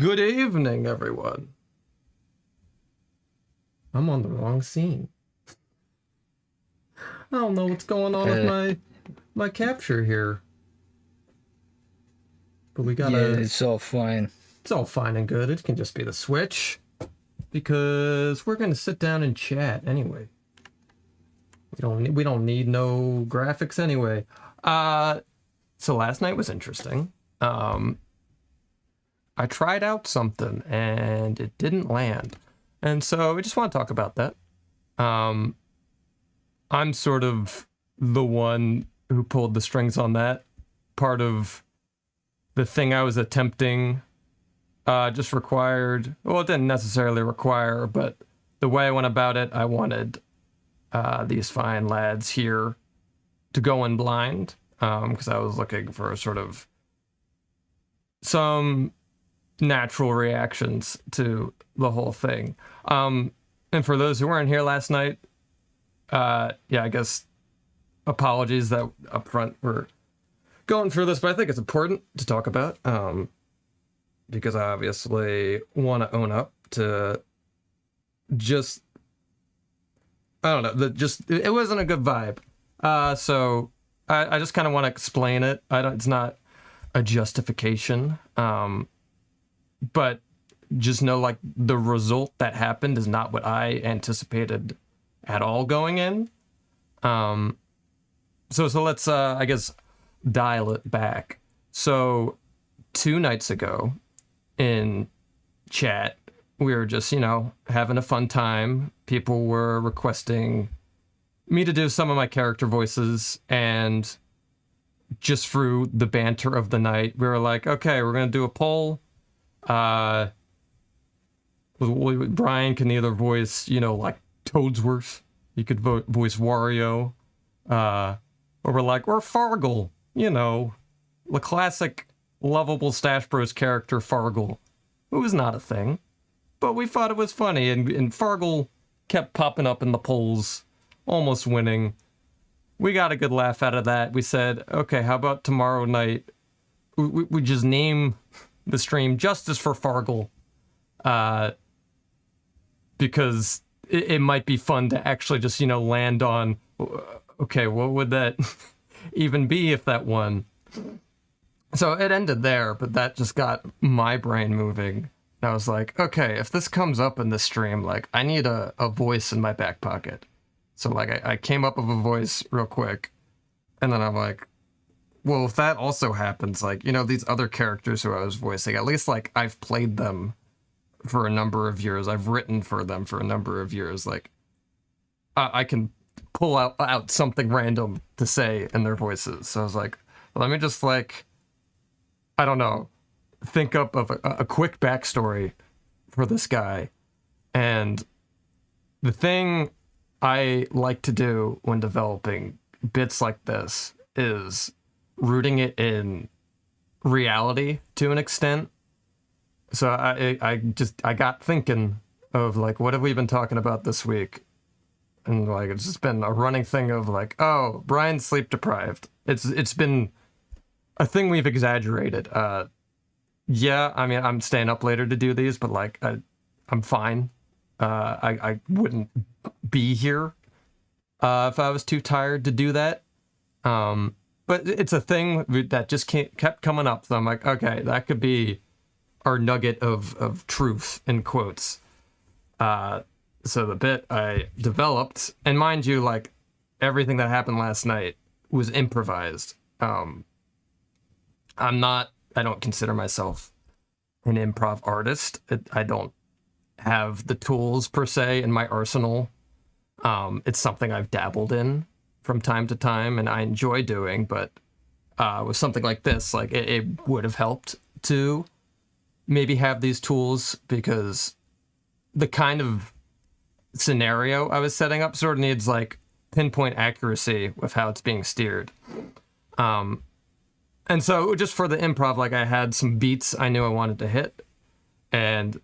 Good evening, everyone. I'm on the wrong scene. I don't know what's going on with my capture here. But we gotta... Yeah, it's all fine. It's all fine and good. It can just be the Switch. Because we're gonna sit down and chat anyway. We don't need no graphics anyway. So last night was interesting. I tried out something and it didn't land. And so we just want to talk about that. I'm sort of the one who pulled the strings on that. Part of the thing I was attempting just required, well, it didn't necessarily require, but the way I went about it, I wanted these fine lads here to go in blind, because I was looking for sort of some natural reactions to the whole thing. And for those who weren't here last night, yeah, I guess apologies that up front we're going through this, but I think it's important to talk about, because I obviously want to own up to just, I don't know, it wasn't a good vibe. So I just kind of want to explain it. It's not a justification, but just know, like, the result that happened is not what I anticipated at all going in. So let's, I guess, dial it back. So 2 nights ago in chat, we were just, having a fun time. People were requesting me to do some of my character voices, and just through the banter of the night, we were like, okay, we're going to do a poll. Brian can either voice, like Toadsworth. You could voice Wario. Or we're like, or Fargle. The classic lovable StacheBros character Fargle, who was not a thing. But we thought it was funny, and Fargle kept popping up in the polls, almost winning. We got a good laugh out of that. We said, okay, how about tomorrow night we just name the stream Justice for Fargle, because it might be fun to actually just, land on, okay, what would that even be if that won? So it ended there, but that just got my brain moving. And I was like, okay, if this comes up in the stream, like, I need a voice in my back pocket. So, like, I came up with a voice real quick, and then I'm like, well, if that also happens, like, these other characters who I was voicing, at least, like, I've played them for a number of years. I've written for them for a number of years. Like, I can pull out something random to say in their voices. So I was like, let me just, like, I don't know, think up of a quick backstory for this guy. And the thing I like to do when developing bits like this is rooting it in reality to an extent. So I got thinking of, like, what have we been talking about this week? And, like, it's just been a running thing of, like, oh, Brian's sleep deprived. It's been a thing we've exaggerated. Yeah, I mean, I'm staying up later to do these, but, like, I'm fine. I wouldn't be here if I was too tired to do that. But it's a thing that just kept coming up. So I'm like, okay, that could be our nugget of truth, in quotes. So the bit I developed, and mind you, like, everything that happened last night was improvised. I don't consider myself an improv artist. I don't have the tools per se in my arsenal. It's something I've dabbled in from time to time and I enjoy doing, but with something like this, like, it would have helped to maybe have these tools, because the kind of scenario I was setting up sort of needs, like, pinpoint accuracy with how it's being steered. And so just for the improv, like, I had some beats I knew I wanted to hit, and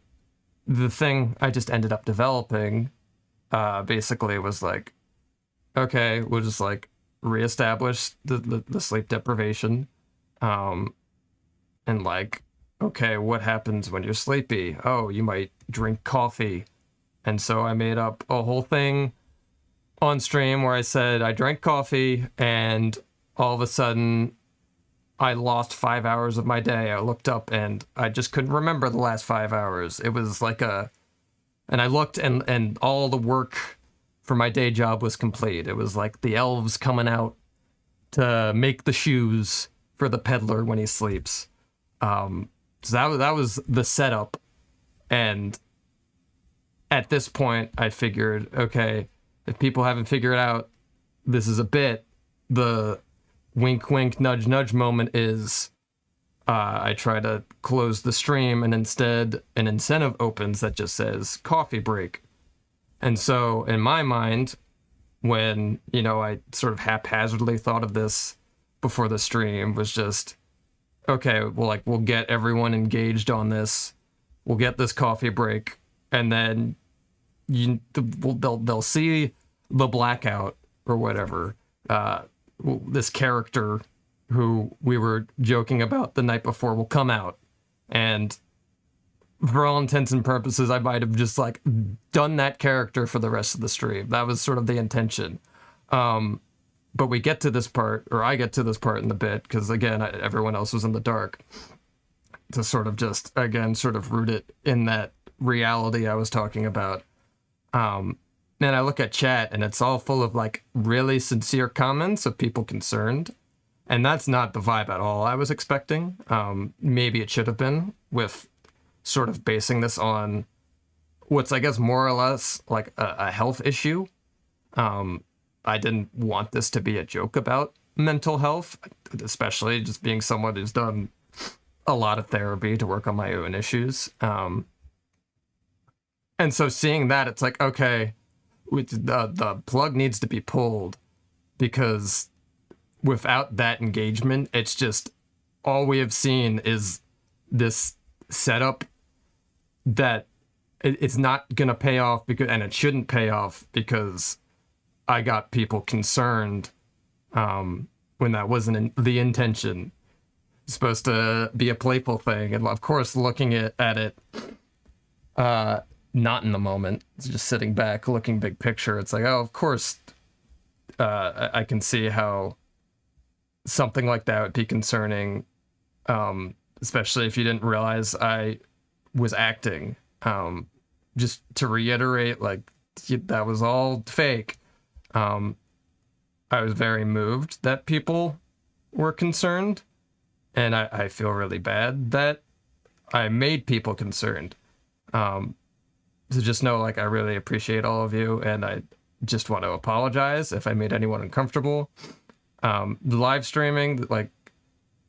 the thing I just ended up developing basically was like, okay, we'll just, like, reestablish the sleep deprivation, and, like, okay, what happens when you're sleepy? Oh, you might drink coffee. And so I made up a whole thing on stream where I said I drank coffee, and all of a sudden I lost 5 hours of my day. I looked up and I just couldn't remember the last 5 hours. It was like and I looked, and all the work for my day job was complete. It was like the elves coming out to make the shoes for the peddler when he sleeps. So that was the setup. And at this point, I figured, okay, if people haven't figured out this is a bit, the wink, wink, nudge, nudge moment is I try to close the stream, and instead an incentive opens that just says coffee break. And so in my mind, when, I sort of haphazardly thought of this before the stream, was just, okay, well, we'll get everyone engaged on this. We'll get this coffee break, and then they'll see the blackout or whatever. This character who we were joking about the night before will come out, and for all intents and purposes, I might have just done that character for the rest of the stream. That was sort of the intention. But we get to this part, or I get to this part in the bit, because again, everyone else was in the dark, to sort of just, again, sort of root it in that reality I was talking about. And I look at chat, and it's all full of really sincere comments of people concerned. And that's not the vibe at all I was expecting. Maybe it should have been, with sort of basing this on what's, I guess, more or less a health issue. I didn't want this to be a joke about mental health, especially just being someone who's done a lot of therapy to work on my own issues. And so seeing that, it's okay, the plug needs to be pulled, because without that engagement, it's just all we have seen is this setup that it's not gonna pay off, and it shouldn't pay off, because I got people concerned when that wasn't the intention. It's supposed to be a playful thing, and of course, looking at it, not in the moment, it's just sitting back, looking big picture. It's oh, of course, I can see how something like that would be concerning, especially if you didn't realize I was acting. Just to reiterate, that was all fake. I was very moved that people were concerned, and I feel really bad that I made people concerned. So just know, I really appreciate all of you, and I just want to apologize if I made anyone uncomfortable. The live streaming,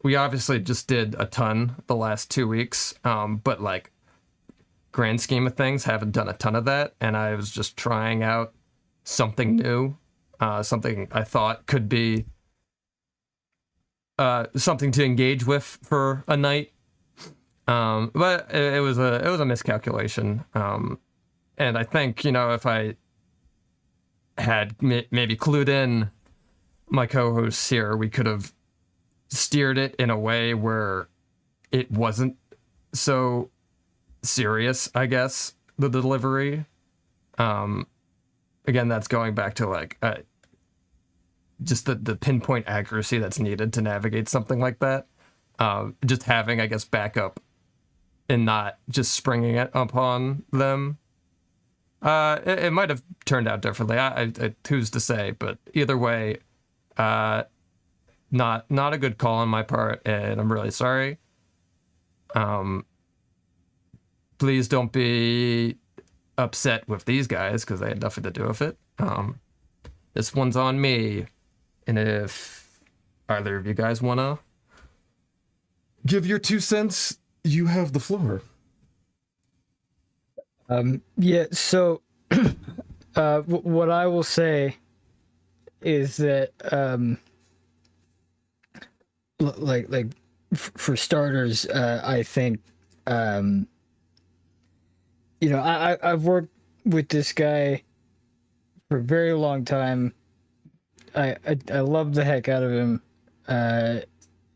we obviously just did a ton the last 2 weeks, but grand scheme of things, haven't done a ton of that, and I was just trying out something new, something I thought could be something to engage with for a night. But it was a miscalculation, and I think, if I had maybe clued in my co-hosts here, we could have steered it in a way where it wasn't so serious, I guess, the delivery. Again, that's going back to just the pinpoint accuracy that's needed to navigate something like that. Just having, I guess, backup and not just springing it upon them. It might have turned out differently. I who's to say? But either way, not a good call on my part, and I'm really sorry. Please don't be upset with these guys, because they had nothing to do with it. This one's on me, and if either of you guys want to give your 2 cents, you have the floor. Yeah, so what I will say is that for starters, I think I've worked with this guy for a very long time. I love the heck out of him,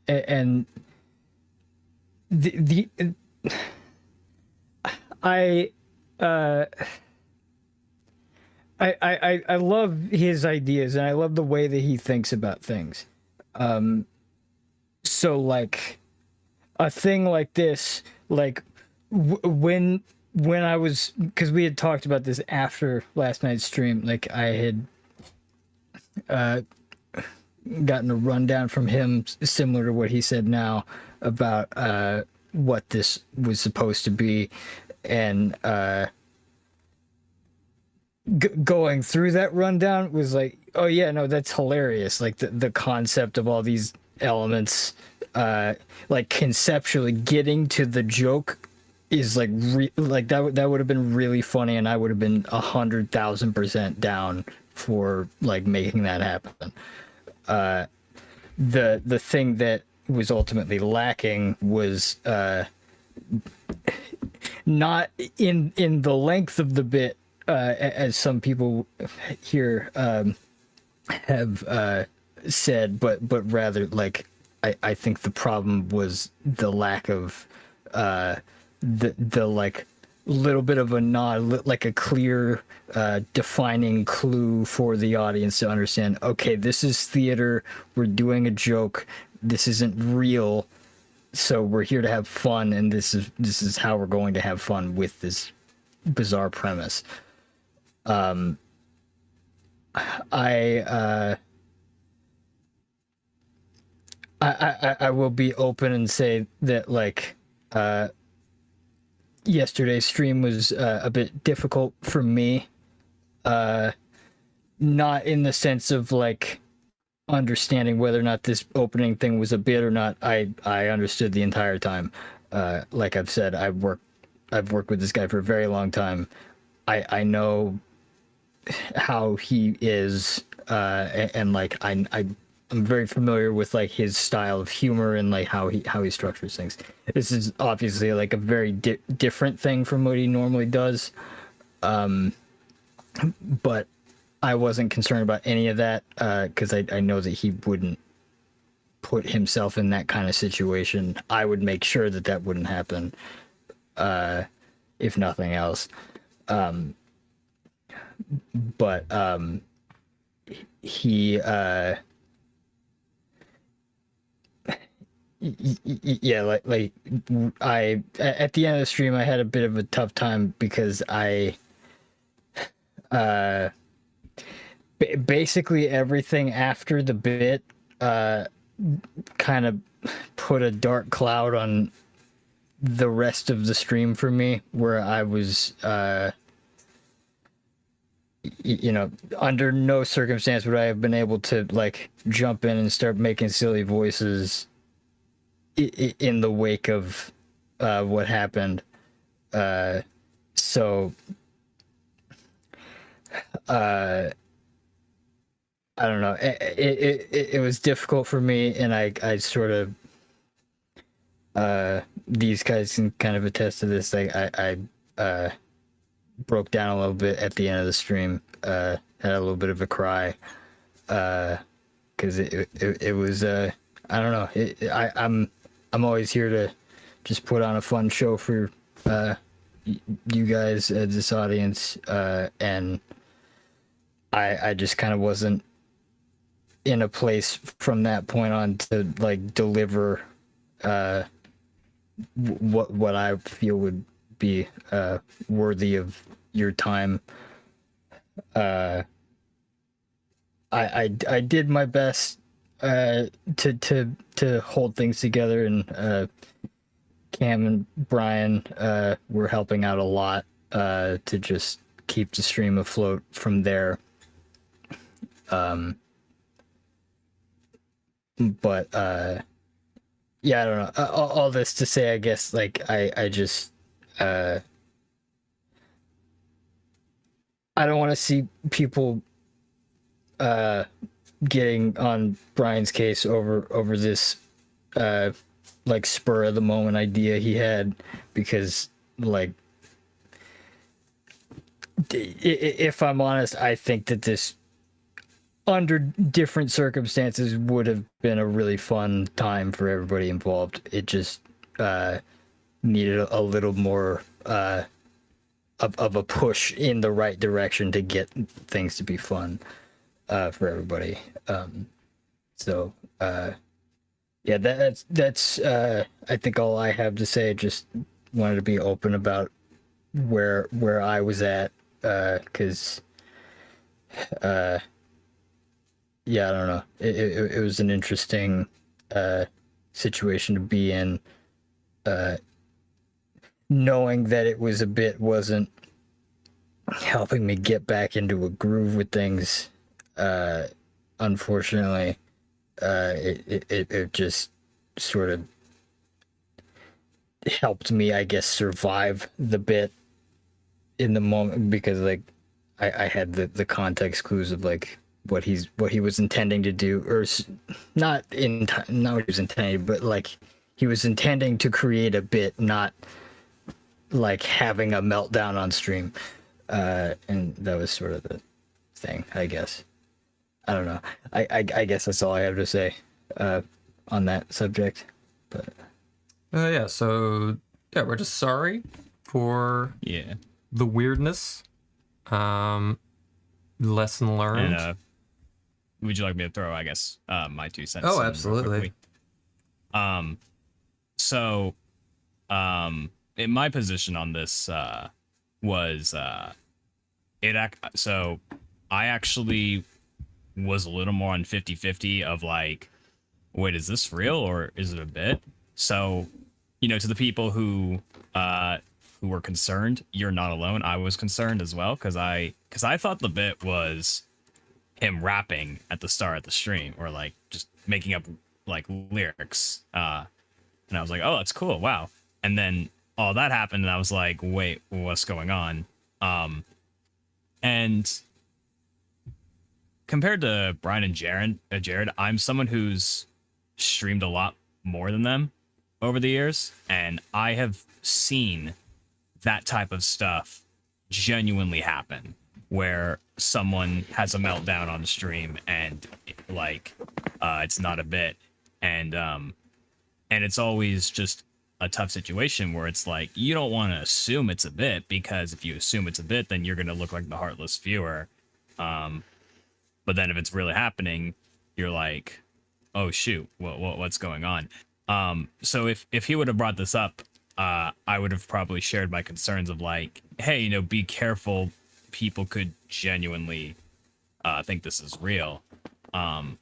and the I uh I love his ideas, and I love the way that he thinks about things. So like a thing like this, like when I was, because we had talked about this after last night's stream, like I had gotten a rundown from him similar to what he said now about what this was supposed to be, and going through that rundown was like, oh yeah, no, that's hilarious. Like the concept of all these elements, like conceptually getting to the joke is like like that would have been really funny, and I would have been 100,000% down for like making that happen. The thing that was ultimately lacking was not in the length of the bit, as some people here have said, but rather like I think the problem was the lack of the like little bit of a nod, like a clear defining clue for the audience to understand, okay, this is theater, we're doing a joke, this isn't real, so we're here to have fun, and this is how we're going to have fun with this bizarre premise. I will be open and say that like yesterday's stream was a bit difficult for me, not in the sense of like understanding whether or not this opening thing was a bit or not. I understood the entire time. Like I've said, I've worked with this guy for a very long time. I know how he is, and like I'm very familiar with like his style of humor and like how he structures things. This is obviously like a very different thing from what he normally does, but I wasn't concerned about any of that, because I know that he wouldn't put himself in that kind of situation. I would make sure that that wouldn't happen, if nothing else. But he yeah, like I at the end of the stream I had a bit of a tough time because I basically everything after the bit kind of put a dark cloud on the rest of the stream for me, where I was you know, under no circumstance would I have been able to like jump in and start making silly voices in the wake of what happened. So I don't know. It was difficult for me, and I sort of these guys can kind of attest to this. Like I broke down a little bit at the end of the stream. Had a little bit of a cry, because it was I don't know. I'm always here to just put on a fun show for you guys, this audience, and I just kind of wasn't in a place from that point on to like deliver what I feel would be worthy of your time. I did my best to hold things together, and Cam and Brian were helping out a lot to just keep the stream afloat from there. But yeah, I don't know. All this to say, I guess, like I just I don't want to see people getting on Brian's case over this like spur of the moment idea he had, because like if I'm honest, I think that this under different circumstances would have been a really fun time for everybody involved. It just needed a little more of a push in the right direction to get things to be fun for everybody. So yeah, that's I think all I have to say. Just wanted to be open about where I was at, because yeah, I don't know. It was an interesting situation to be in, knowing that it was a bit wasn't helping me get back into a groove with things. Unfortunately, it just sort of helped me, I guess, survive the bit in the moment, because like I had the context clues of like what he was intending to do, or not what he was intending, but like he was intending to create a bit, not like having a meltdown on stream. And that was sort of the thing, I guess. I don't know. I guess that's all I have to say on that subject. But Yeah, so yeah, we're just sorry for the weirdness. Lesson learned. And would you like me to throw, I guess, my 2 cents? Oh, in real absolutely. quickly? So, in my position on this was so I actually was a little more on 50-50 of like, wait, is this real or is it a bit? So, to the people who were concerned, you're not alone. I was concerned as well, because I thought the bit was him rapping at the start of the stream, or like just making up like lyrics. And I was like, oh, that's cool, wow. And then all that happened, and I was like, wait, what's going on? And compared to Brian and Jared, I'm someone who's streamed a lot more than them over the years, and I have seen that type of stuff genuinely happen, where someone has a meltdown on the stream and like it's not a bit, and it's always just a tough situation where it's like you don't want to assume it's a bit, because if you assume it's a bit, then you're going to look like the heartless viewer. But then if it's really happening, you're like, oh shoot, what's going on? So if he would have brought this up, I would have probably shared my concerns of like, hey, be careful. People could genuinely think this is real. And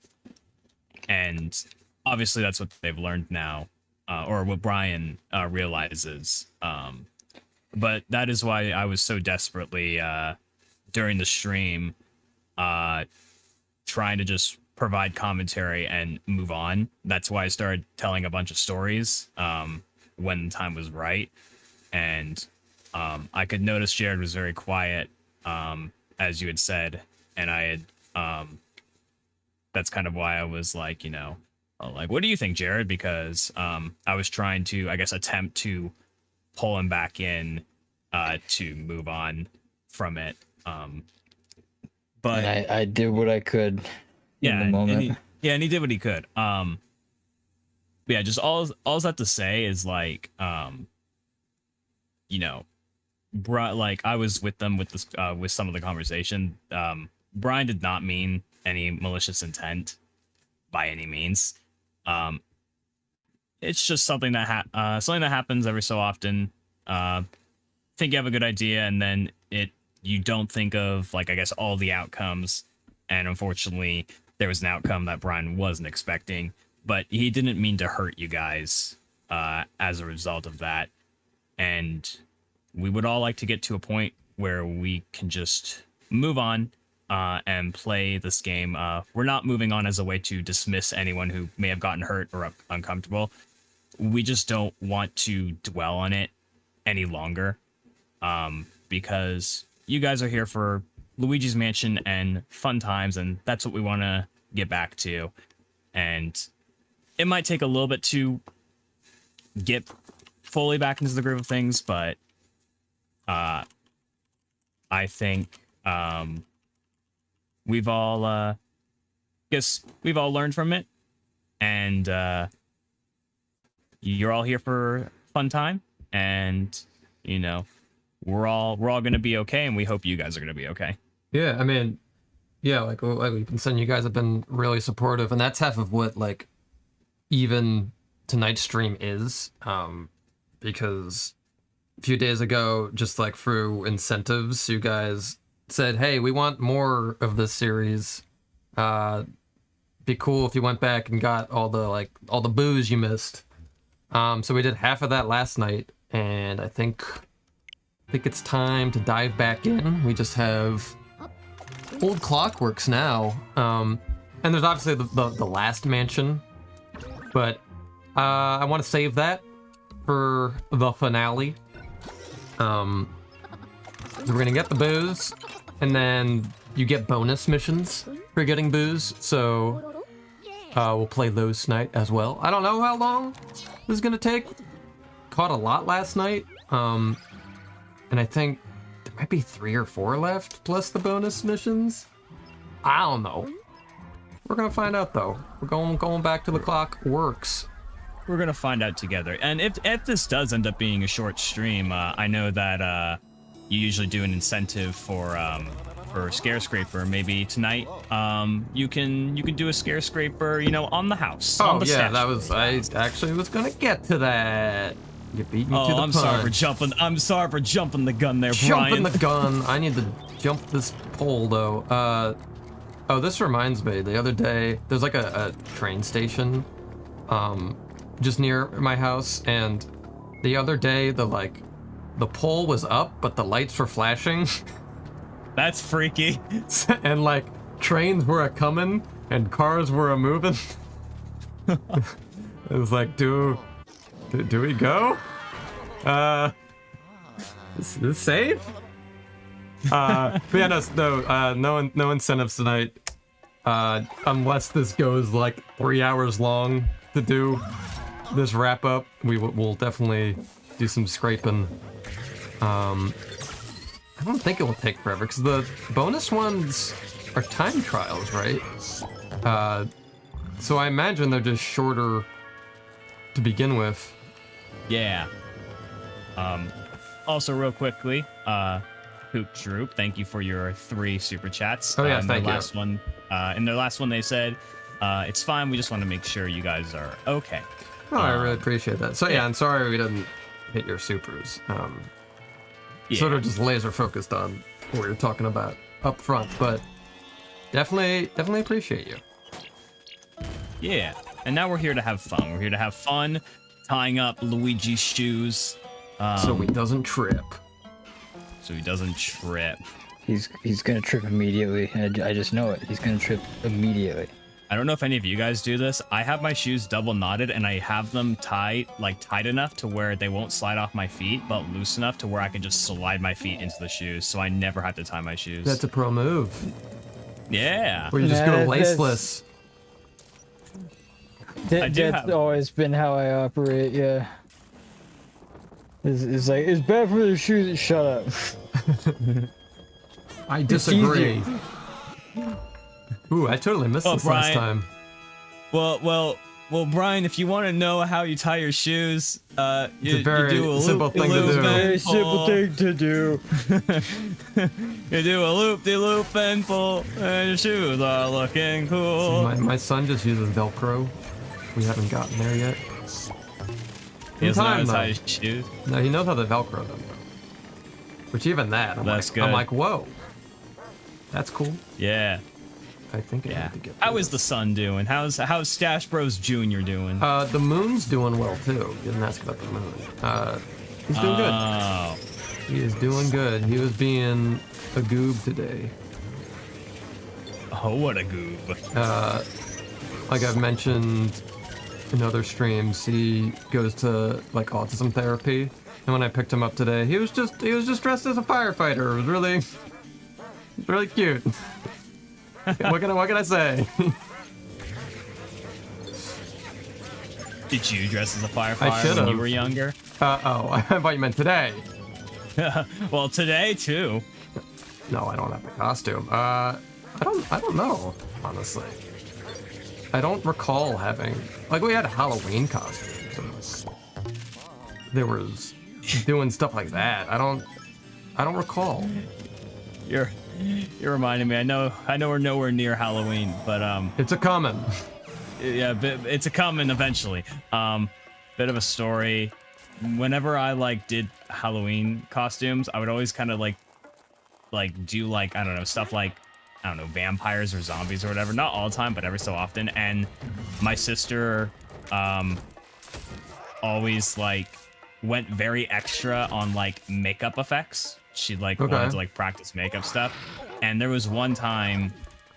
obviously that's what they've learned now, or what Brian realizes. But that is why I was so desperately during the stream trying to just provide commentary and move on. That's why I started telling a bunch of stories when the time was right. And I could notice Jared was very quiet, as you had said, and I had that's kind of why I was like, like, what do you think, Jared? Because I was trying to, I guess, attempt to pull him back in to move on from it. But I did what I could in the moment. And he did what he could. Yeah, just all I have to say is like, like I was with them with this with some of the conversation. Brian did not mean any malicious intent by any means. It's just something that happens every so often. Think you have a good idea, and then you don't think of, like, I guess, all the outcomes, and unfortunately there was an outcome that Brian wasn't expecting, but he didn't mean to hurt you guys as a result of that. And we would all like to get to a point where we can just move on and play this game. We're not moving on as a way to dismiss anyone who may have gotten hurt or uncomfortable. We just don't want to dwell on it any longer, because you guys are here for Luigi's Mansion and fun times, and that's what we want to get back to. And it might take a little bit to get fully back into the groove of things, but I think we've all learned from it, and you're all here for fun time, and you know, we're all gonna be okay, and we hope you guys are gonna be okay. Yeah, I mean, yeah, like we've been saying, you guys have been really supportive, and that's half of what like even tonight's stream is. Because a few days ago, just like through incentives, you guys said, "Hey, we want more of this series. Be cool if you went back and got all the booze you missed." So we did half of that last night, and I think it's time to dive back in. We just have old clockworks now, and there's obviously the last mansion, but I want to save that for the finale. So we're gonna get the booze, and then you get bonus missions for getting booze. So we'll play those tonight as well. I don't know how long this is gonna take. Caught a lot last night, and I think there might be 3 or 4 left, plus the bonus missions. I don't know. We're gonna find out though. We're going back to the clock works. We're gonna find out together. And if this does end up being a short stream, I know that you usually do an incentive for Scare Scraper. Maybe tonight, you can do a Scare Scraper, you know, on the house. Oh on the yeah, statue. that was. I actually was gonna get to that. You beat me to the punch. I'm sorry for jumping the gun there, Jumping Brian. the gun. I need to jump this pole though. Oh, this reminds me. The other day, there's like a train station, just near my house, and the other day the pole was up, but the lights were flashing, That's freaky. and like trains were a coming and cars were a moving. It was like, do we go? Is this safe? But yeah, no incentives tonight. Unless this goes like 3 hours long to do this wrap up, we'll definitely do some scraping. I don't think it will take forever because the bonus ones are time trials, right? So I imagine they're just shorter to begin with. Yeah. Also, real quickly, Poop Droop, thank you for your 3 super chats. Oh yeah, thank you. In their last one, they said, "It's fine. We just want to make sure you guys are okay." Oh, I really appreciate that. So yeah, I'm sorry we didn't hit your supers. Yeah. Sort of just laser focused on what you're talking about up front, but definitely appreciate you. Yeah. And now we're here to have fun. We're here to have fun, tying up Luigi's shoes. So he doesn't trip. So he doesn't trip. He's gonna trip immediately. I just know it. He's gonna trip immediately. I don't know if any of you guys do this. I have my shoes double knotted and I have them tight enough to where they won't slide off my feet, but loose enough to where I can just slide my feet into the shoes, so I never have to tie my shoes. That's a pro move. Yeah. Where you just go laceless. That's always been how I operate. Yeah. It's like it's bad for the shoes. Shut up. I disagree. Ooh, I totally missed this last Brian. time. Well, Brian, if you want to know how you tie your shoes, you very do a simple thing to do. Very simple thing to do. You do a loop-de-loop and pull, and your shoes are looking cool. My son just uses Velcro. We haven't gotten there yet. He doesn't know how to though. tie his shoes. No, he knows how to Velcro them. Which even that, That's good. I'm like, whoa. That's cool. Yeah. I think I Yeah. need to get How this. is the son doing? How's StacheBros Jr. doing? The moon's doing well too. You didn't ask about the moon. He's doing good. Oh. He is doing good. He was being a goob today. Oh, what a goob. Like I've mentioned in other streams, he goes to like autism therapy. And when I picked him up today, he was just dressed as a firefighter. It was really cute. What can I say? Did you dress as a I firefighter when should've. you were younger? Oh, I thought you meant today. Well, today too. No, I don't have the costume. I don't know, honestly. I don't recall having, like, we had Halloween costumes. there was doing stuff like that. I don't recall. You're reminding me. I know we're nowhere near Halloween, but It's a common. yeah, it's a coming eventually. Bit of a story. Whenever I like did Halloween costumes, I would always kind of like do like, I don't know, stuff like, I don't know, vampires or zombies or whatever. Not all the time, but every so often. And my sister always like went very extra on like makeup effects. She like wanted to like practice makeup stuff. And there was one time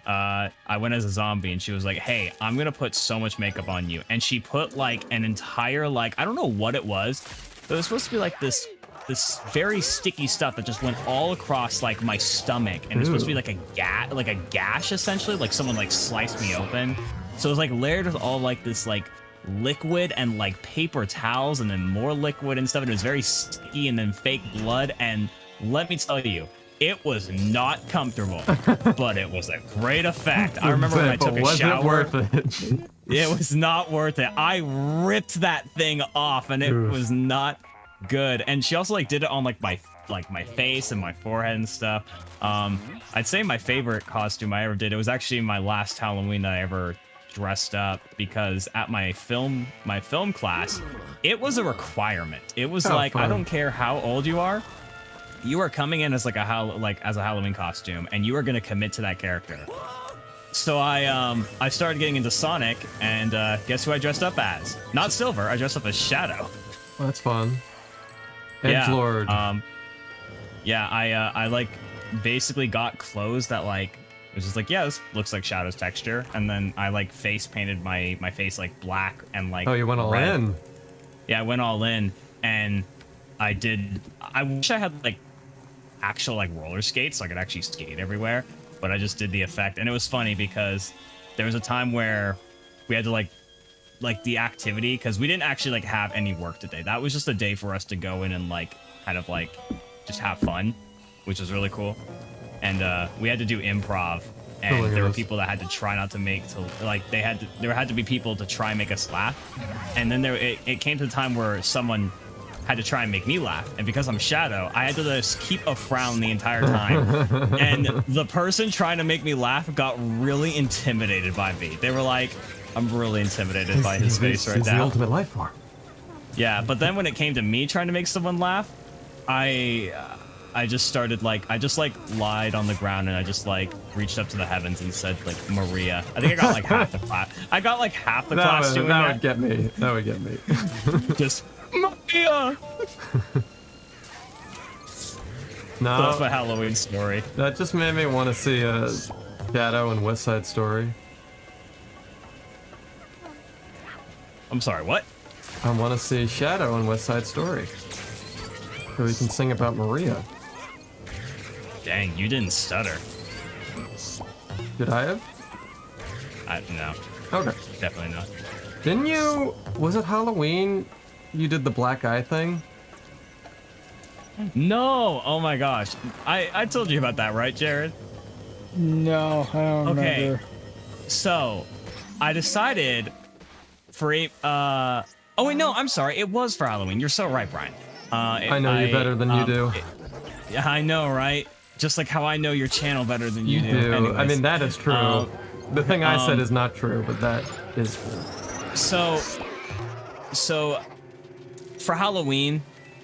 I went as a zombie and she was like, hey, I'm gonna put so much makeup on you. And she put like an entire, like, I don't know what it was, but it was supposed to be like this very sticky stuff that just went all across like my stomach, and it was supposed to be like a gash essentially, like someone like sliced me open. So it was like layered with all like this like liquid and like paper towels and then more liquid and stuff, and it was very sticky, and then fake blood. And let me tell you, it was not comfortable, but it was a great effect. I remember when I took a shower. Was it worth it? It was not worth it. I ripped that thing off, and it was not good. And she also like did it on like my face and my forehead and stuff. I'd say my favorite costume I ever did, it was actually my last Halloween that I ever dressed up, because at my film class, it was a requirement. It was like, fun. I don't care how old you are coming in as like as a Halloween costume, and you are gonna commit to that character. So I started getting into Sonic, and guess who I dressed up as? Not Silver. I dressed up as Shadow. Well, that's fun. Edgelord. Yeah, I like basically got clothes that like, it was just like, yeah, this looks like Shadow's texture, and then I like face painted my face like black and like. Oh, you went all in. Yeah, I went all in, and I wish I had like actual like roller skates so I could actually skate everywhere, but I just did the effect. And it was funny because there was a time where we had to like the activity, because we didn't actually like have any work today. That was just a day for us to go in and like kind of like just have fun, which was really cool. And we had to do improv, and there were people that had to try not to there had to be people to try and make us laugh. And then it came to the time where someone had to try and make me laugh, and because I'm Shadow, I had to just keep a frown the entire time. And the person trying to make me laugh got really intimidated by me. They were like, I'm really intimidated by his face right now. He's the ultimate life form. Yeah, but then when it came to me trying to make someone laugh, I just started like, I just like lied on the ground, and I just like reached up to the heavens and said like Maria. I think I got like half the class. I got like half the class doing that. That would get me. That would get me. Just Maria. No, that's my Halloween story. That just made me want to see a Shadow and West Side Story. I'm sorry, what? I want to see Shadow and West Side Story, so we can sing about Maria. Dang, you didn't stutter. Did I have? No. Okay. Definitely not. Didn't you? Was it Halloween? You did the black eye thing? No! Oh my gosh. I told you about that, right, Jared? No, I don't remember. So, I decided for oh wait, no, I'm sorry. It was for Halloween. You're so right, Brian. I know you better than you do. Yeah, I know, right? Just like how I know your channel better than you do. Anyways, I mean, that is true. The thing I said is not true, but that is true. So for Halloween,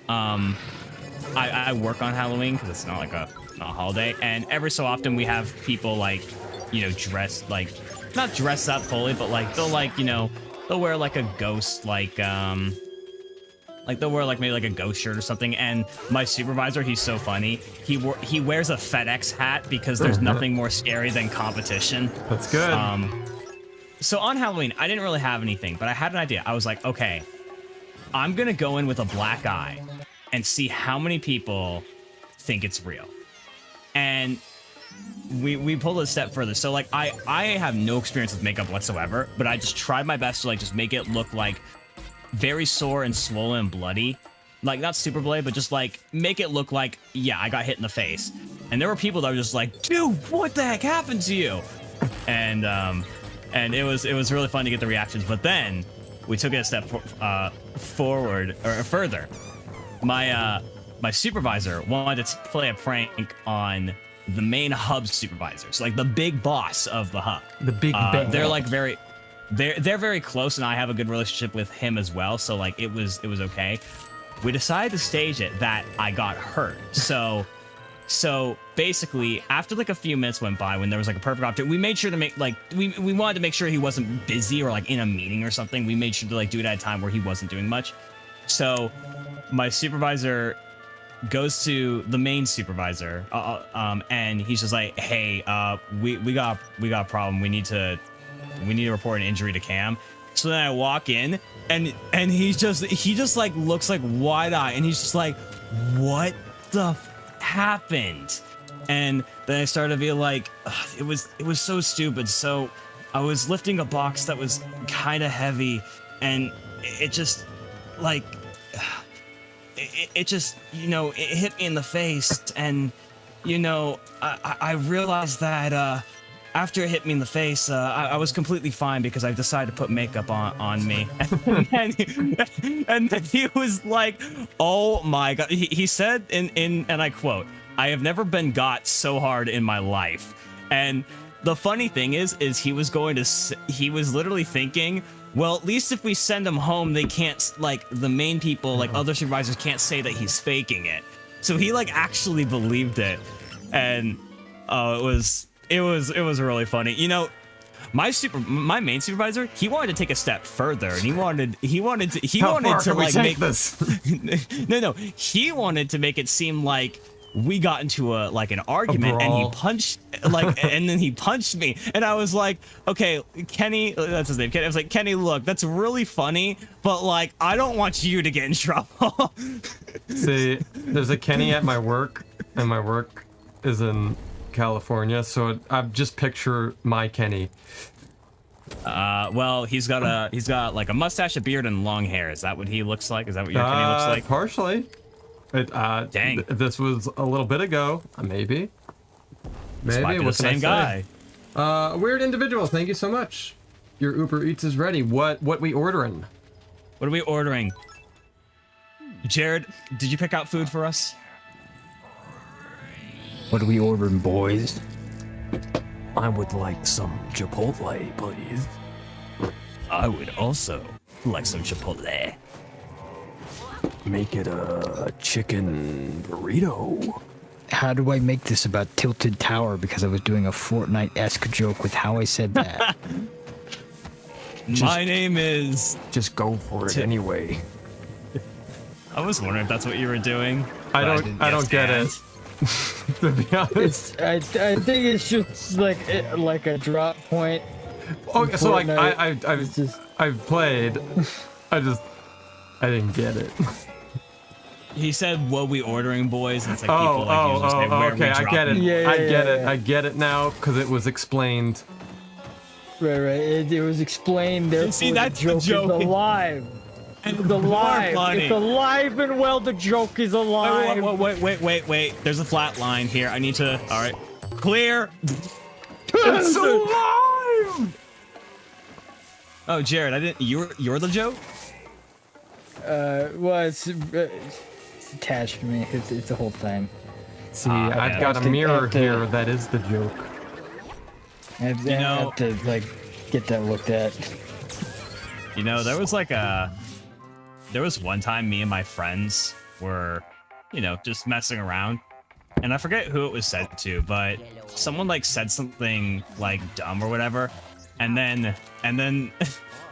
I work on Halloween because it's not like not a holiday, and every so often we have people like, dress like, not dress up fully, but like they'll like, they'll wear like a ghost, like they'll wear like maybe like a ghost shirt or something. And my supervisor, he's so funny. He wears a FedEx hat because there's nothing more scary than competition. That's good. So on Halloween, I didn't really have anything, but I had an idea. I was like, okay, I'm gonna go in with a black eye and see how many people think it's real. And we pulled it a step further. So like I have no experience with makeup whatsoever, but I just tried my best to like just make it look like very sore and swollen and bloody. Like not super bloody, but just like make it look like, yeah, I got hit in the face. And there were people that were just like, dude, what the heck happened to you? And it was really fun to get the reactions. But then we took it a step forward or further. My supervisor wanted to play a prank on the main hub supervisors, like the big boss of the hub. The big bang. They're like they're very close, and I have a good relationship with him as well. So like it was okay. We decided to stage it that I got hurt. So basically, after like a few minutes went by, when there was like a perfect opportunity, we made sure to make like we wanted to make sure he wasn't busy or like in a meeting or something. We made sure to like do it at a time where he wasn't doing much. So my supervisor goes to the main supervisor, and he's just like, "Hey, we got a problem. We need to report an injury to Cam." So then I walk in, and he just like looks like wide eye, and he's just like, "What the happened?" And then I started to feel like it was so stupid. So I was lifting a box that was kind of heavy, and it just like. It just, you know, it hit me in the face, and, you know, I realized that after it hit me in the face, I was completely fine because I decided to put makeup on me. And then he was like, "Oh my God." He said, and I quote, "I have never been got so hard in my life." And the funny thing is he was literally thinking, well, at least if we send him home, they can't, like, the main people, like, other supervisors can't say that he's faking it. So he, like, actually believed it. And it was really funny. You know, my main supervisor, he wanted to take a step further, and he wanted to like make this. No, he wanted to make it seem like we got into an argument, and he punched and then he punched me, and I was like, okay, Kenny, that's his name, Kenny. I was like, Kenny, look, that's really funny, but like, I don't want you to get in trouble. See, there's a Kenny at my work, and my work is in California, so I just picture my Kenny. Well, he's got like a mustache, a beard, and long hair. Is that what he looks like? Is that what your Kenny looks like? Partially. Dang. This was a little bit ago, maybe. This might be the same guy. Weird individual, thank you so much. Your Uber Eats is ready. What we ordering? What are we ordering? Jared, did you pick out food for us? What are we ordering, boys? I would like some Chipotle, please. I would also like some Chipotle. Make it a chicken burrito. How do I make this about Tilted Tower? Because I was doing a Fortnite-esque joke with how I said that. My name is... Just go for it anyway. I was wondering if that's what you were doing. I don't get it. To be honest. I think it's just like a drop point. Okay, so like Fortnite. I've played. I didn't get it. He said, "What we ordering, boys?" And it's like people like usually say, "Where okay, we I get it. Yeah, I get it. yeah. I get it now because it was explained. Right. It was explained. Therefore, See, that's the joke is alive. And It's alive. funny. It's alive and well. The joke is alive. Wait. There's a flat line here. I need to. All right, clear. It's alive. Oh, Jared, I didn't. You're the joke. Well, it's attached to me. It's the whole thing. See, I've got a mirror here that is the joke. I have to like get that looked at. You know, there was one time me and my friends were, just messing around, and I forget who it was said to, but someone like said something like dumb or whatever, and then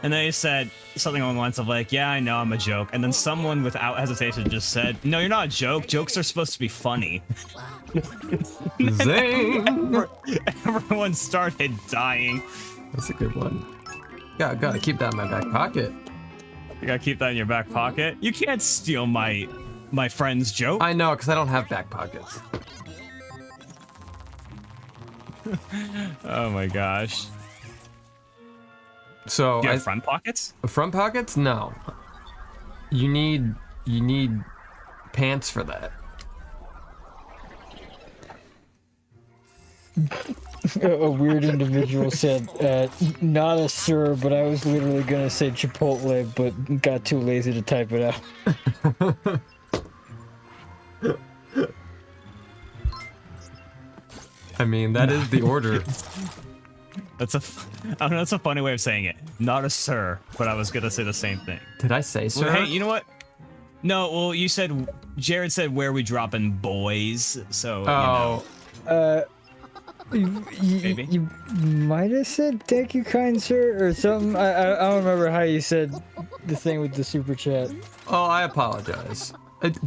they said something along the lines of like, "Yeah, I know I'm a joke," and then someone without hesitation just said, "No, you're not a joke. Jokes are supposed to be funny." Zing! Everyone started dying. That's a good one. Gotta keep that in my back pocket. You gotta keep that in your back pocket. You can't steal my friend's joke. I know, because I don't have back pockets. Oh my gosh. So Do you have front pockets? front pockets? No. You need pants for that. A weird individual said, "Not a sir," but I was literally gonna say Chipotle, but got too lazy to type it out. I mean, that is the order. That's I don't know, that's a funny way of saying it. Not a sir, but I was gonna say the same thing. Did I say sir? Well, hey, you know what? No, well, you said Jared said where we dropping boys, so Maybe. You might have said "thank you, kind sir" or something. I don't remember how you said the thing with the super chat. Oh, I apologize.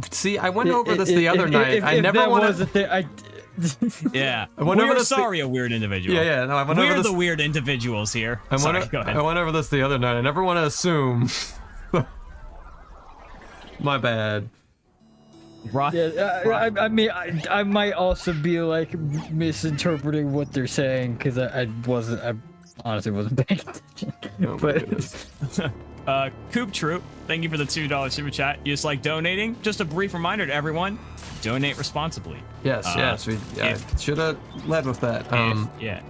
See, I went over this the other night. I if never that want was a to. thing. Yeah. I went over We're this sorry, a weird individual. Yeah. No, I went over We're this. the weird individuals here. Go ahead. I went over this the other night. I never want to assume. My bad. Yeah, I mean, I might also be like misinterpreting what they're saying because I honestly wasn't paying attention. Oh my But goodness. Coop Troop, thank you for the $2 super chat. You just like donating? Just a brief reminder to everyone: donate responsibly. Yes. We should have led with that. Yeah.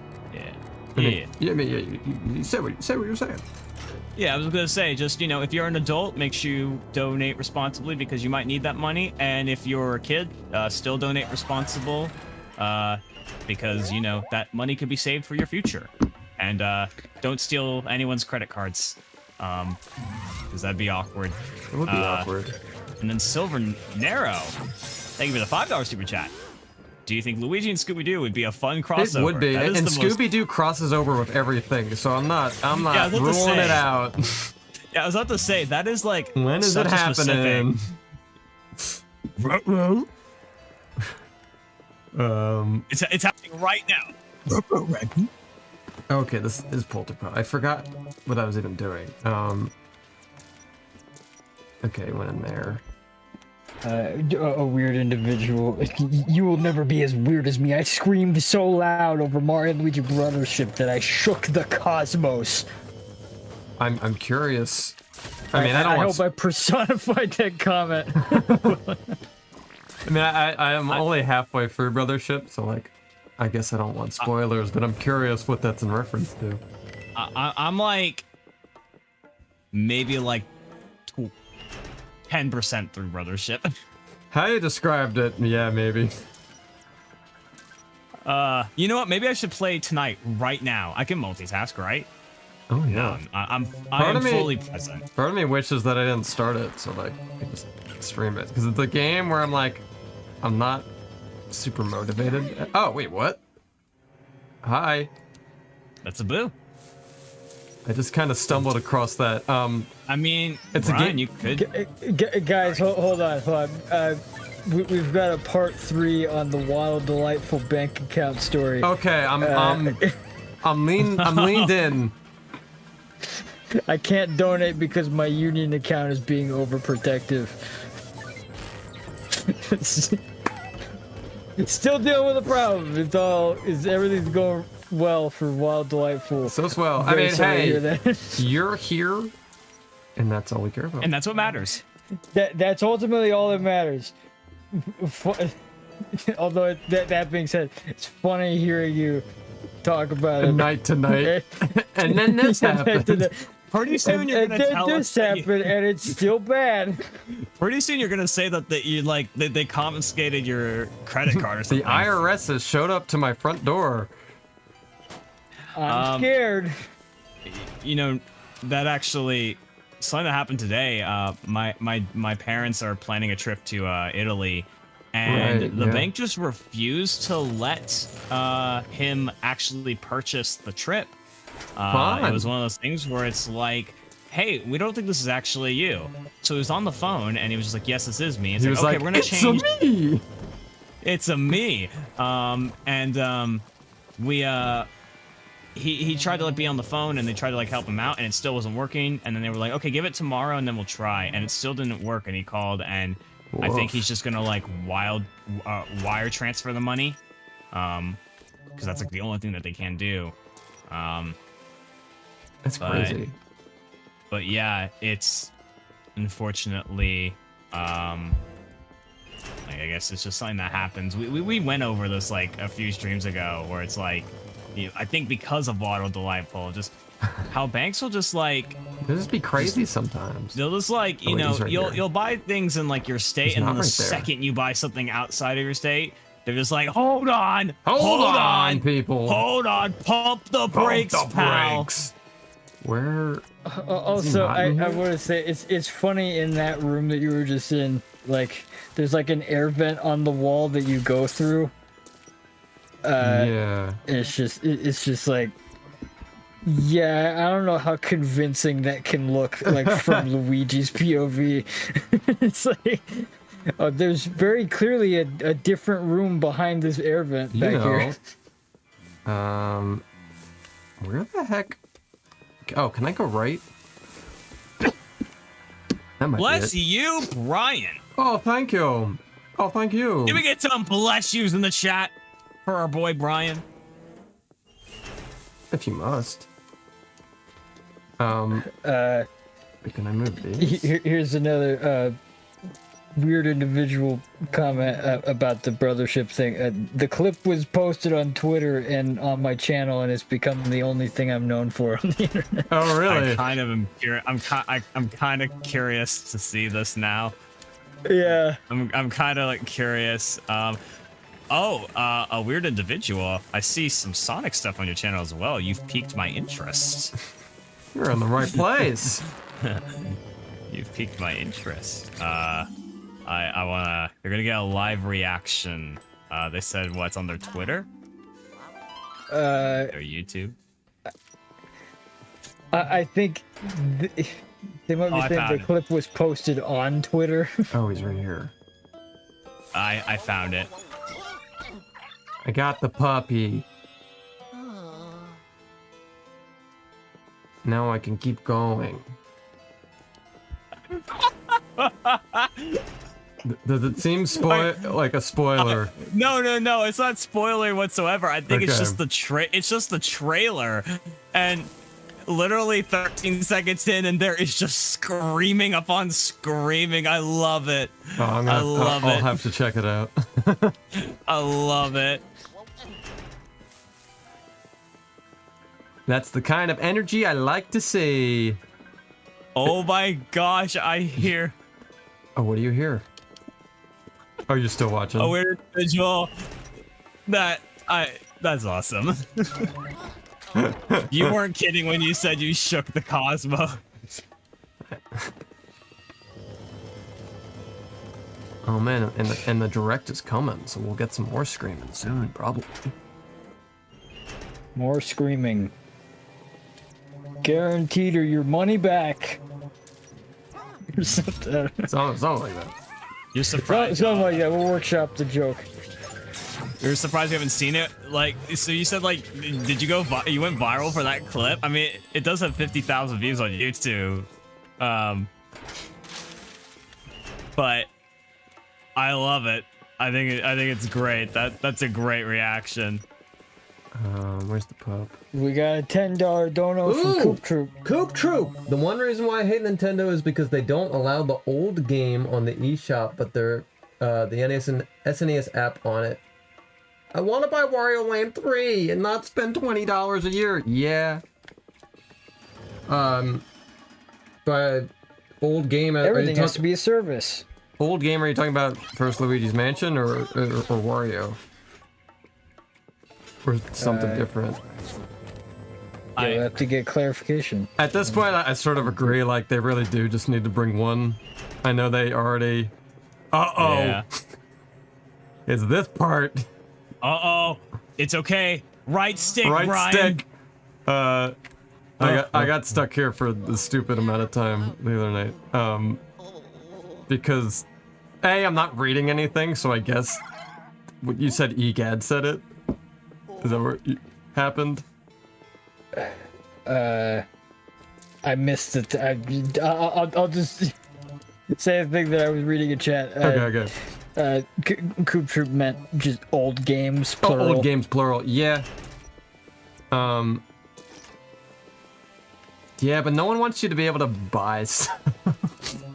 You said what you were saying. Yeah, I was gonna say, just, you know, if you're an adult, make sure you donate responsibly because you might need that money. And if you're a kid, still donate responsible, because, you know, that money could be saved for your future. And don't steal anyone's credit cards, because that'd be awkward. It would be awkward. And then Silver Narrow, thank you for the $5 super chat. Do you think Luigi and Scooby-Doo would be a fun crossover? It would be, That is and the most- Scooby-Doo crosses over with everything, so I'm not I was about to ruling say. it out. Yeah, I was about to say, that is like When is such it a happening? It's happening right now. Okay, this is Polterpup. I forgot what I was even doing. Okay, went in there. a weird individual. You will never be as weird as me. I screamed so loud over Mario and Luigi Brothership that I shook the cosmos. I'm curious. I mean, I hope I personified that comment. I mean, I am only halfway through Brothership, so like, I guess I don't want spoilers, but I'm curious what that's in reference to. I'm like maybe like 10% through Brothership. How you described it, yeah, maybe. You know what? Maybe I should play tonight, right now. I can multitask, right? Oh yeah. I am of me- fully present. Part of me wishes that I didn't start it, so like, I could just stream it. Because it's a game where I'm like, I'm not super motivated. Oh, wait, what? Hi. That's a boo. I just kind of stumbled across that. I mean, It's a Brian, game- you could. Guys, hold on. We've got a part 3 on the wild, delightful bank account story. Okay, I'm leaned in. I can't donate because my union account is being overprotective. Still dealing with the problem. Everything's going well for Wild Delightful. So swell. I Very mean, sorry to hear hey, that. you're here, and that's all we care about. And that's what matters. That's ultimately all that matters. Although that being said, it's funny hearing you talk about it. Night to night, and then this happened. Pretty soon you're gonna tell us. This happened, and it's still bad. Pretty soon you're gonna say that they confiscated your credit card or The something. IRS has showed up to my front door. I'm scared. You know, that actually something that happened today. My parents are planning a trip to Italy, and Right, the yeah. bank just refused to let him actually purchase the trip. Fun. It was one of those things where it's like, hey, we don't think this is actually you. So he was on the phone and he was just like, yes, this is me. It's He like, was okay, like, we're gonna "It's change. a me." It's a me. He tried to like be on the phone and they tried to like help him out and it still wasn't working. And then they were like, okay, give it tomorrow and then we'll try. And it still didn't work. And he called and I think Woof. he's just gonna like wire transfer the money, because that's like the only thing that they can do. That's But- crazy. But yeah, it's unfortunately, like, I guess it's just something that happens. We went over this like a few streams ago, where it's like, I think because of Waddle Delightful, just how banks will just like It'll just be crazy sometimes. they'll just like Oh, wait, he's right here. you'll buy things in like your state, He's and then not the right there. second you buy something outside of your state, they're just like, hold on, Hold on, people. hold on, pump the brakes, Pump the pal. brakes. Where? Also, not I in here? want to say it's funny in that room that you were just in. Like, there's like an air vent on the wall that you go through. Yeah. It's just like, yeah, I don't know how convincing that can look like from Luigi's POV. It's like, oh, there's very clearly a different room behind this air vent You back know. here. Where the heck? Oh, can I go right? That might Bless be it. you, Brian. Oh, thank you. Oh, thank you. Can we get some bless yous in the chat for our boy Brian? If you must. Can I move these? Here's another weird individual comment about the brothership thing. The clip was posted on Twitter and on my channel, and it's become the only thing I'm known for on the internet. Oh, really? I kind of am curious. I'm kind of curious to see this now. Yeah. I'm kind of like curious. A weird individual. I see some Sonic stuff on your channel as well. You've piqued my interest. You're in the right place. You've piqued my interest. I wanna. You're gonna get a live reaction. They said what's on their Twitter? Their YouTube. I think they might be I saying found the it. clip was posted on Twitter. Oh, he's right here. I found it. I got the puppy. Now I can keep going. Does it seem like a spoiler? No, it's not spoiler whatsoever. I think it's Okay. just the trailer, and literally 13 seconds in, and there is just screaming upon screaming. I love it. Oh, I'll have to check it out. I love it. That's the kind of energy I like to see. Oh my gosh, I hear Oh, what do you hear? Oh, you're still watching? a weird visual. That's awesome. You weren't kidding when you said you shook the Cosmo. Oh man, and the direct is coming, so we'll get some more screaming soon, probably. More screaming. Guaranteed or your money back. Or something. Something like that. You're surprised. Something like that. We'll workshop the joke. You're surprised you haven't seen it. Like, so you said like, did you you went viral for that clip? I mean, it does have 50,000 views on YouTube. But I love it. I think it's great. That's a great reaction. Where's the pup? We got a $10 dono from Coop Troop. Coop Troop! The one reason why I hate Nintendo is because they don't allow the old game on the eShop, but they're the NES and SNES app on it. I want to buy Wario Land 3 and not spend $20 a year. Yeah. But old game. Everything has to be a service. Old game? Are you talking about First Luigi's Mansion or Wario? Or something different? I have to get clarification. At this point, I sort of agree. Like they really do just need to bring one. I know they already. Yeah. It's this part. It's okay. Right stick, Right Brian. stick. I got stuck here for the stupid amount of time the other night. Because I'm not reading anything, so I guess what you said. EGAD said it. Is that what happened? I missed it. I'll just say a thing that I was reading in chat. Okay. Coop Troop meant just old games, plural. Oh, old games, plural. Yeah. Yeah, but no one wants you to be able to buy stuff.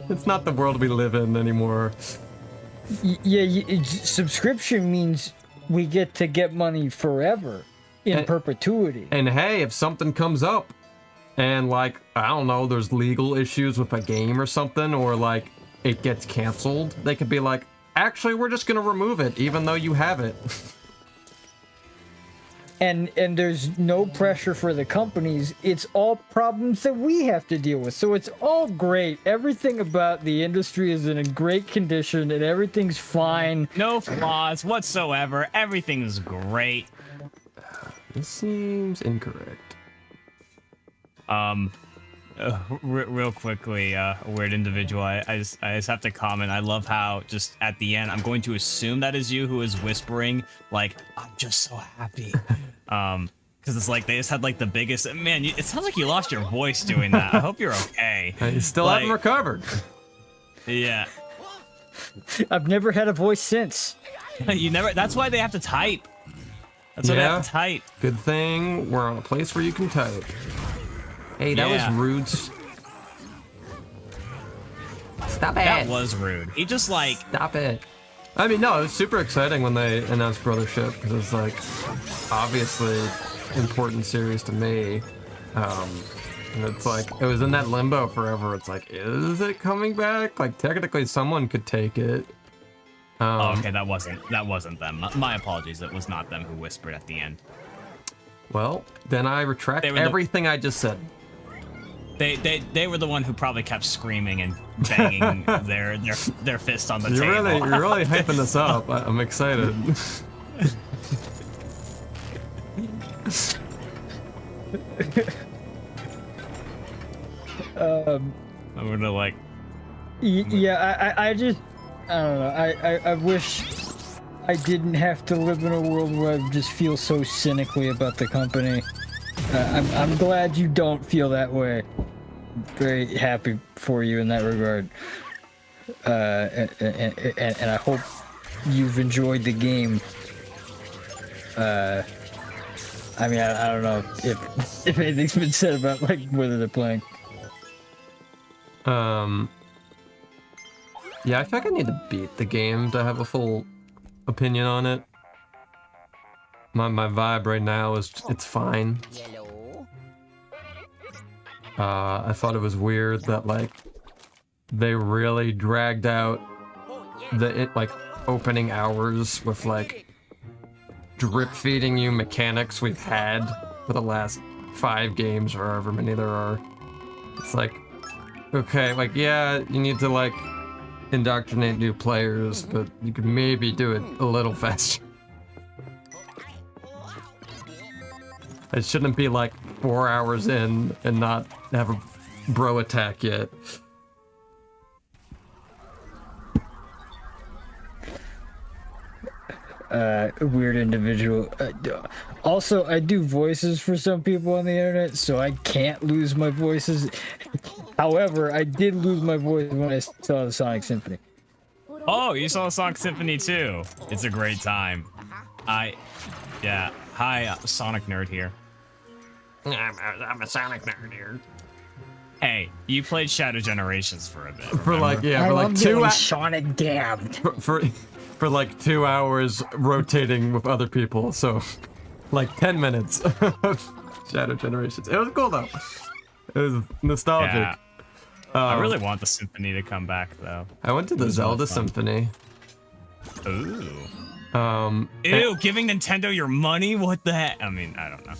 It's not the world we live in anymore. Yeah, subscription means we get to get money forever. in perpetuity. And hey, if something comes up and like, I don't know, there's legal issues with a game or something, or like it gets canceled, they could be like, actually, we're just gonna remove it, even though you have it. And there's no pressure for the companies. It's all problems that we have to deal with. So it's all great. Everything about the industry is in a great condition and everything's fine. No flaws whatsoever. Everything is great. This seems incorrect. Real quickly, a weird individual. I just have to comment. I love how just at the end, I'm going to assume that is you who is whispering, like, I'm just so happy. Because it's like they just had like the biggest. Man, it sounds like you lost your voice doing that. I hope you're okay. You still Like- haven't recovered. Yeah. I've never had a voice since. You never. That's why they have to type. That's why they have to type. Good thing we're on a place where you can type. Hey, that was Yeah. rude. Stop it. That was rude. He just like. Stop it. I mean, no, it was super exciting when they announced Brothership, because it's like, obviously, important series to me. And it's like, it was in that limbo forever. It's like, is it coming back? Like, technically, someone could take it. Oh, okay, that wasn't them. My apologies. It was not them who whispered at the end. Well, then I retract They were everything I just said. They were the one who probably kept screaming and banging their fist on the table. You're really hyping this up. I'm excited. I'm gonna like. Yeah, I just, I don't know. I wish I didn't have to live in a world where I just feel so cynically about the company. I'm glad you don't feel that way. Very happy for you in that regard. And I hope you've enjoyed the game. I mean, I don't know if anything's been said about like whether they're playing. Yeah, I feel like I need to beat the game to have a full opinion on it. My vibe right now is it's fine. I thought it was weird that like they really dragged out the opening hours with like drip feeding you mechanics we've had for the last 5 games or however many there are. It's like, okay, like yeah, you need to like indoctrinate new players, but you could maybe do it a little faster. It shouldn't be like 4 hours in and not have a bro attack yet. Weird individual. Also, I do voices for some people on the internet, so I can't lose my voices. However, I did lose my voice when I saw the Sonic Symphony. Oh, you saw Sonic Symphony too. It's a great time. Yeah. Hi, Sonic Nerd here. I'm a Sonic nerd here. Hey, you played Shadow Generations for a bit. For like, remember? yeah, for like 2 hours. Sonic damned. For like 2 hours rotating with other people, so like 10 minutes of Shadow Generations. It was cool though. It was nostalgic. Yeah. I really want the symphony to come back though. I went to the Zelda Symphony. Ooh. Ew, giving Nintendo your money? What the heck? I mean, I don't know.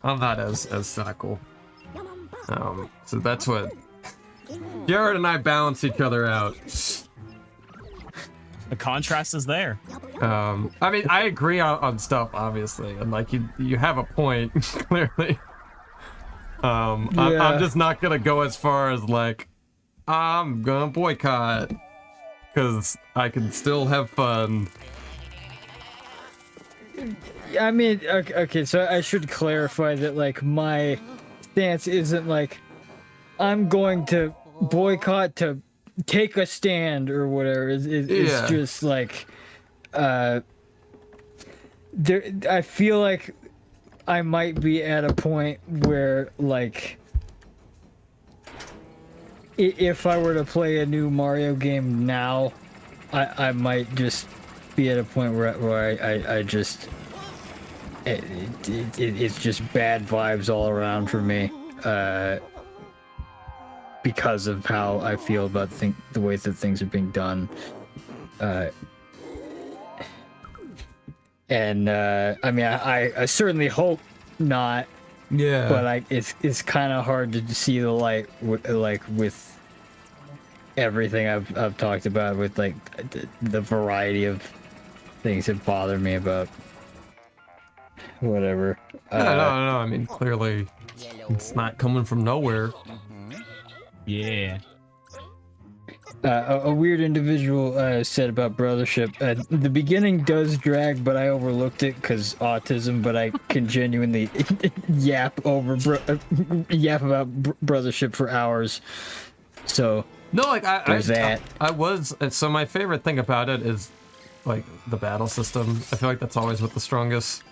I'm not as cynical. So that's what Jared and I balance each other out. The contrast is there. I mean, I agree on stuff, obviously, and like you have a point, clearly. I'm just not gonna go as far as like, I'm gonna boycott, because I can still have fun. I mean, okay, so I should clarify that like my stance isn't like I'm going to boycott to take a stand or whatever. It's just like I feel like I might be at a point where like if I were to play a new Mario game now, I might just be at a point where I just it's just bad vibes all around for me. Because of how I feel about the way that things are being done. I mean, I certainly hope not. Yeah. But it's kind of hard to see the light with everything I've talked about, with like the variety of things that bother me about whatever. No. I mean, clearly, it's not coming from nowhere. Yeah. A weird individual said about brothership. The beginning does drag, but I overlooked it because autism. But I can genuinely yap about brothership for hours. So No, like there's that. I was. So my favorite thing about it is like the battle system. I feel like that's always what the strongest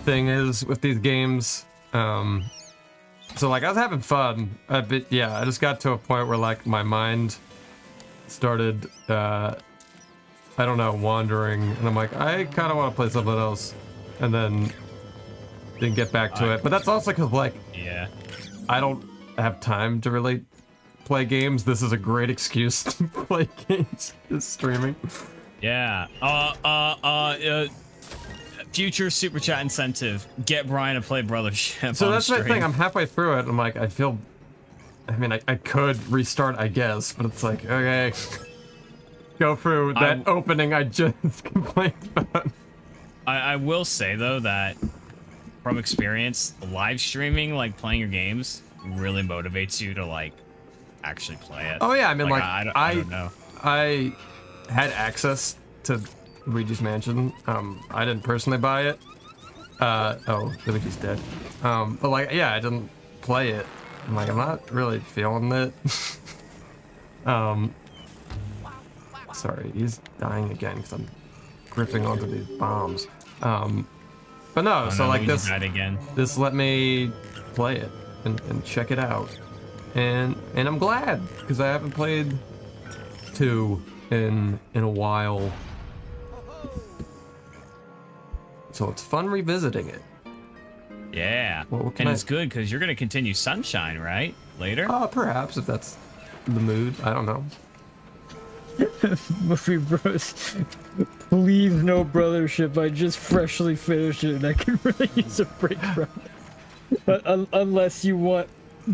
thing is with these games. So like I was having fun, but yeah, I just got to a point where like my mind started, I don't know, wandering, and I'm like, I kind of want to play something else, and then didn't get back to it. But that's also because like, Yeah. I don't have time to really play games. This is a great excuse to play games. Is streaming. Yeah. Future super chat incentive. Get Brian to play Brothership. So on that's the stream. thing. I'm halfway through it. I'm like, I mean, I could restart, I guess, but it's like, okay, go through that opening I just complained about. I will say though that from experience, live streaming, like playing your games, really motivates you to like actually play it. Oh yeah, I mean, like I don't know. I had access to Luigi's Mansion. I didn't personally buy it. Oh, Luigi's dead. But like, yeah, I didn't play it. I'm like, I'm not really feeling it. Sorry, he's dying again because I'm gripping onto these bombs. But no, so like Luigi died again. this let me play it and check it out, and I'm glad because I haven't played 2 in a while, so it's fun revisiting it. Yeah. What can And I- it's good because you're gonna continue Sunshine, right? Later. Perhaps if that's the mood. I don't know. Movie Bros. Please no brothership. I just freshly finished it and I can really use a break from it. Unless you want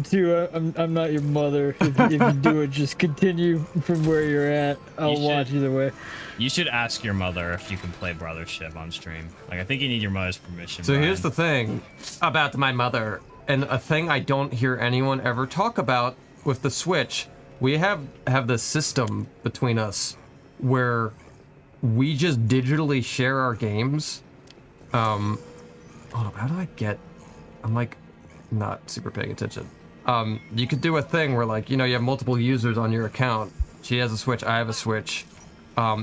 to, I'm not your mother. If you do it, just continue from where you're at. I'll watch either way. You should ask your mother if you can play Brothership on stream. Like, I think you need your mother's permission. So Brian. here's the thing about my mother, and a thing I don't hear anyone ever talk about with the Switch. We have this system between us where we just digitally share our games. Hold up, how do I get? I'm like not super paying attention. You could do a thing where like, you know, you have multiple users on your account. She has a Switch, I have a Switch.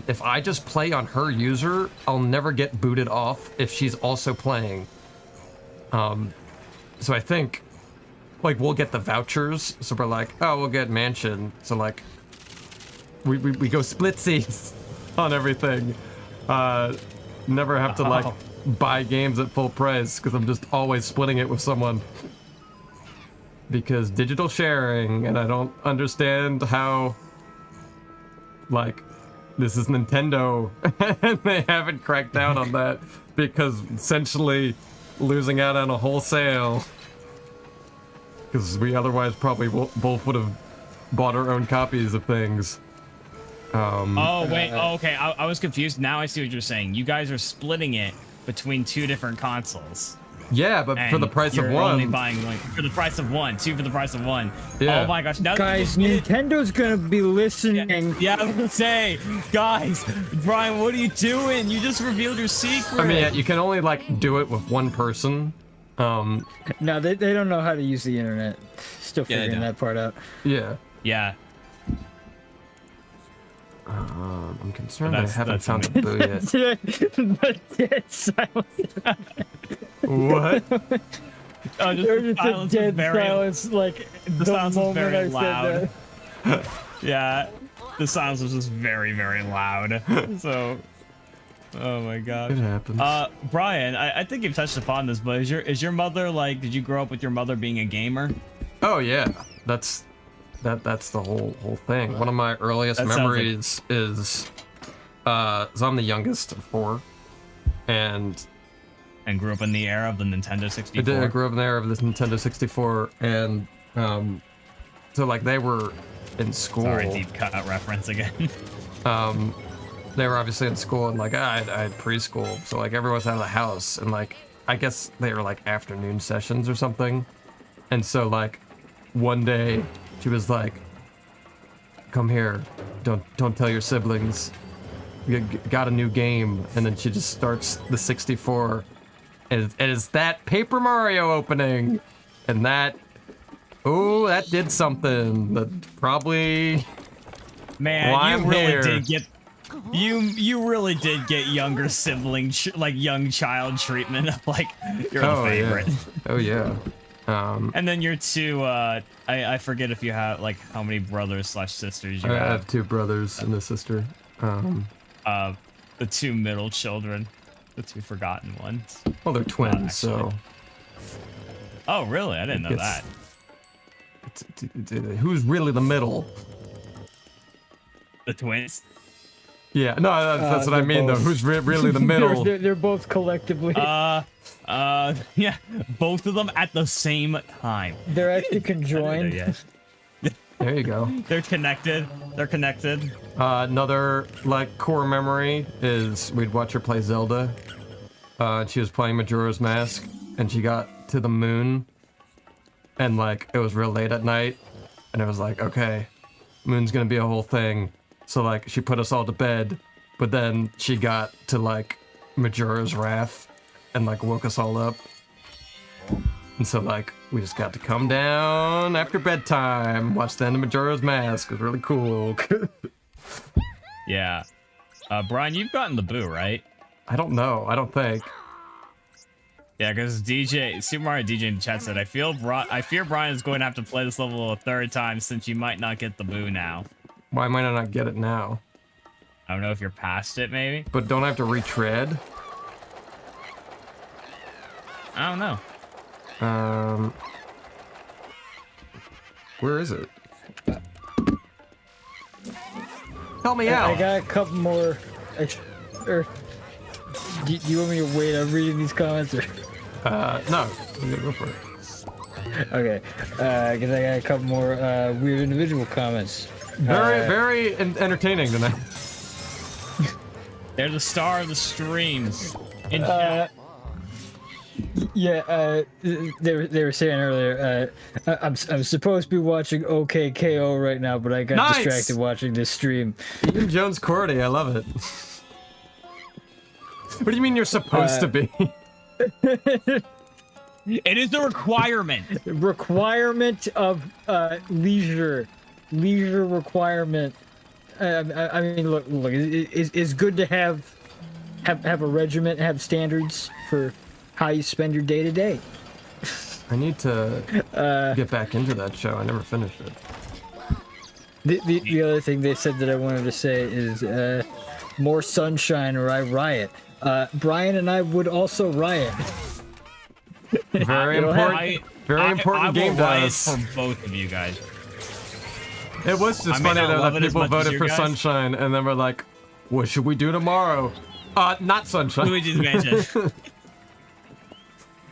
If I just play on her user, I'll never get booted off if she's also playing. So I think, like, we'll get the vouchers. So we're like, oh, we'll get Mansion. So like, we go splitsies on everything. Never have to like buy games at full price because I'm just always splitting it with someone. Because digital sharing, and I don't understand how, like, this is Nintendo, and they haven't cracked down on that, because essentially losing out on a wholesale, because we otherwise probably both would have bought our own copies of things. Oh, wait. Oh, okay. I was confused. Now I see what you're saying. You guys are splitting it between 2 different consoles. Yeah, but for the price of you're one. only buying like for the price of one, 2 for the price of 1. Yeah. Oh my gosh! Now Guys, Nintendo's gonna be listening. Yeah, I was gonna say, guys, Brian, what are you doing? You just revealed your secret. I mean, yeah, you can only like do it with one person. No, they don't know how to use the internet. Still Yeah, they figuring don't. that part out. Yeah. Yeah. I'm concerned I That's- haven't that's found the boo yet. The dead silence. What? Oh, just There's the just a silence is dead very, silence, like the silence is moment very I said loud. that. Yeah, the silence was just very, very loud. So, Oh my god. It happens. Brian, I think you've touched upon this, but is your mother like? Did you grow up with your mother being a gamer? Oh yeah, that's the whole thing. One of my earliest That sounds memories is, so I'm the youngest of 4, and And grew up in the era of the Nintendo 64. I grew up in the era of this Nintendo 64, and so like they were in school. Sorry, deep cut reference again. They were obviously in school, and like I had preschool, so like everyone's out of the house, and like I guess they were like afternoon sessions or something, and so like one day she was like, "Come here, don't tell your siblings, you got a new game," and then she just starts the 64, and it's that Paper Mario opening, and that did something that probably. Man, Well, I'm you really here. did get you really did get younger sibling like young child treatment of like you're the favorite. Yeah. Oh yeah. And then you're two I forget if you have like how many brothers / sisters you I have. have 2 brothers and a sister. The 2 middle children, the 2 forgotten ones. Well, they're twins, so. Oh, really? I didn't know It's- that. Who's really the middle? The twins? Yeah, no, that's what I they're mean, both. though. Who's really the middle? They're both collectively. Yeah, both of them at the same time. They're actually conjoined. Yeah. There you go. They're connected. They're connected. Another, like, core memory is we'd watch her play Zelda. She was playing Majora's Mask, and she got to the moon, and, like, it was real late at night, and it was like, okay, moon's gonna be a whole thing. So, like, she put us all to bed, but then she got to, like, Majora's Wrath, and, like, woke us all up. And so, like, we just got to come down after bedtime, watch the end of Majora's Mask. It was really cool. Yeah. Brian, you've gotten the boo, right? I don't know. I don't think. Yeah, because Super Mario DJ in the chat said, I fear Brian is going to have to play this level a 3rd time since you might not get the boo now. Why might I not get it now? I don't know if you're past it, maybe? But don't I have to retread? I don't know. Where is it? Help me I out. got a couple more. Or, do you want me to wait? I'm reading these comments. Or? No. I'm gonna go for it. Okay, because I got a couple more weird individual comments. Very entertaining tonight. They're the star of the streams. In Yeah, they were saying earlier. I'm supposed to be watching OKKO right now, but I got Nice! distracted watching this stream. Ian Jones Cordy, I love it. What do you mean you're supposed to be? it is the requirement. Requirement of leisure requirement. I mean, look, it's good to have a regiment, have standards for how you spend your day to day. I need to get back into that show. I never finished it. The other thing they said that I wanted to say is more sunshine or I riot. Brian and I would also riot. Very important. Very important game to us. For both of you guys. It was just I may funny not though love that it as people much as voted you for guys. Sunshine, and then we're like, "What should we do tomorrow?" Not Sunshine. Luigi's Mansion.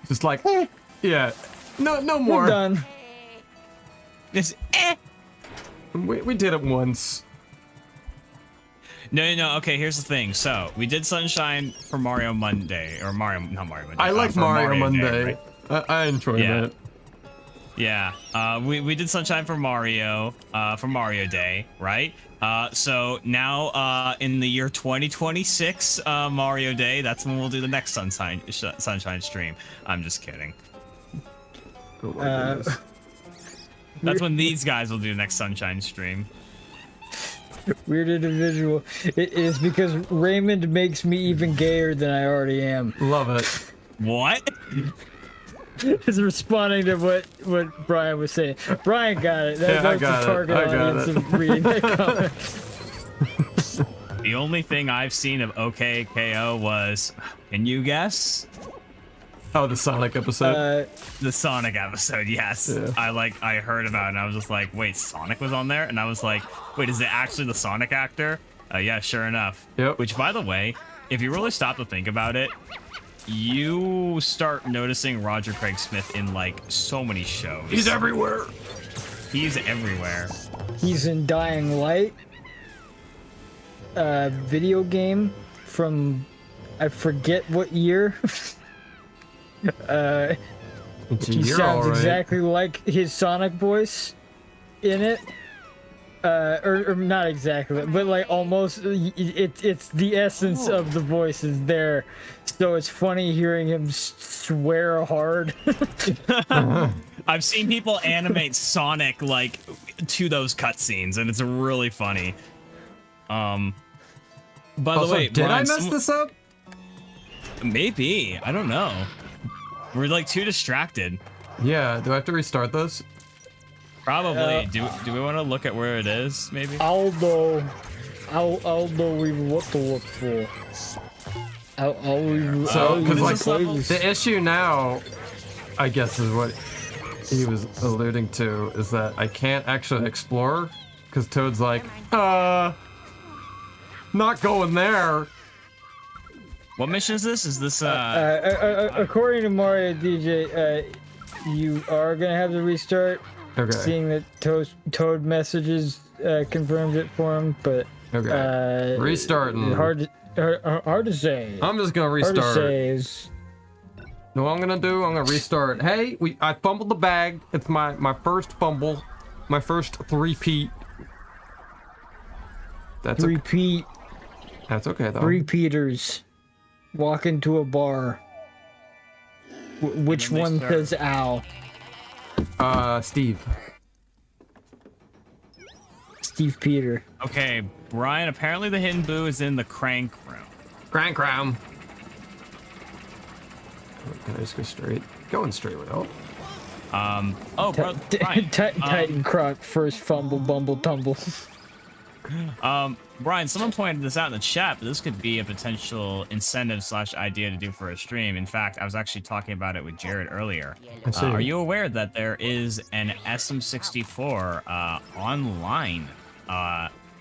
Just like, yeah, no We're more. done. This We did it once. No. Okay, here's the thing. So we did Sunshine for Mario Monday, or not Mario Monday. I like for Mario Monday. Day, right? I enjoy Yeah. that. Yeah. We did Sunshine for Mario Day, right? So now in the year 2026, Mario Day, that's when we'll do the next Sunshine stream. I'm just kidding. Oh my goodness. That's when these guys will do the next Sunshine stream. Weird individual. It is because Raymond makes me even gayer than I already am. Love it. What? Is responding to what Brian was saying. Brian got it. Yeah, I That's got the it. target I got audience it. of reading that comment. The only thing I've seen of OKKO was, can you guess? Oh, the Sonic episode. The Sonic episode, yes. Yeah. I heard about it and I was just like, wait, Sonic was on there? And I was like, wait, is it actually the Sonic actor? Yeah, sure enough. Yep. Which, by the way, if you really stop to think about it, you start noticing Roger Craig Smith in like so many shows. He's everywhere. He's everywhere. He's in Dying Light, video game from I forget what year. It's a He year, sounds alright. exactly like his Sonic voice in it. Or not exactly, but like almost. It's the essence of the voice is there, so it's funny hearing him swear hard. I've seen people animate Sonic like to those cutscenes, and it's really funny. By the Also, way, did I Brian, mess this up? Maybe, I don't know. We're like too distracted. Yeah. Do I have to restart this? Probably. Do we want to look at where it is? Maybe. Aldo, we've what to look for. So, because like this level? the issue now, I guess is what he was alluding to, is that I can't actually explore because Toad's like, not going there. What mission is this? Is this According to Mario DJ, you are gonna have to restart. Okay. Seeing that Toad messages confirmed it for him, but Okay. Restarting. hard to say. I'm just gonna Hard to restart. say is Know what I'm gonna do? I'm gonna restart. Hey, I fumbled the bag. It's my first fumble, my first three-peat. That's okay. repeat. That's okay though. Repeaters walk into a bar. Which And then one they says ow? Steve. Steve Peter. Okay, Brian, apparently the hidden boo is in the crank room. Crank round. Can I just go straight? Going straight with help. Oh, bro, Brian. Titan Croc first fumble bumble tumble. Brian, someone pointed this out in the chat, but this could be a potential incentive / idea to do for a stream. In fact, I was actually talking about it with Jared earlier. I see. Are you aware that there is an SM64 online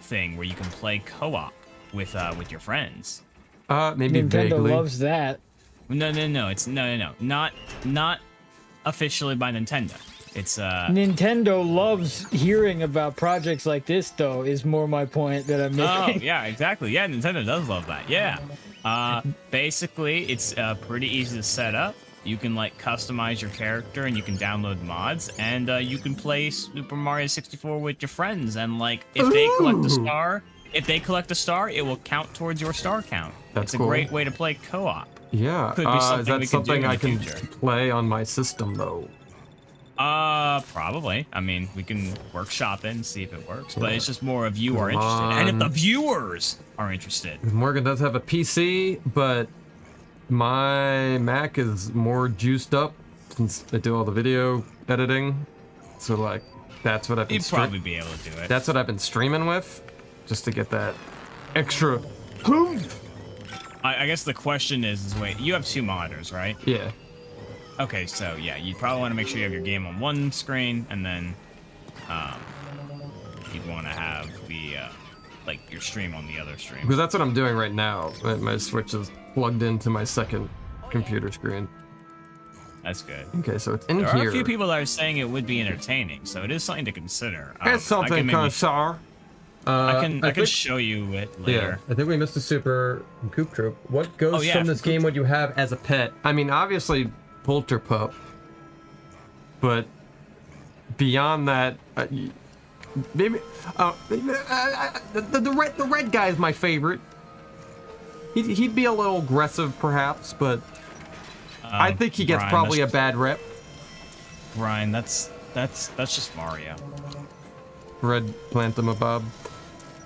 thing where you can play co-op with your friends? Maybe Nintendo vaguely. loves that. No. It's no. Not officially by Nintendo. It's Nintendo loves hearing about projects like this, though, is more my point that I'm Oh, making. yeah, exactly. Yeah, Nintendo does love that. Yeah. Basically, it's pretty easy to set up. You can like customize your character and you can download mods and you can play Super Mario 64 with your friends and like if they collect a star, it will count towards your star count. That's it's a cool. great way to play co-op. Yeah. Could be Is something that we can do something in I the can future. play on my system though? Probably. I mean, we can workshop it and see if it works, but Yeah. it's just more if you are Come interested. And if on. the viewers are interested. Morgan does have a PC, but my Mac is more juiced up since I do all the video editing. So like, that's what I've been You'd probably be able to do it. that's what I've been streaming with, just to get that extra. I guess the question is wait, you have 2 monitors, right? Yeah. Okay, so yeah, you probably want to make sure you have your game on one screen, and then you'd want to have the like your stream on the other stream. Because that's what I'm doing right now. My Switch is plugged into my second computer screen. That's good. Okay, so it's in There here. are a few people that are saying it would be entertaining, so it is something to consider. It's something kind of sour. I can think- show you it Yeah, later. I think we missed a super Coop Troop. What goes Oh, yeah, from this for Coop game what you have as a pet? I mean, obviously, Polter Pup, but beyond that, maybe the red guy is my favorite. He'd be a little aggressive, perhaps, but I think he gets Brian, probably a that's- bad rep. Brian, that's just Mario. Red Plantamabob.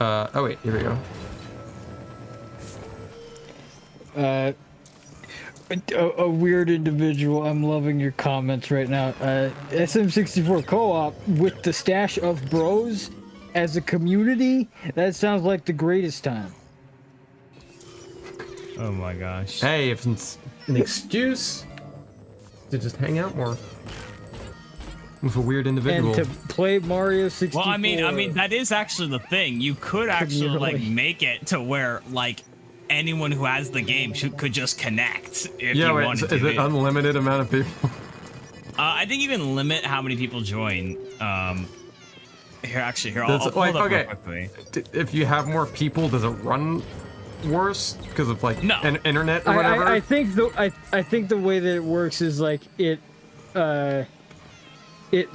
Oh wait, here we go. A weird individual. I'm loving your comments right now. SM64 co-op with the stash of bros as a community. That sounds like the greatest time. Oh my gosh. Hey, if it's an excuse to just hang out more with a weird individual. And to play Mario 64. Well, I mean, that is actually the thing. You could actually like make it to where like anyone who has the game could just connect if you wait, wanted is to. it unlimited amount of people? I think you can limit how many people join. Here, I'll pull like, it up okay, real quickly. If you have more people, does it run worse because of like No. an internet or whatever? I think the way that it works is like it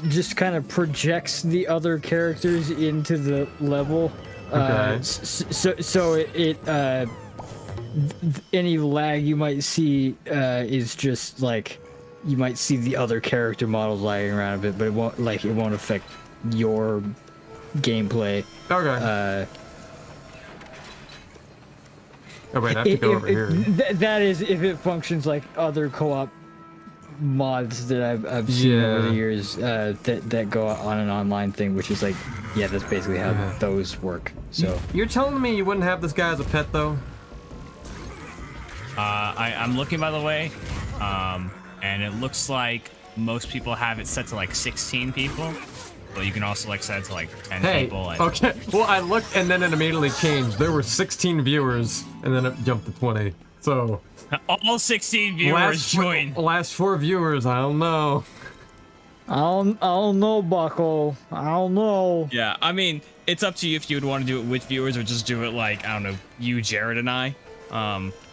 just kind of projects the other characters into the level. Okay. So any lag you might see is just like you might see the other character models lagging around a bit, but it won't affect your gameplay. Okay. Oh wait, I have to go over here. That is if it functions like other co-op mods that I've seen over the years that go on an online thing, which is like, yeah, that's basically how those work. So You're telling me you wouldn't have this guy as a pet though? I'm looking, by the way, and it looks like most people have it set to like 16 people, but you can also like set it to like 10 people. And... Okay. Well, I looked and then it immediately changed. There were 16 viewers, and then it jumped to 20. So all 16 viewers join. Last 4 viewers, I don't know. I don't know, Bucko. I don't know. Yeah, I mean, it's up to you if you would want to do it with viewers or just do it like, I don't know, you, Jared, and I.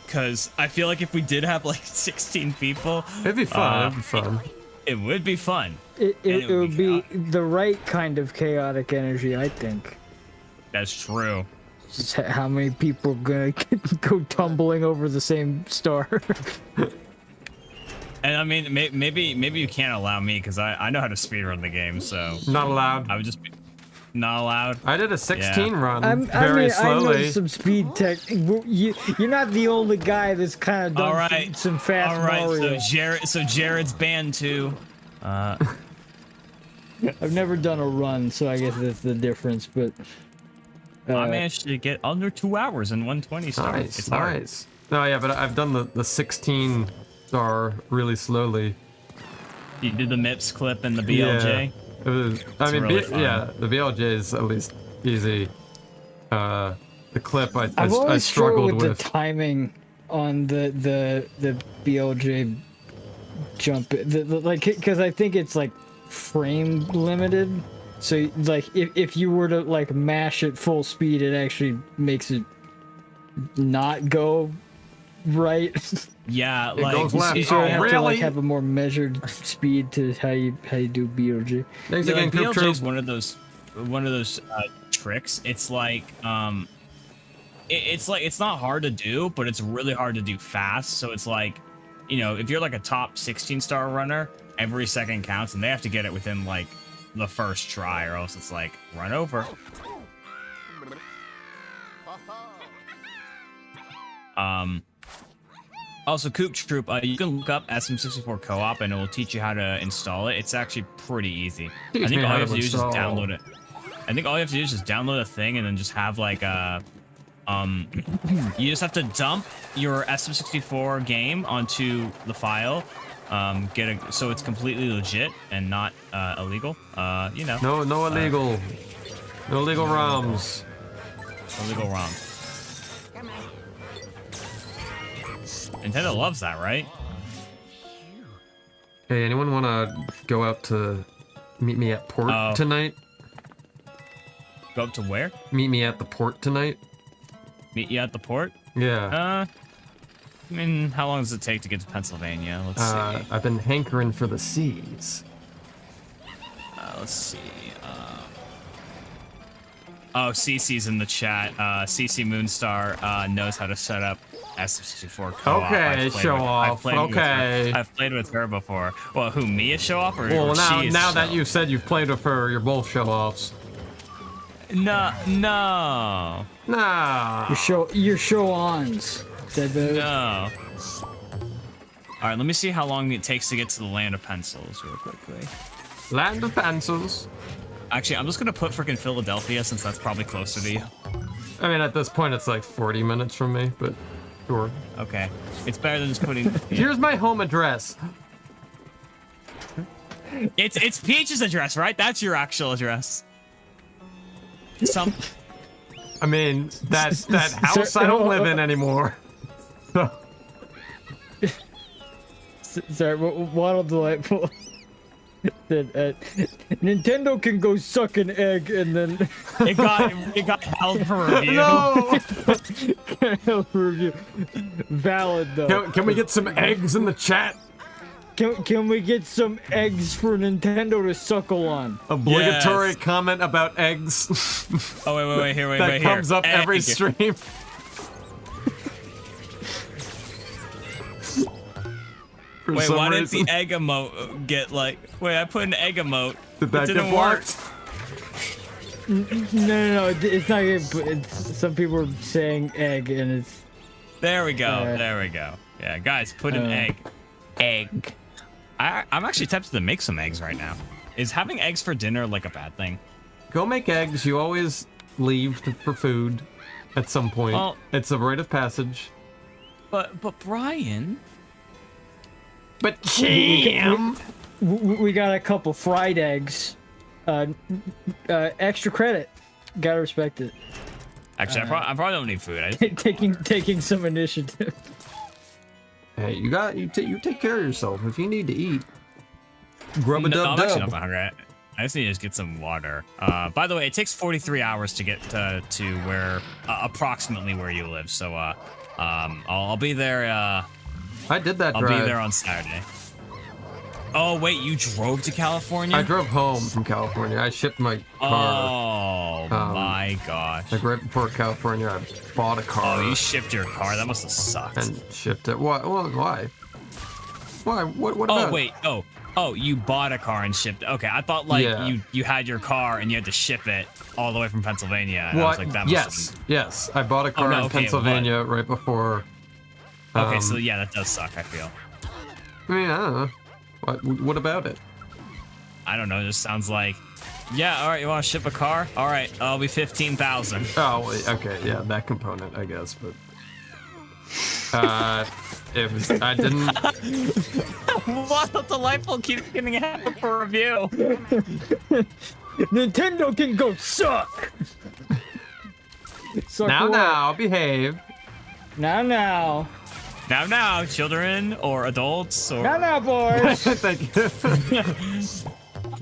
Because I feel like if we did have like 16 people, it'd be fun. It'd be fun. It would be fun. It would be the right kind of chaotic energy, I think. That's true. Just how many people are gonna go tumbling over the same star? And I mean, maybe you can't allow me because I know how to speedrun the game, so not allowed. I would just be not allowed. I did a 16 run I slowly. know some speed tech. You're not the only guy that's kind of done some fast Mario. So Jared's banned too. I've never done a run, so I guess that's the difference. But I managed to get under 2 hours in 120 stars. Nice, it's hard. nice. No, yeah, but I've done the 16 star really slowly. You did the MIPS clip and the BLJ. Yeah, it was, I mean, really fun. yeah, the BLJ is at least easy. The clip I always struggled with the timing on the BLJ jump, like, because I think it's like frame limited. So like if you were to like mash at full speed, it actually makes it not go right. Yeah, it like goes left. You sort of have really? to like have a more measured speed to how you do BLJ. Thanks yeah, again, like Coop BLJ Troop. is one of those tricks. It's like it's not hard to do, but it's really hard to do fast. So it's like, you know, if you're like a top 16 star runner, every second counts, and they have to get it within like the first try, or else it's like run over. Also, Coop Troop, you can look up SM64 Co-op and it will teach you how to install it. It's actually pretty easy. I think all you have to do is just download it. I think all you have to do is just download a thing and then just have like a you just have to dump your SM64 game onto the file. So it's completely legit and not illegal. You know. No illegal. No illegal ROMs. Illegal ROMs. Nintendo loves that, right? Hey, anyone want to go out to meet me at port tonight? Go up to where? Meet me at the port tonight. Meet you at the port? Yeah. I mean, how long does it take to get to Pennsylvania? Let's see. I've been hankering for the seas. Let's see. Oh, CC's in the chat. CC Moonstar knows how to set up SM64 co-op. Okay, show off. Okay. I've played with her before. Well, who, me a show off or well, she is now that you said you've played with her, you're both show offs. No. Nah. Your show ons. No. All right, let me see how long it takes to get to the land of pencils real quickly. Land of pencils. Actually, I'm just gonna put freaking Philadelphia since that's probably closer to you. I mean, at this point, it's like 40 minutes from me, but Sure. Okay. It's better than just putting. Here's my home address. It's Peach's address, right? That's your actual address. I mean, that house I don't live in anymore. Sorry, Waddle Delightful. That Nintendo can go suck an egg and then it got held for review. No. review. Valid though. Can we get some eggs in the chat? Can we get some eggs for Nintendo to suckle on? Obligatory Yes. comment about eggs. Oh wait here. That comes up every Egg. stream. For Wait, some why didn't reason. the egg emote get like? Wait, I put an egg emote. Did that it didn't get work. blocked? No, it's not good. But some people are saying egg, and it's. There we go. There we go. Yeah, guys, put an egg. Egg. I'm actually tempted to make some eggs right now. Is having eggs for dinner like a bad thing? Go make eggs. You always leave for food at some point. Well- It's a rite of passage. But Brian. But Cam! We got a couple fried eggs. Extra credit. Gotta respect it. Actually, I probably don't need food. Taking some initiative. Hey, you take care of yourself. If you need to eat, grub a No, I'm dub actually not dub. hungry. I just need to just get some water. By the way, it takes 43 hours to get to where approximately where you live. So I'll be there. I did that I'll drive. be there on Saturday. Oh wait, you drove to California? I drove home from California. I shipped my car. Oh my gosh. Like right before California, I bought a car. Oh, you shipped your car. That must have sucked. and shipped it. What? Well, why? Why? What about? Oh wait. Oh, you bought a car and shipped it. Okay, I thought like Yeah. you had your car and you had to ship it all the way from Pennsylvania. And I was like, that must yes. I bought a car no, in okay, Pennsylvania right before. Okay, so yeah, that does suck, I feel. I mean, I don't know. What about it? I don't know, it just sounds like, yeah, all right, you want to ship a car? All right, I'll be 15,000. Oh, wait, okay, yeah, that component, I guess, but. It was. I didn't. What delightful keeps getting ahead for review. Nintendo can go suck. Suck away. Now, behave. Now. Now, children or adults or. Now, boys. Thank you.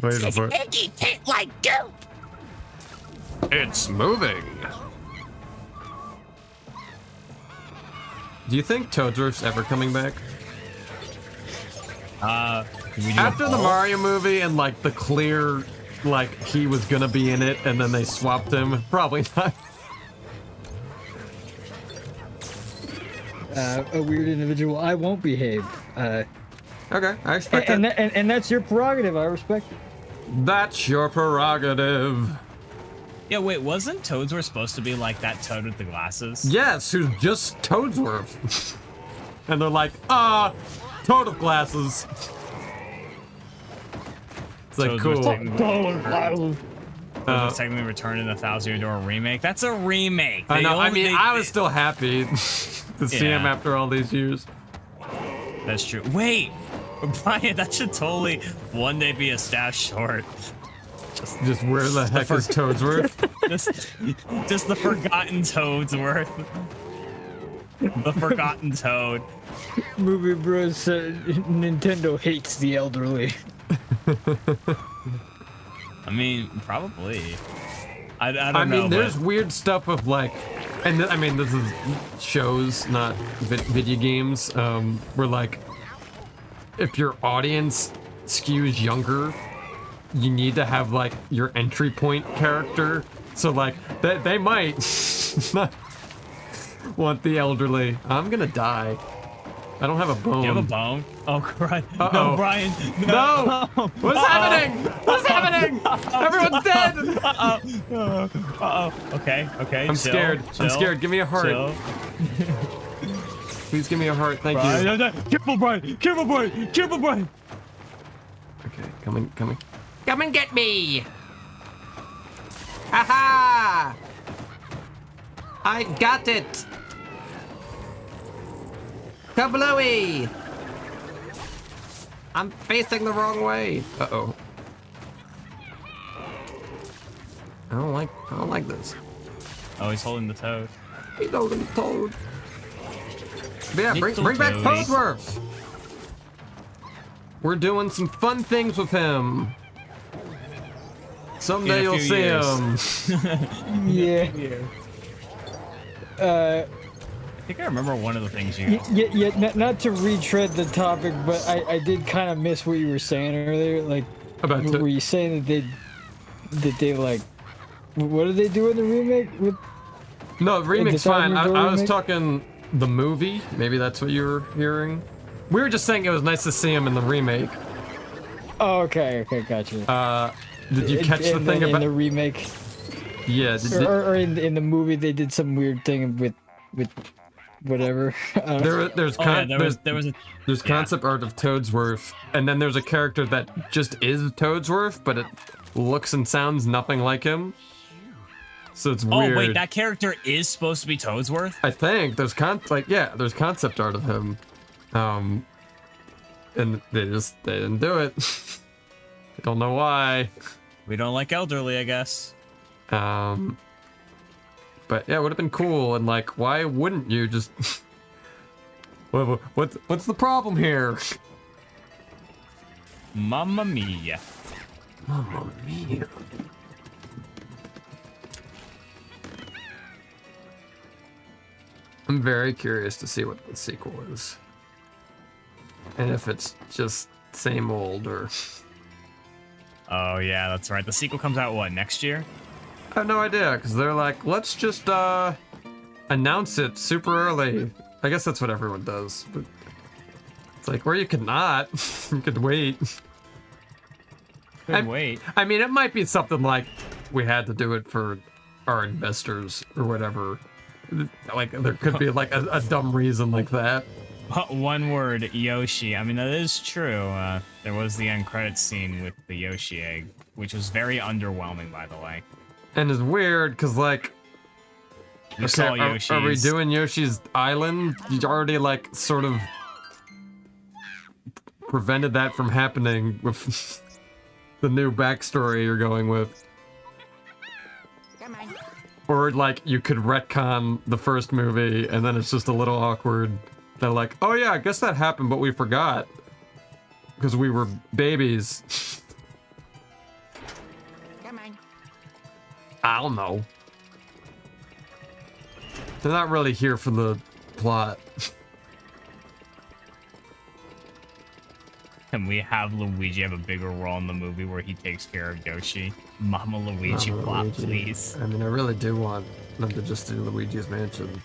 Wait for it. Eggy taste like goop. It's moving. Do you think Toad's ever coming back? Can we do After a the poll? Mario movie and like the clear, like he was gonna be in it and then they swapped him, probably not. A weird individual. I won't behave. Okay, I expect And, it. and that's your prerogative. I respect it. That's your prerogative. Yeah, wait, wasn't Toadsworth supposed to be like that toad with the glasses? Yes, who's just Toadsworth. And they're like, Toad of glasses. It's like, Toadsworth cool. Was technically returned in the 1,000 Year Door remake. That's a remake. I They know, I only- mean, they- I was still happy to see him Yeah. after all these years. That's true. Wait, Brian, that should totally one day be a stash short. Just where the heck is Toadsworth? Just the forgotten Toadsworth. The forgotten Toad. Movie Bros said Nintendo hates the elderly. I mean, probably. I don't I know. mean, there's but weird stuff with like, and I mean, this is shows, not video games. Where like, if your audience skews younger, you need to have like your entry point character. So like, they might not want the elderly. I'm gonna die. I don't have a bone. you have a bone? Oh, Brian. Uh-oh. No, Brian. No! What's happening? What's happening? Everyone's dead! Okay. I'm chill, scared. I'm chill, scared. Give me a heart. chill. Please give me a heart. Thank Brian, you. no. Careful, Brian. Careful, Brian. Careful, Brian. Okay, coming. Come and get me! Haha! I got it! Kablooey! I'm facing the wrong way. Uh-oh. I don't like this. Oh, he's holding the toad. He's holding the toad. But yeah, Little bring back toady. Toadsworth. We're doing some fun things with him. Someday In a you'll few see years. him. Yeah. I think I remember one of the things you. Not to retread the topic, but I did kind of miss what you were saying earlier. Like, About were you saying that they like, what did they do in the remake? With No, the remake's fine. Department I was remake? talking the movie. Maybe that's what you were hearing. We were just saying it was nice to see him in the remake. oh, okay, gotcha. Did you catch the And thing then about? in the remake, Yeah. or in the movie, they did some weird thing with whatever. There's There's concept art of Toadsworth, and then there's a character that just is Toadsworth, but it looks and sounds nothing like him. So it's weird. Oh wait, that character is supposed to be Toadsworth. I think there's there's concept art of him, and they didn't do it. I don't know why. We don't like elderly, I guess. But yeah, it would have been cool, and like, why wouldn't you just? What's the problem here? Mamma mia. Mamma mia. I'm very curious to see what the sequel is. And if it's just same old or... Oh yeah, that's right. The sequel comes out what, next year? I have no idea, because they're like, let's just announce it super early. I guess that's what everyone does, but it's like, or you could not. You could wait. Wait. I mean, it might be something like we had to do it for our investors or whatever. Like, there could be like a dumb reason like that. One word, Yoshi. I mean, that is true. There was the end credits scene with the Yoshi egg, which was very underwhelming, by the way. And it's weird, because like, We saw are we Yoshi's. doing Yoshi's Island? You already like sort of prevented that from happening with the new backstory you're going with. Or like you could retcon the first movie and then it's just a little awkward. They're like, oh yeah, I guess that happened, but we forgot. Because we were babies. I don't know. They're not really here for the plot. Can we have Luigi have a bigger role in the movie where he takes care of Yoshi? Mama Luigi Mama plot, Luigi. please. I mean, I really do want them to just do Luigi's Mansion.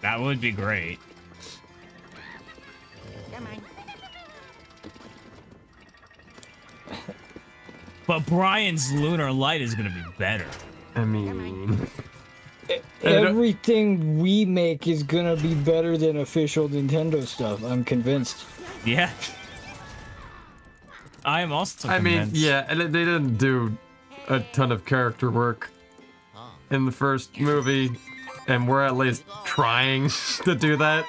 That would be great. But Brian's Lunar Light is gonna be better. I mean... Everything we make is gonna be better than official Nintendo stuff. I'm convinced. Yeah. I am also I mean, convinced. yeah, and they didn't do a ton of character work in the first movie, and we're at least trying to do that.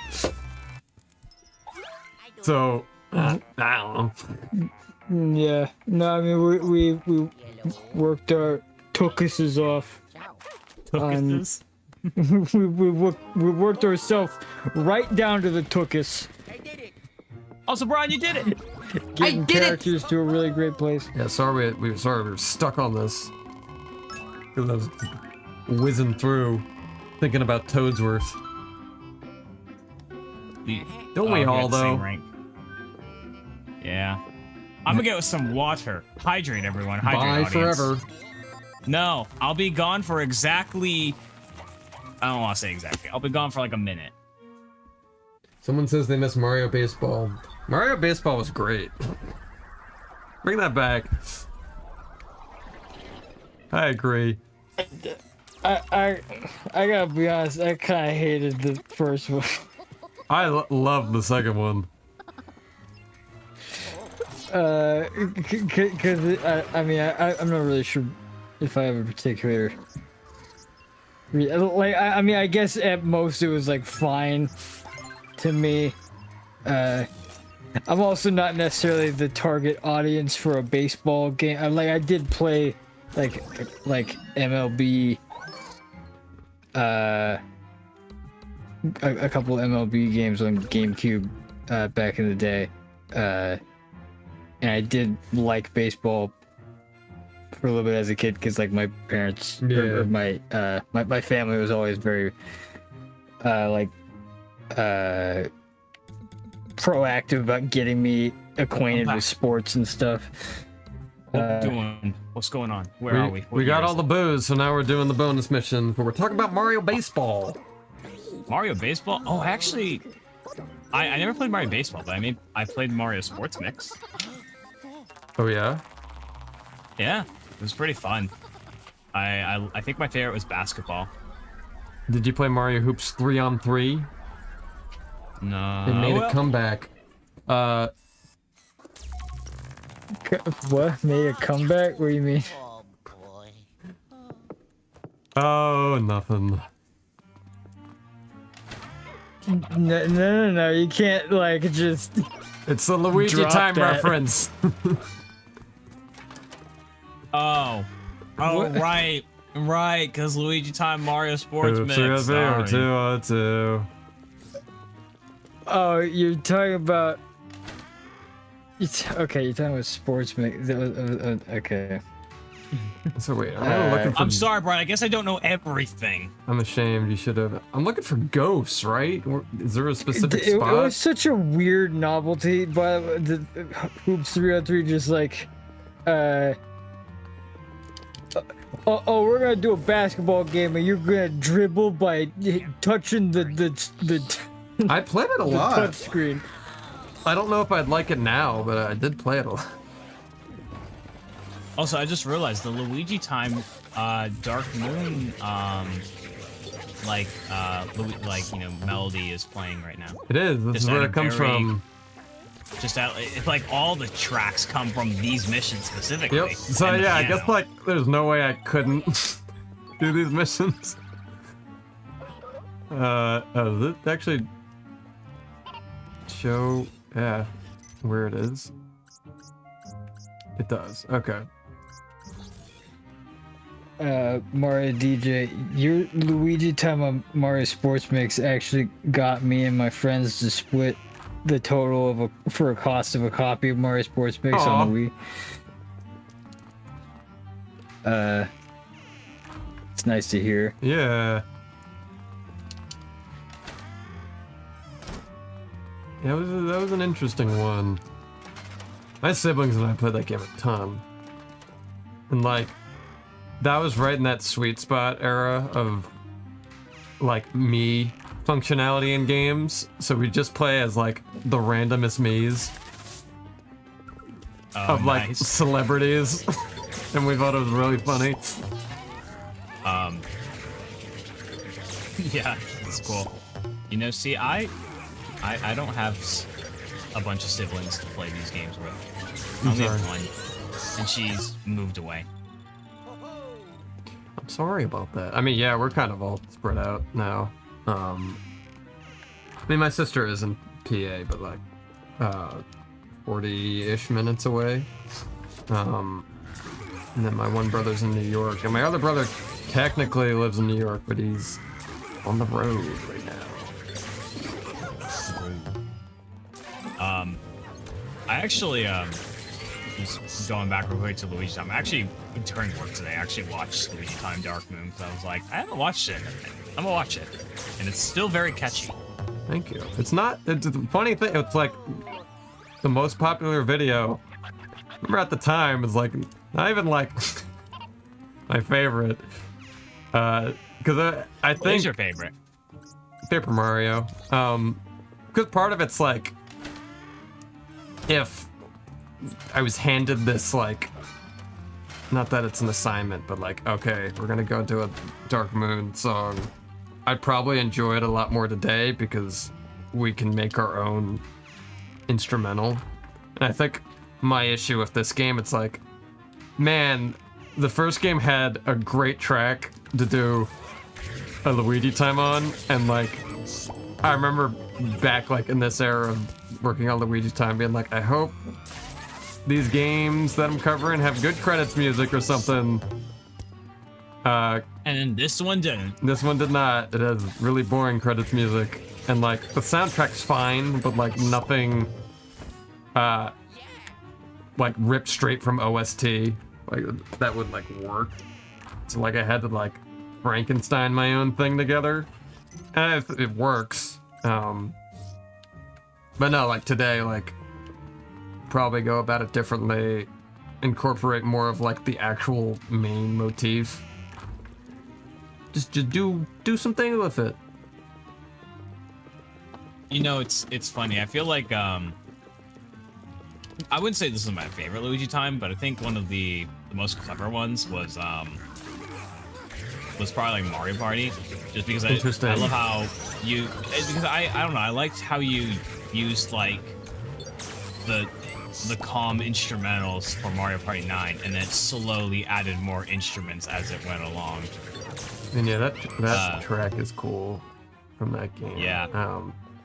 So, I don't know. Yeah. No, I mean we worked our tuchuses off. Tuchuses? we worked ourselves right down to the tuchus. Also, Brian, you did it! Getting characters to a really great place. Yeah, sorry we were stuck on this. Because I was whizzing through, thinking about Toadsworth. Don't we all, the same though? rank. Yeah. I'm gonna get some water. Hydrate, everyone. Hydrate, Bye audience. forever. No, I'll be gone for exactly... I don't want to say exactly. I'll be gone for like a minute. Someone says they miss Mario Baseball. Mario Baseball was great. Bring that back. I agree. I gotta be honest, I kind of hated the first one. I love the second one. Cause I mean, I'm not really sure if I have a particular. Like, I mean, I guess at most it was like fine. to me. I'm also not necessarily the target audience for a baseball game. I did play like MLB, a couple MLB games on GameCube back in the day, and I did like baseball for a little bit as a kid because like my parents or my family was always very proactive about getting me acquainted with sports and stuff. What's going on? Where are we? We got all the booze, so now we're doing the bonus mission. But we're talking about Mario Baseball. Mario Baseball? Oh, actually, I never played Mario Baseball, but I played Mario Sports Mix. Oh yeah. Yeah, it was pretty fun. I think my favorite was basketball. Did you play Mario Hoops 3-on-3? No. It made a comeback. What? Made a comeback? What do you mean? Oh, nothing. No. You can't like just. It's the Luigi Drop time that. reference. Oh, What? right, because Luigi Time Mario Sports Mix. Sorry. 2-on-2. Oh, you're talking about. Okay, you're talking about sports mix. Okay. So wait, I'm looking for. I'm sorry, Brian. I guess I don't know everything. I'm ashamed. You should have. I'm looking for ghosts, right? Is there a specific It spot? was such a weird novelty, but the Hoops 3-on-3 just like, we're gonna do a basketball game and you're gonna dribble by touching the I played it a lot. touch screen. I don't know if I'd like it now, but I did play it a lot. Also, I just realized the Luigi Time Dark Moon melody is playing right now. It is. This Just is where at it a comes very- from. It's like all the tracks come from these missions specifically. Yep. So and the yeah, I piano. guess like there's no way I couldn't do these missions. Does it actually show? Yeah, where it is. It does. Okay. Mario DJ, your Luigi Time on Mario Sports Mix actually got me and my friends to split the total for a cost of a copy of Mario Sports Mix on the Wii. It's nice to hear. Yeah. Yeah, that was an interesting one. My siblings and I played that game a ton. And like, that was right in that sweet spot era of like me functionality in games. So we just play as like the randomest me's of like nice. celebrities. And we thought it was really funny. Yeah, that's cool. You know, see, I don't have a bunch of siblings to play these games with. I only have one, and she's moved away. I'm sorry about that. I mean, yeah, we're kind of all spread out now. I mean, my sister is in PA, but like 40-ish minutes away. And then my one brother's in New York, and my other brother technically lives in New York, but he's on the road right now. I actually just going back real quick to Luigi Time. I actually, during work today, I actually watched Luigi Time Dark Moon because I was like, I haven't watched it. I'm gonna watch it, and it's still very catchy. Thank you. It's not. It's a funny thing. It's like the most popular video. Remember at the time, it's like not even like my favorite. Because I What think is your favorite? Paper Mario. Because part of it's like, if I was handed this, like, not that it's an assignment, but like, okay, we're gonna go do a Dark Moon song, I'd probably enjoy it a lot more today because we can make our own instrumental. And I think my issue with this game, it's like, man, the first game had a great track to do a Luigi time on, and like, I remember back like in this era of working on Luigi's time, being like, I hope these games that I'm covering have good credits music or something. And this one didn't. This one did not. It has really boring credits music, and like the soundtrack's fine, but like nothing, like ripped straight from OST. Like that would like work. So like I had to like Frankenstein my own thing together, and it works. But no, like today, like probably go about it differently, incorporate more of like the actual main motif. Just do something with it. You know, it's funny. I feel like I wouldn't say this is my favorite Luigi time, but I think one of the most clever ones was probably like Mario Party, just because I love how you, because I don't know, I liked how you used like the calm instrumentals for Mario Party 9 and then slowly added more instruments as it went along. And yeah, that track is cool from that game. Yeah.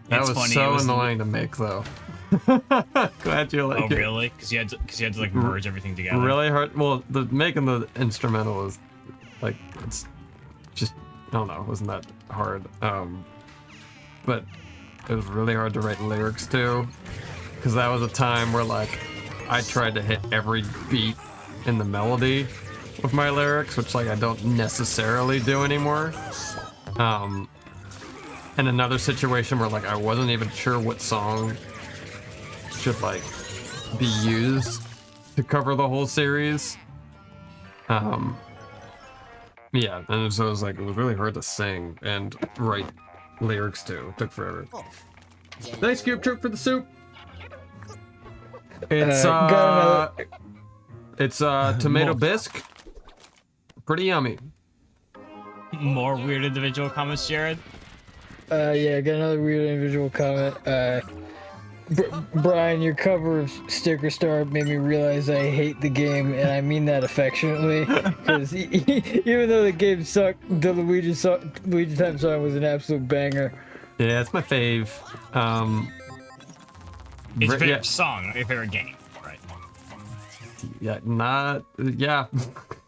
That It's was funny, so it was annoying to make though. Glad you like it. Oh really? Because you had to like merge everything together. Really hard. Well, making the instrumental was like, it's just, I don't know, it wasn't that hard. But it was really hard to write lyrics too, because that was a time where like I tried to hit every beat in the melody with my lyrics, which like I don't necessarily do anymore. And another situation where like I wasn't even sure what song should like be used to cover the whole series. Yeah, and so it was like, it was really hard to sing and write lyrics to. It took forever. Nice cube trip for the soup. It's tomato bisque. Pretty yummy. More weird individual comments, Jared? Yeah, got another weird individual comment. Brian, your cover of Sticker Star made me realize I hate the game, and I mean that affectionately. Because even though the game sucked, the Luigi Time song was an absolute banger. Yeah, it's my fave. It's your favorite song, not your favorite game, right? Yeah, yeah.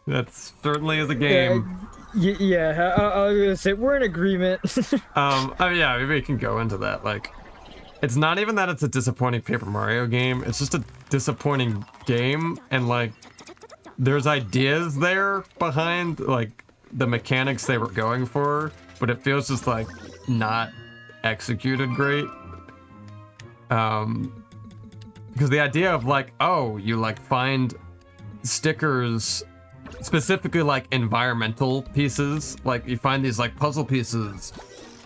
That certainly is a game. Yeah, I was gonna say we're in agreement. I mean, yeah, maybe we can go into that. Like, it's not even that it's a disappointing Paper Mario game. It's just a disappointing game, and like, there's ideas there behind like the mechanics they were going for, but it feels just like not executed great. Because the idea of like, oh, you like find stickers, specifically like environmental pieces, like you find these like puzzle pieces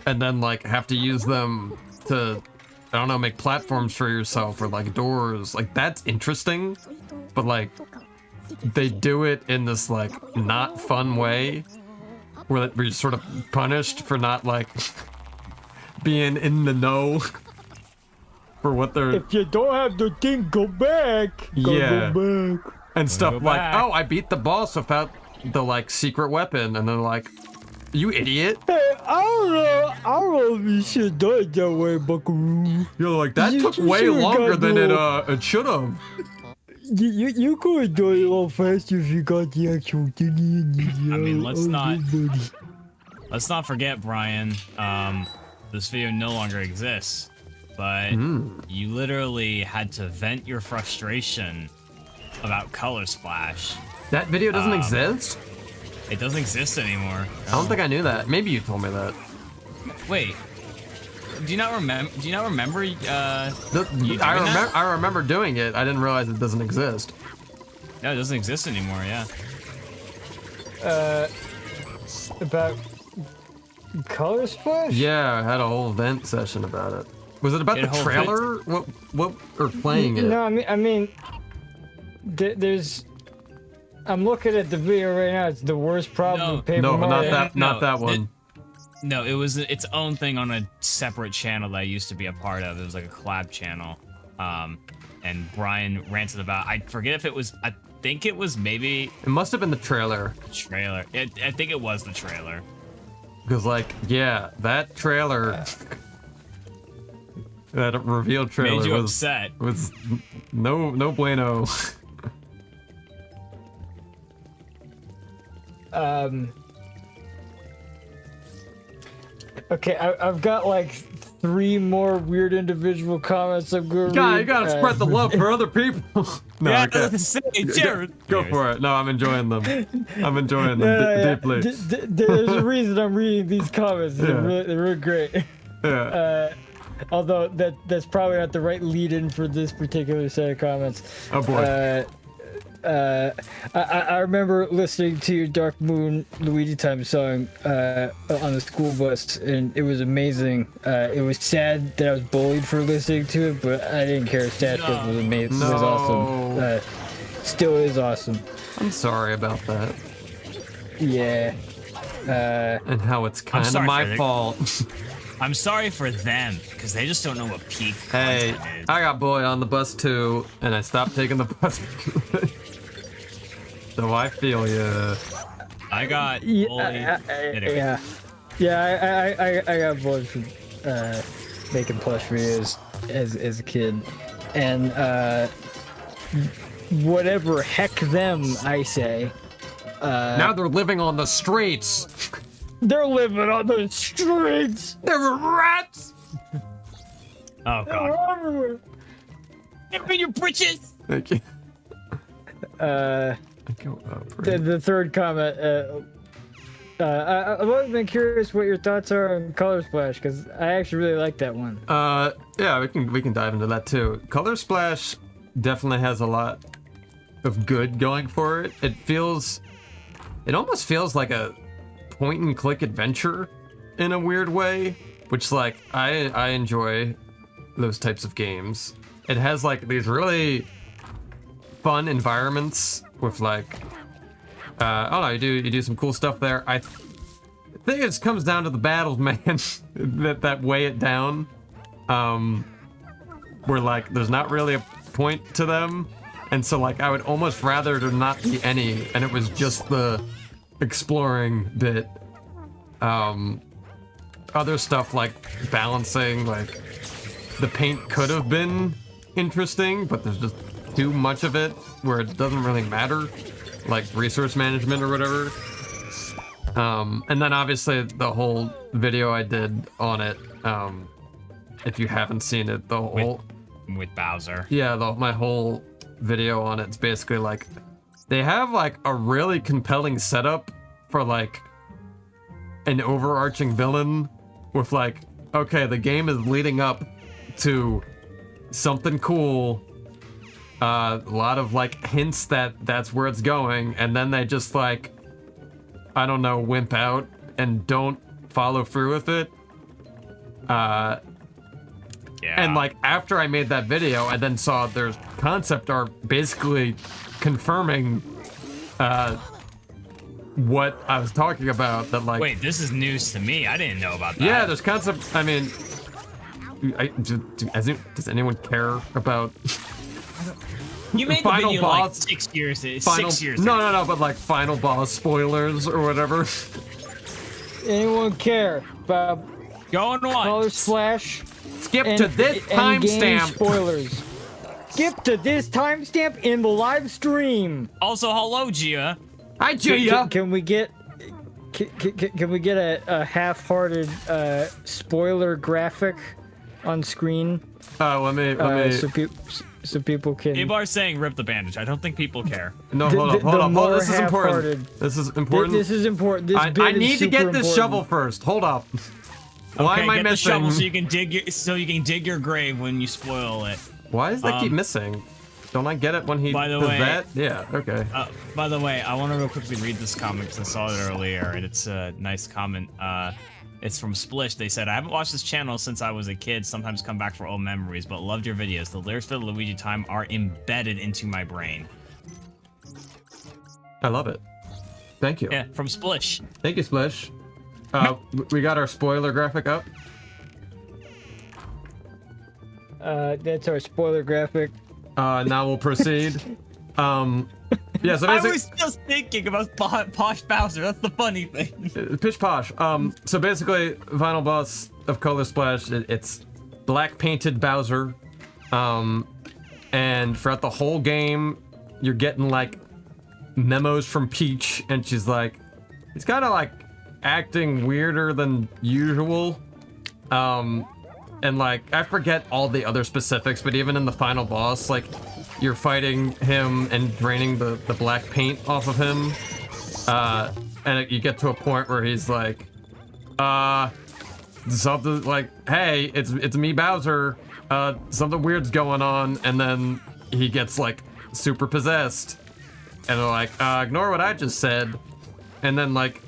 and then like have to use them to, I don't know, make platforms for yourself or like doors. Like that's interesting, but like they do it in this like not fun way where you're sort of punished for not like being in the know for what they're. If you don't have the thing, go back. Go back. And stuff like, oh, I beat the boss without the like secret weapon, and they're like, you idiot. Hey, I don't know if you should do it that way, Buckaroo. You're like, that took way longer than it should have. You could do it a little faster if you got the actual thingy. I mean, let's not forget, Brian. This video no longer exists, but you literally had to vent your frustration about Color Splash. That video doesn't exist? It doesn't exist anymore. I don't think I knew that. Maybe you told me that. Wait. Do you not remember? I remember doing it. I didn't realize it doesn't exist. No, it doesn't exist anymore. Yeah. About Color Splash? Yeah, I had a whole event session about it. Was it about the trailer? What or playing it? No, I mean, there's. I'm looking at the video right now. It's the worst problem with Paper Mario. Not that one. No, it was its own thing on a separate channel that I used to be a part of. It was like a collab channel. And Brian ranted about, I forget if it was, I think it was maybe... It must have been the trailer. I think it was the trailer. Because like, yeah, that trailer... That reveal trailer Made you was upset. no bueno. Okay, I've got like 3 more weird individual comments I'm gonna God, read. you gotta spread the love for other people. No, Yeah, okay. I was gonna say, Jared. Go for it. No, I'm enjoying them. I'm enjoying them Yeah, deeply. There's a reason I'm reading these comments. Yeah. They're really great. Yeah. Although that's probably not the right lead-in for this particular set of comments. Oh boy. I remember listening to your Dark Moon Luigi Time song on the school bus, and it was amazing. It was sad that I was bullied for listening to it, but I didn't care. StacheBros was amazing. No. It was awesome. Still is awesome. I'm sorry about that. Yeah. And how it's kind of sorry my for fault. I'm sorry for them because they just don't know what peak Hey, content is. I got bullied on the bus too, and I stopped taking the bus. So I feel ya. I got bullied. Anyway. I got bullied for making plush videos as a kid, and whatever heck them, I say. Now they're living on the streets. They're living on the streets. They're rats. Oh They're god. everywhere. Get in your britches. Thank you. Uh, Go up, the, right? the third comment. I've always been curious what your thoughts are on Color Splash, because I actually really like that one. Yeah, we can dive into that too. Color Splash definitely has a lot of good going for it. It almost feels like a point and click adventure in a weird way, which like I enjoy those types of games. It has like these really fun environments with like I don't know, you do some cool stuff there. I think it just comes down to the battles, man, that weigh it down. Where like there's not really a point to them, and so like I would almost rather there not be any, and it was just the exploring bit. Other stuff like balancing, like the paint could have been interesting, but there's just too much of it where it doesn't really matter, like resource management or whatever. And then obviously the whole video I did on it, if you haven't seen it, the whole With Bowser. yeah, my whole video on it's basically like they have like a really compelling setup for like an overarching villain with like, okay, the game is leading up to something cool, a lot of like hints that that's where it's going, and then they just like, I don't know, wimp out and don't follow through with it. Yeah. And like after I made that video, I then saw there's concept art basically confirming what I was talking about. That like, Wait, this is news to me. I didn't know about that. yeah, there's concept. I mean, does anyone care about You made the final video boss- like 6 years. final? 6 years. No, but like final boss spoilers or whatever. Anyone care about Go and watch. Color Splash? Skip And, to this and game timestamp. spoilers. Skip to this timestamp in the live stream. Also, hello, Gia. Hi, Can, Gia. can we get? Can we get a half-hearted spoiler graphic on screen Let me. so people can? People are saying rip the bandage. I don't think people care. No, the- hold the- up, hold the up. more This is important. half-hearted- This is important. This is important. This bit I is need to get super this important. shovel first. Hold up. Why Okay, am I get missing? the shovel so you can dig your grave when you spoil it. Why does that keep missing? Don't I get it when he By the does way- that? Yeah. Okay. By the way, I want to real quickly read this comment because I saw it earlier, and it's a nice comment. It's from Splish. They said, I haven't watched this channel since I was a kid, sometimes come back for old memories, but loved your videos. The lyrics for the Luigi Time are embedded into my brain. I love it. Thank you. Yeah, from Splish. Thank you, Splish. We got our spoiler graphic up. That's our spoiler graphic. Now we'll proceed. Yeah, so I basically, was just thinking about Posh Bowser. That's the funny thing. Pish Posh. So basically, final boss of Color Splash, it's black painted Bowser. And throughout the whole game, you're getting like memos from Peach, and she's like, he's kind of like acting weirder than usual. And like, I forget all the other specifics, but even in the final boss, like, you're fighting him and draining the black paint off of him. And you get to a point where he's like, something like, hey, it's me, Bowser. Something weird's going on. And then he gets like super possessed. And they're like, ignore what I just said. And then like,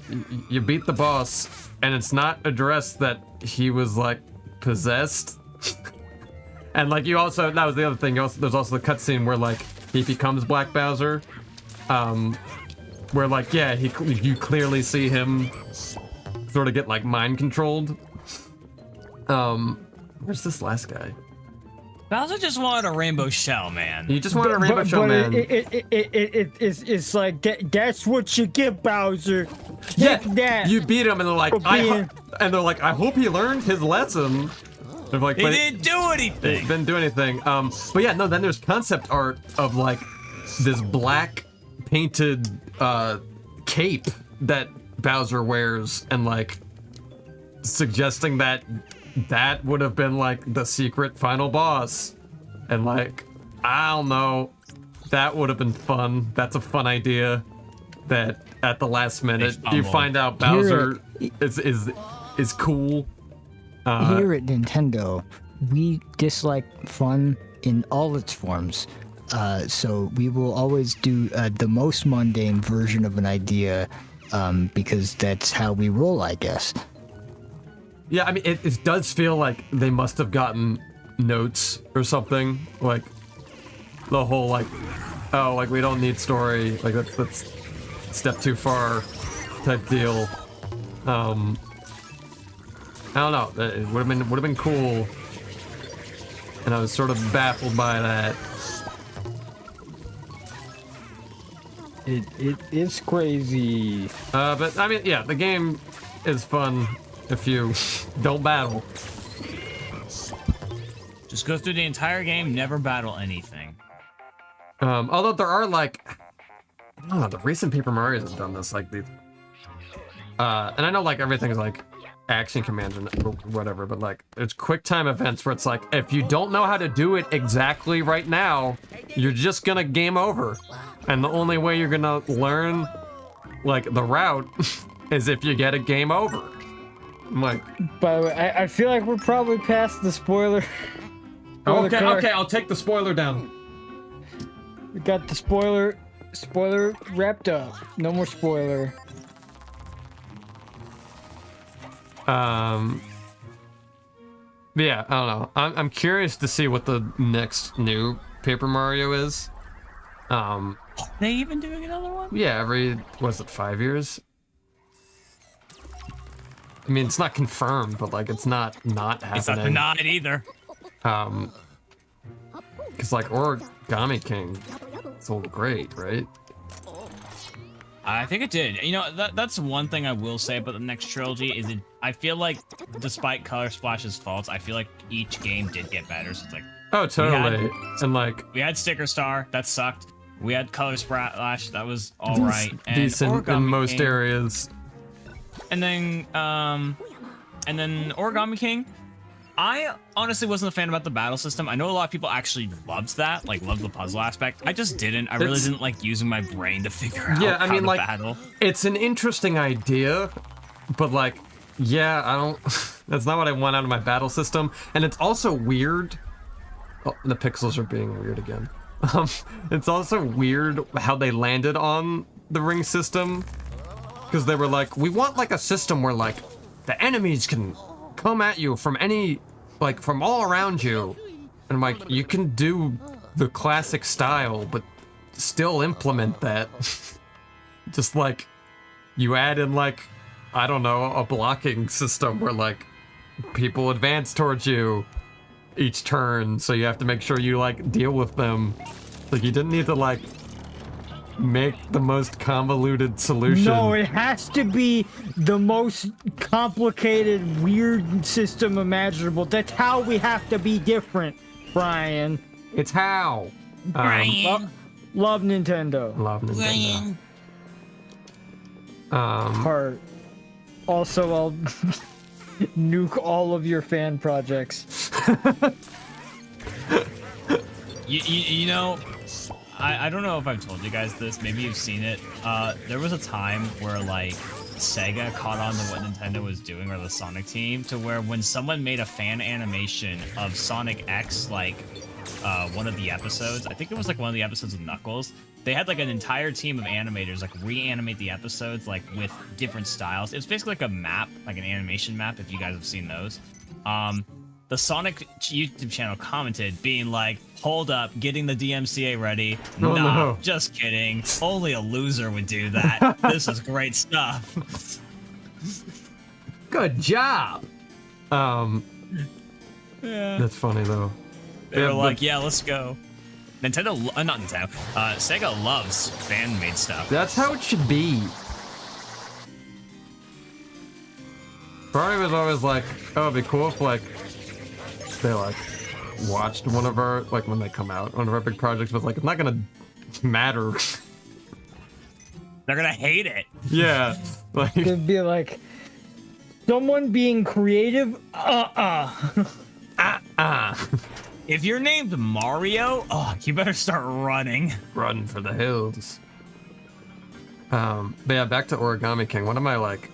you beat the boss, and it's not addressed that he was like possessed. And like, you also, that was the other thing, there's also the cutscene where like he becomes Black Bowser, where like, yeah, you clearly see him sort of get like mind controlled. Where's this last guy? Bowser just wanted a rainbow shell, man. You just wanted a rainbow shell, man. It's like that's what you get, Bowser. Yeah, Take that. you beat him, and they're like, I hope he learned his lesson. They're like, He didn't do anything. Didn't do anything. But yeah, no. Then there's concept art of like this black painted cape that Bowser wears, and like suggesting that would have been like the secret final boss. And like, I don't know, that would have been fun. That's a fun idea. That at the last minute you find out Bowser is cool. Here at Nintendo, we dislike fun in all its forms. So we will always do the most mundane version of an idea, because that's how we roll, I guess. Yeah, I mean, it does feel like they must have gotten notes or something. Like, the whole, like, oh, like, we don't need story. Like, that's step too far type deal. I don't know. It would have been cool. And I was sort of baffled by that. It is crazy. But, I mean, yeah, the game is fun if you don't battle. Just go through the entire game, never battle anything. Although there are like, I don't know, the recent Paper Mario's have done this, like the, and I know like everything's like action commands and whatever, but like it's quick time events where it's like, if you don't know how to do it exactly right now, you're just gonna game over. And the only way you're gonna learn like the route is if you get a game over. I'm like, By the way, I feel like we're probably past the spoiler. okay, I'll take the spoiler down. We got the spoiler wrapped up. No more spoiler. Yeah, I don't know. I'm curious to see what the next new Paper Mario is. Are they even doing another one? Yeah, every, what is it, 5 years? I mean, it's not confirmed, but like, it's not happening. It's not denied either. Because like Origami King sold great, right? I think it did. You know, that's one thing I will say about the next trilogy is I feel like, despite Color Splash's faults, I feel like each game did get better. So it's like, oh, totally. And like, we had Sticker Star, that sucked. We had Color Splash, that was all right. And decent in most King, areas. And then Origami King. I honestly wasn't a fan about the battle system. I know a lot of people actually loved that, like loved the puzzle aspect. I just didn't. I really didn't like using my brain to figure out how to battle. It's an interesting idea, but like, yeah, I don't. That's not what I want out of my battle system. And it's also weird. Oh, the pixels are being weird again. It's also weird how they landed on the ring system, because they were like, we want like a system where like the enemies can come at you from any, like from all around you. And I'm like, you can do the classic style, but still implement that. Just like, you add in like, I don't know, a blocking system where like people advance towards you each turn, so you have to make sure you like deal with them. Like, you didn't need to like make the most convoluted solution. No, it has to be the most complicated, weird system imaginable. That's how we have to be different, Brian. It's how. Love Nintendo. Love Nintendo. Heart. Also, I'll nuke all of your fan projects. You know, I don't know if I've told you guys this. Maybe you've seen it. There was a time where like Sega caught on to what Nintendo was doing, or the Sonic team, to where when someone made a fan animation of Sonic X, like one of the episodes, I think it was like one of the episodes of Knuckles, they had like an entire team of animators like reanimate the episodes like with different styles. It was basically like a map, like an animation map, if you guys have seen those. The Sonic YouTube channel commented being like, hold up, getting the DMCA ready. Oh, nah, no. just kidding. Only a loser would do that. This is great stuff. Good job. Yeah. That's funny though. They were Yeah, like, yeah, let's go. Nintendo, not Nintendo, Sega loves fan-made stuff. That's how it should be. Part of me was always like, oh, it'd be cool if like they like watched one of our, like when they come out, one of our big projects, but like it's not gonna matter. They're gonna hate it. Yeah, like It'd be like someone being creative. If you're named Mario, oh, you better start running. run for the hills. But yeah, back to Origami King. One of my like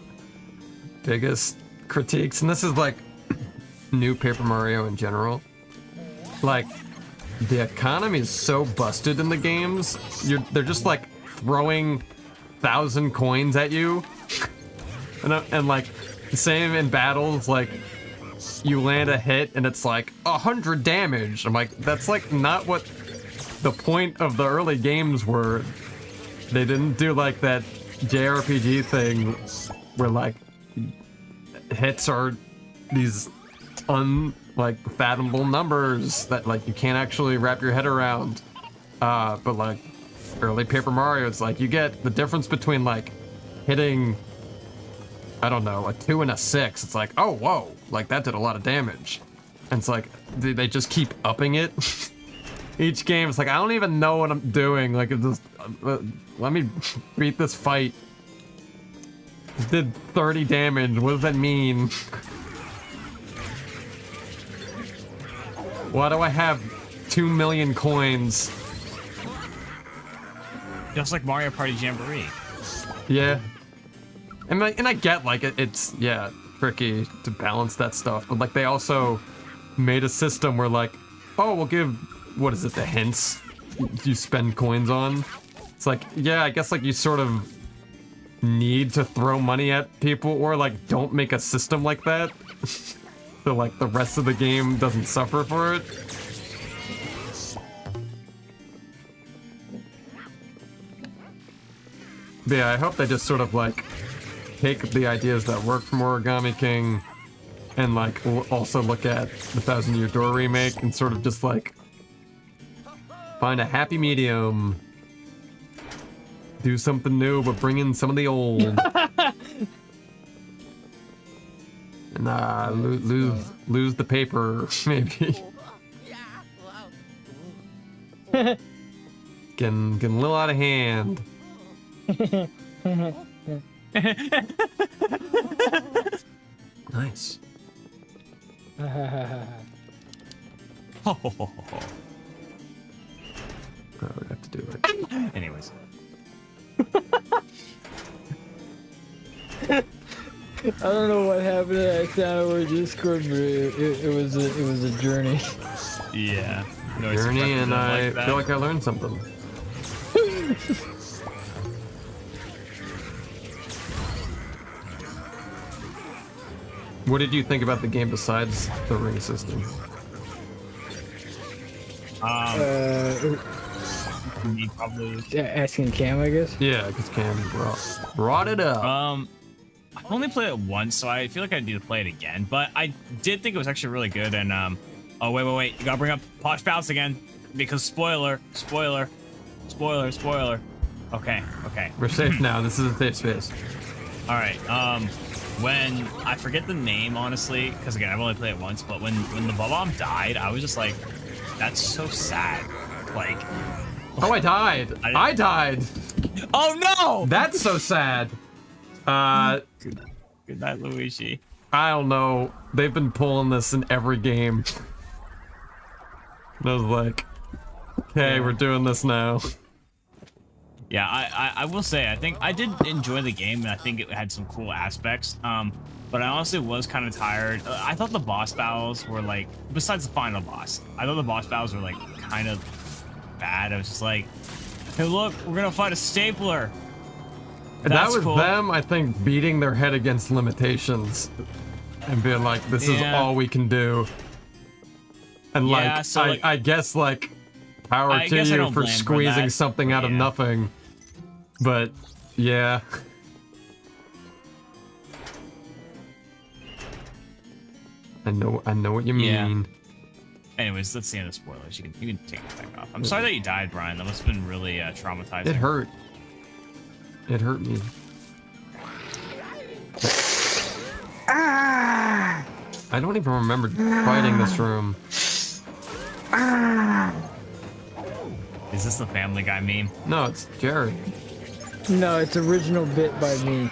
biggest critiques, and this is like new Paper Mario in general. Like the economy is so busted in the games. They're just like throwing 1,000 coins at you, and like the same in battles. Like you land a hit and it's like 100 damage. I'm like, that's like not what the point of the early games were. They didn't do like that JRPG thing where like hits are these unfathomable numbers that like you can't actually wrap your head around. But like early Paper Mario, it's like you get the difference between like hitting, I don't know, a 2 and a 6. It's like, oh, whoa, like that did a lot of damage. And it's like, they just keep upping it. Each game, it's like, I don't even know what I'm doing. Like, it just, let me beat this fight. It did 30 damage. What does that mean? Why do I have 2 million coins? Just like Mario Party Jamboree. Yeah. And I get, like, it's, yeah, tricky to balance that stuff. But, like, they also made a system where, like, oh, we'll give, what is it, the hints you spend coins on? It's like, yeah, I guess, like, you sort of need to throw money at people, or, like, don't make a system like that. So, like, the rest of the game doesn't suffer for it. But yeah, I hope they just sort of, like, take the ideas that work from Origami King and, like, also look at the Thousand Year Door remake and sort of just, like, find a happy medium. Do something new, but bring in some of the old. And lose the paper, maybe. Getting a little out of hand. Nice. Oh, we have to do it. anyways. I don't know what happened to that sound over Discord, but it was a journey. Yeah. No, Journey, and I like that. feel like I learned something. What did you think about the game besides the ring system? Me probably. Asking Cam, I guess. Yeah, because Cam brought it up. I've only played it once, so I feel like I need to play it again. But I did think it was actually really good. And oh wait, you gotta bring up Posh Bounce again, because spoiler. Okay. Okay. We're safe now. This is a safe space. All right. When I forget the name, honestly, because again, I've only played it once, but when the Bob-omb died, I was just like, that's so sad. Like, Oh, I died. I died. oh no! That's so sad. Good night, Luigi. I don't know. They've been pulling this in every game. And I was like, okay, we're doing this now. Yeah, I will say, I think I did enjoy the game, and I think it had some cool aspects. But I honestly was kind of tired. I thought the boss battles were like, besides the final boss, I thought the boss battles were like kind of bad. I was just like, hey, look, we're gonna fight a stapler. And that was cool. them, I think, beating their head against limitations and being like, this is all we can do. And Yeah, like, so, like, I guess like, power I to guess I you don't for blame for squeezing that, something out of yeah. nothing. But yeah. I know what you Yeah. mean. Anyways, that's the end of the spoilers. You can take it back off. I'm sorry that you died, Brian. That must have been really traumatizing. It hurt. It hurt me. I don't even remember fighting this room. Is this the Family Guy meme? No, it's Jared. No, it's original bit by me.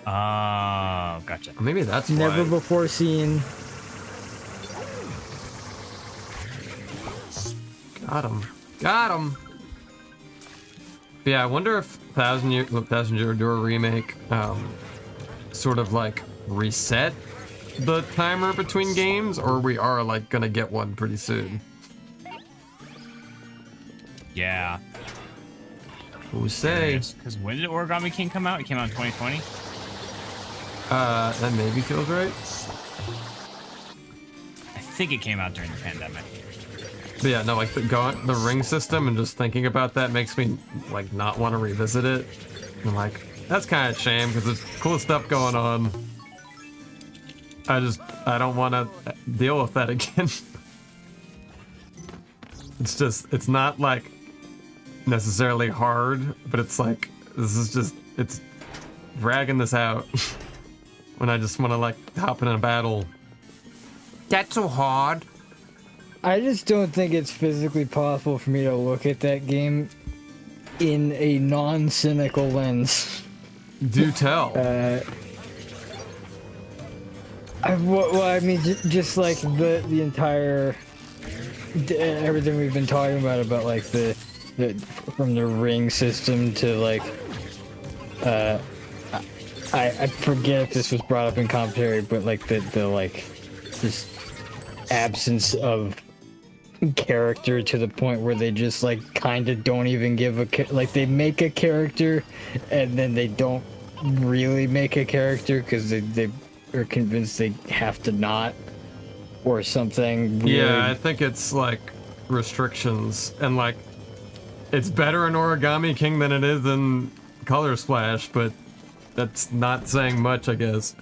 Oh, gotcha. Maybe that's Never why. before seen. Got him. Got him. Yeah, I wonder if Thousand Year Door remake, sort of like reset the timer between games, or we are like gonna get one pretty soon. Yeah. Who say? Because when did Origami King come out? It came out in 2020. That maybe feels right. I think it came out during the pandemic. But yeah, no, like the ring system and just thinking about that makes me like not want to revisit it. I'm like, that's kind of a shame because there's cool stuff going on. I don't want to deal with that again. It's not like necessarily hard, but it's like, it's dragging this out when I just want to like hop in a battle. That's so hard. I just don't think it's physically possible for me to look at that game in a non-cynical lens. Do tell. I mean, just like the entire everything we've been talking about like the from the ring system to like I forget if this was brought up in commentary, but like the like this absence of character to the point where they just like kind of don't even give a like they make a character and then they don't really make a character because they are convinced they have to not or something weird. Yeah, I think it's like restrictions and like it's better in Origami King than it is in Color Splash, but that's not saying much, I guess.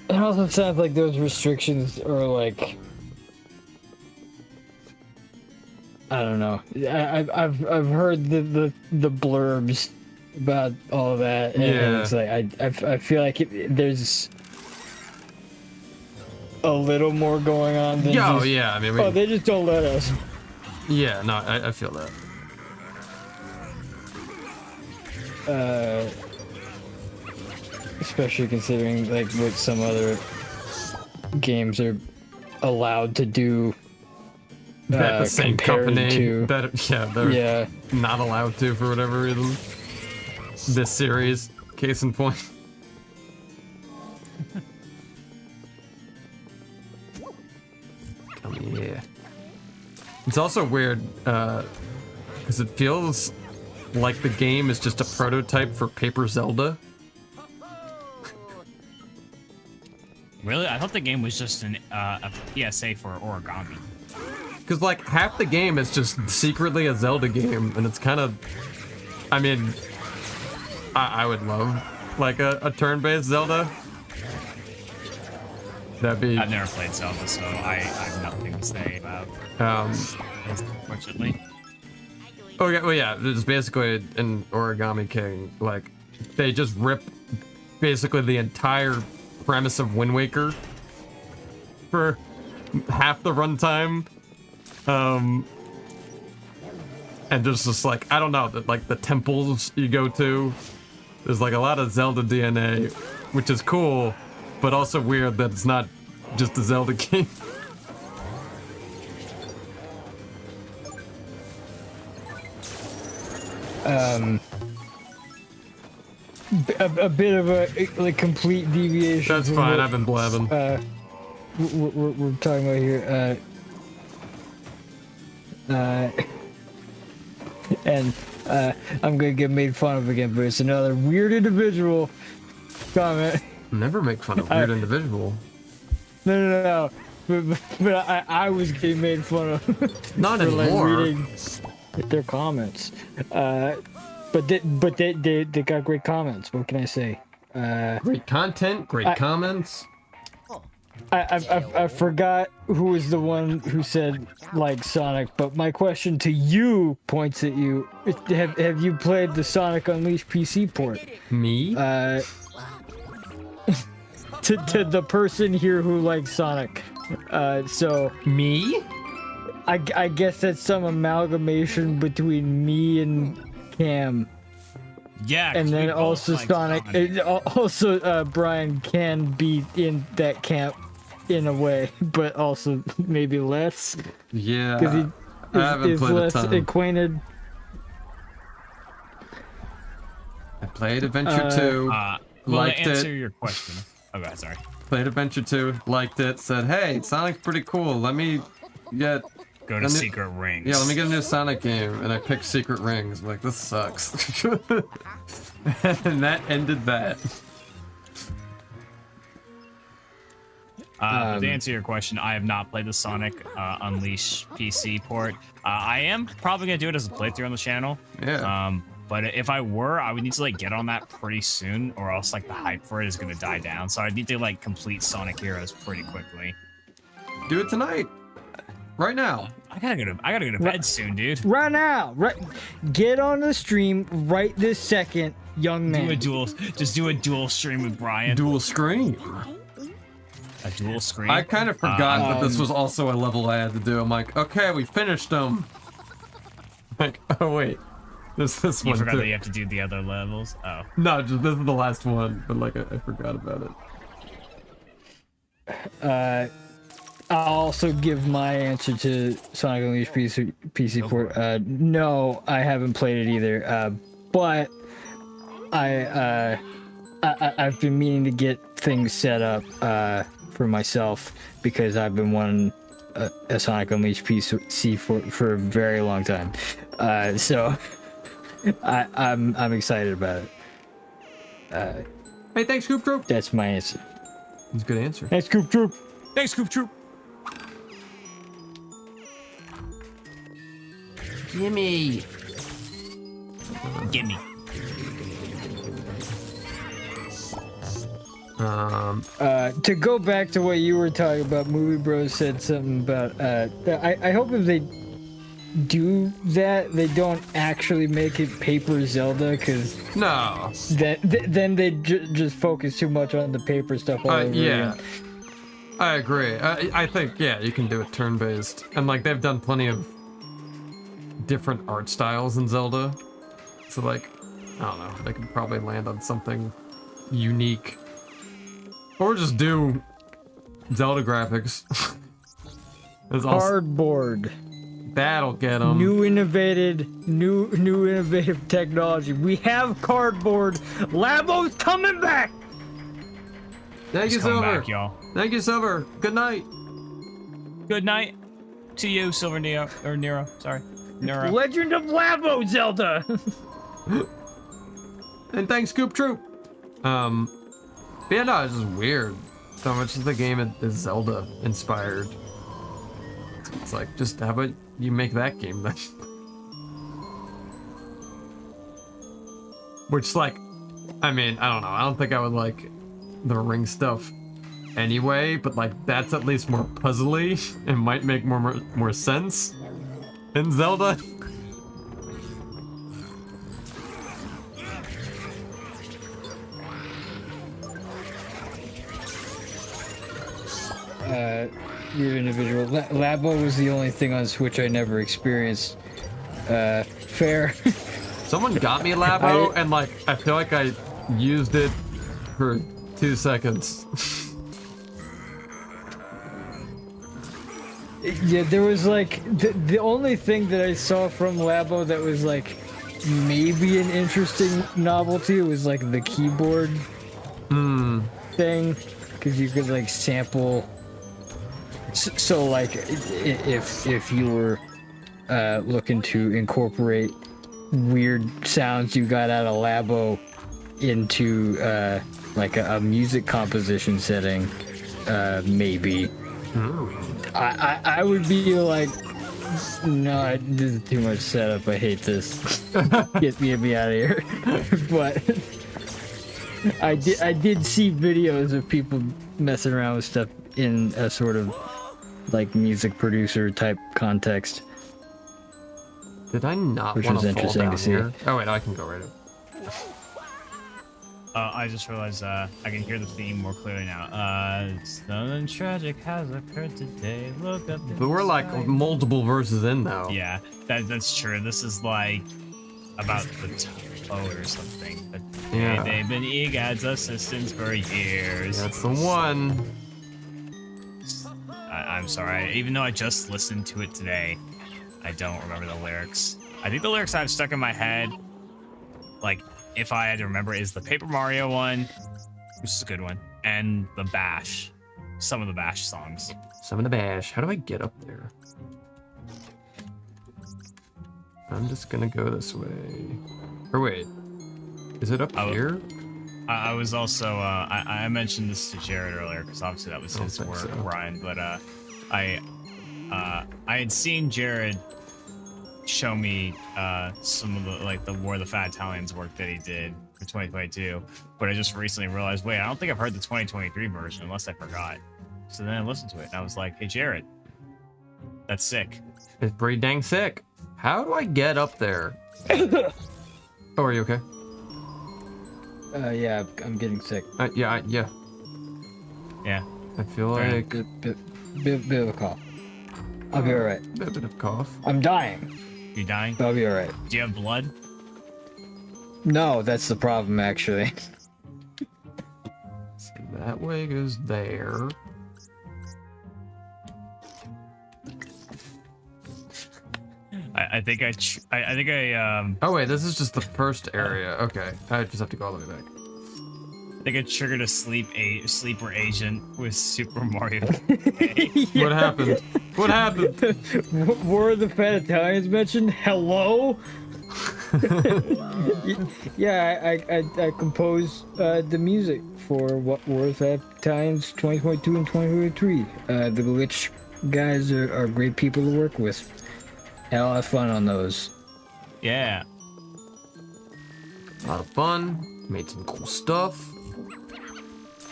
It also sounds like those restrictions are like, I don't know. I've heard the blurbs about all of that, and it's like I feel like there's a little more going on than just, yeah, I mean, they just don't let us. yeah, no, I feel that. Especially considering like what some other games are allowed to do. That the same compared company, to, they're not allowed to for whatever reason. This series, case in point. Come here. It's also weird, because it feels like the game is just a prototype for Paper Zelda. Really? I thought the game was just a PSA for Origami. Because, like, half the game is just secretly a Zelda game, and it's kind of... I mean, I would love, like, a turn-based Zelda. That'd be I've never played Zelda, so I have nothing to say about this, unfortunately. okay. Well, yeah, it's basically an Origami King. Like, they just rip basically the entire premise of Wind Waker for half the runtime. And there's just like, I don't know, like the temples you go to, there's like a lot of Zelda DNA, which is cool, but also weird that it's not just a Zelda game. A bit of a like complete deviation. That's from fine, what, I've been blabbing. we're talking about here. And I'm gonna get made fun of again, but it's another weird individual comment. Never make fun of weird individual. No. But I was getting made fun of. Not for, like, anymore. reading their comments. But they got great comments. What can I say? Great content, great comments. I forgot who was the one who said like Sonic, but my question to you points at you. Have you played the Sonic Unleashed PC port? Me? To the person here who likes Sonic. So Me? I guess that's some amalgamation between me and Cam. Yeah, 'cause And we then both also like Sonic. Also, Brian can be in that camp in a way, but also maybe less Yeah. because he I haven't is played a less ton. acquainted. I played Adventure 2, well, liked to answer it. your question. Okay, sorry. Played Adventure 2, liked it, said, hey, Sonic's pretty cool, let me get... Go to Let me- Secret Rings. Yeah, let me get a new Sonic game, and I picked Secret Rings. I'm like, this sucks. And that ended that. But to answer your question, I have not played the Sonic Unleashed PC port. I am probably gonna do it as a playthrough on the channel. Yeah. But if I were, I would need to like get on that pretty soon, or else like the hype for it is gonna die down. So I'd need to like complete Sonic Heroes pretty quickly. Do it tonight. Right now. I gotta go to bed soon, dude. Right now, get on the stream right this second, young man. Just do a dual stream with Brian. Dual screen. A dual screen. I kind of forgot that this was also a level I had to do. I'm like, okay, we finished them. Like, oh wait. There's this You one forgot too. that you have to do the other levels. Oh. No, just this is the last one, but like I forgot about it. I'll also give my answer to Sonic Unleashed PC port. No, I haven't played it either. But I've been meaning to get things set up for myself because I've been wanting a Sonic Unleashed PC for a very long time. So I'm excited about it. Hey, thanks, Scoop Troop. That's my answer. That's a good answer. Hey, Scoop Troop. Thanks, Scoop Troop. Gimme. Gimme. To go back to what you were talking about, Movie Bros said something about. I hope if they do that, they don't actually make it Paper Zelda, because No. then they just focus too much on the paper stuff. All over Yeah. again. I agree. I think, yeah, you can do it turn-based. And, like, they've done plenty of different art styles in Zelda. So, like, I don't know, they could probably land on something unique. Or just do Zelda graphics. There's also, Cardboard, that'll get them. new innovative technology. We have cardboard. Labo's coming back. Thank you, Just come Silver. back, y'all. Thank you, Silver. Good night. Good night to you, Silver Neo or Nero. Sorry, Nero. Legend of Labo Zelda. And thanks, Scoop Troop. But yeah, no, it's just weird. So much of the game is Zelda inspired. It's like, just how about you make that game then? Which, like, I mean, I don't know. I don't think I would like the ring stuff anyway, but like that's at least more puzzly and might make more sense in Zelda. Your individual. Labo was the only thing on Switch I never experienced. Fair. Someone got me Labo, and like I feel like I used it for 2 seconds. Yeah, there was like the only thing that I saw from Labo that was like maybe an interesting novelty was like the keyboard thing, because you could like sample. So like if you were looking to incorporate weird sounds you got out of Labo into like a music composition setting, maybe I would be like, no, this is too much setup, I hate this. Get me out of here. But I did see videos of people messing around with stuff in a sort of like music producer type context. Did I not Which want was to fall interesting down to see. here? Oh wait, I can go right in. I just realized I can hear the theme more clearly now. Something tragic has occurred today. Look up. But we're like multiple verses in now. Yeah, that's true. This is like about the toad or something. But Yeah. they've been EGAD's assistants for years. That's the one. I'm sorry. Even though I just listened to it today, I don't remember the lyrics. I think the lyrics I've stuck in my head, like, if I had to remember, is the Paper Mario one, which is a good one, and the Bash. Some of the Bash songs. Some of the bash. How do I get up there? I'm just gonna go this way. Or wait, is it up here? I was also, I mentioned this to Jared earlier, because obviously that was I don't his think work, so. Brian, but I had seen Jared show me some of the, like, the War of the Fat Italians work that he did for 2022, but I just recently realized, wait, I don't think I've heard the 2023 version, unless I forgot. So then I listened to it, and I was like, hey, Jared, that's sick. It's pretty dang sick. How do I get up there? Oh, are you okay? Yeah, I'm getting sick. Yeah. Yeah. I feel like Bit of a cough. I'll be alright. a bit of cough. I'm dying, You dying? but I'll be alright. Do you have blood? No, that's the problem, actually. So that way goes there. I think I Oh wait, this is just the first area. Okay, I just have to go all the way back. think I triggered a sleeper agent with Super Mario. What happened? What happened? Were the Fat Italians mentioned? Hello? Yeah, I composed the music for what were the Fat Italians 2022 and 2023. The Glitch guys are great people to work with. Had a lot of fun on those. Yeah. A lot of fun. Made some cool stuff.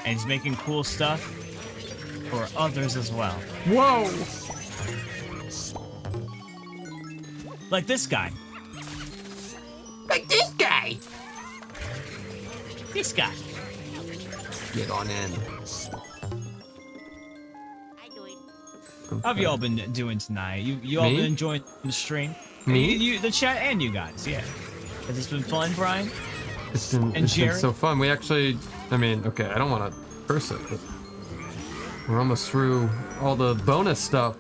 And he's making cool stuff for others as well. Whoa! Like this guy. Like this guy! This guy. Get on in. How have you all been doing tonight? You all Me? been enjoying the stream? Me? You, the chat, and you guys, yeah. Has this been fun, Brian? It's been Jared? so fun. We actually, I mean, okay, I don't want to curse it, but we're almost through all the bonus stuff.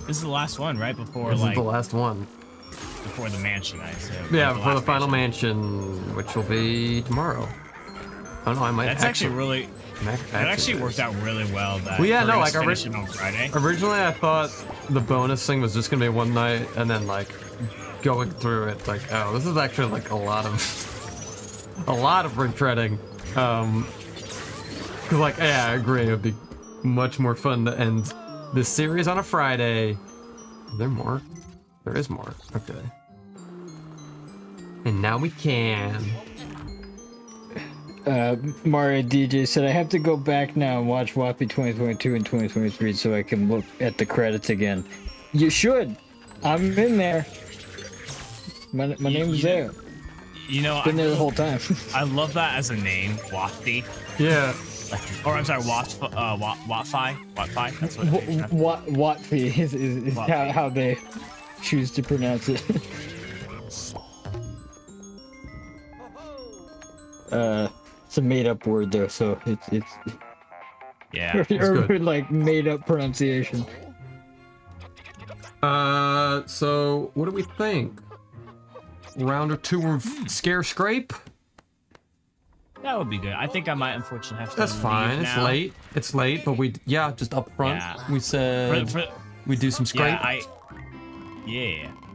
This is the last one, right? Before This like is the last one. before the mansion, I assume. Yeah, Like, before the last final mansion, which will be tomorrow. I don't know, I might That's actually really. That That actually worked out really well. That Well, yeah, we're no, gonna like, finish it on Friday. Originally, I thought the bonus thing was just gonna be one night, and then like going through it, like, oh, this is actually like a lot of retreading. 'Cause like, yeah, I agree, it'd be much more fun to end this series on a Friday. Is there more? There is more. Okay. And now we can. Mario DJ said, I have to go back now and watch Wappy 2022 and 2023 so I can look at the credits again. You should. I'm in there. My name's there. You know, Been there the whole time. I love that as a name, Wafty. Yeah. Or I'm sorry, Watfi. That's what it is. Wattfi is Wattfi. how they choose to pronounce it. It's a made-up word though, so it's Yeah. or good. like made-up pronunciation. So what do we think? Round or two of scare scrape? That would be good. I think I might unfortunately have to That's leave fine. It's now. late. It's late, but just up front, Yeah. we said we do some scrape.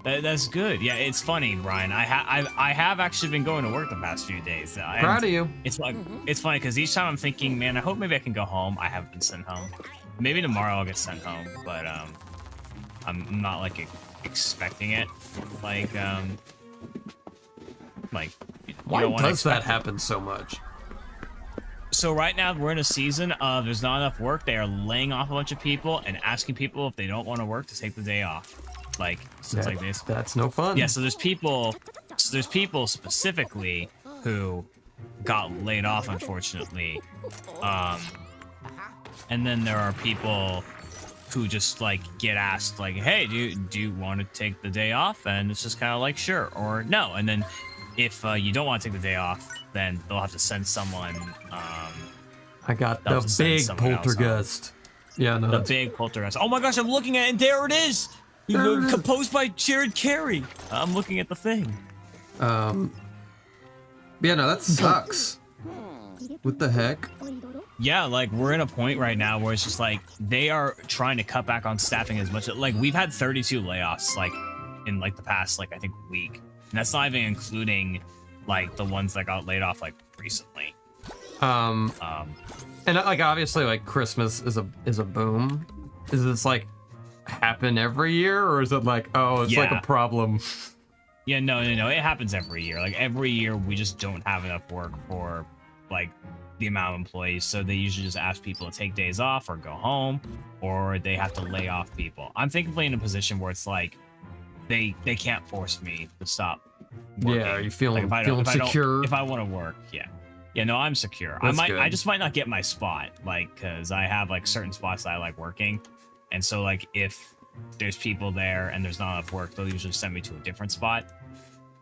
That's good. Yeah, it's funny, Brian. I have actually been going to work the past few days. And Proud of you. It's like it's funny because each time I'm thinking, man, I hope maybe I can go home. I haven't been sent home. Maybe tomorrow I'll get sent home, but I'm not like expecting it. Like you Why don't wanna does that expect it. happen so much? So right now we're in a season of there's not enough work. They are laying off a bunch of people and asking people if they don't want to work to take the day off. Like stuff like this. That's no fun. Yeah, so there's people specifically who got laid off, unfortunately. And then there are people who just like get asked like, hey, do you want to take the day off? And it's just kind of like, sure or no. And then if you don't want to take the day off, then they'll have to send someone. I got That the was to send big someone else poltergeist. Yeah, no, The that's big poltergeist. Oh my gosh, I'm looking at it, and there it is! Composed by Jared Carey. I'm looking at the thing. yeah, no, that sucks. What the heck? Yeah, like we're in a point right now where it's just like they are trying to cut back on staffing as much. Like we've had 32 layoffs like in like the past like I think week, and that's not even including like the ones that got laid off like recently. And like obviously like Christmas is a boom. Is this like happen every year, or is it like, oh, it's like a Yeah. problem? Yeah, no, it happens every year. Like every year we just don't have enough work for like the amount of employees, so they usually just ask people to take days off or go home, or they have to lay off people. I'm thankfully in a position where it's like they can't force me to stop working. Yeah, are you feeling Like, feeling secure? If I want to work, yeah, no, I'm secure. That's I good. just might not get my spot, like, because I have like certain spots that I like working, and so like if there's people there and there's not enough work, they'll usually send me to a different spot,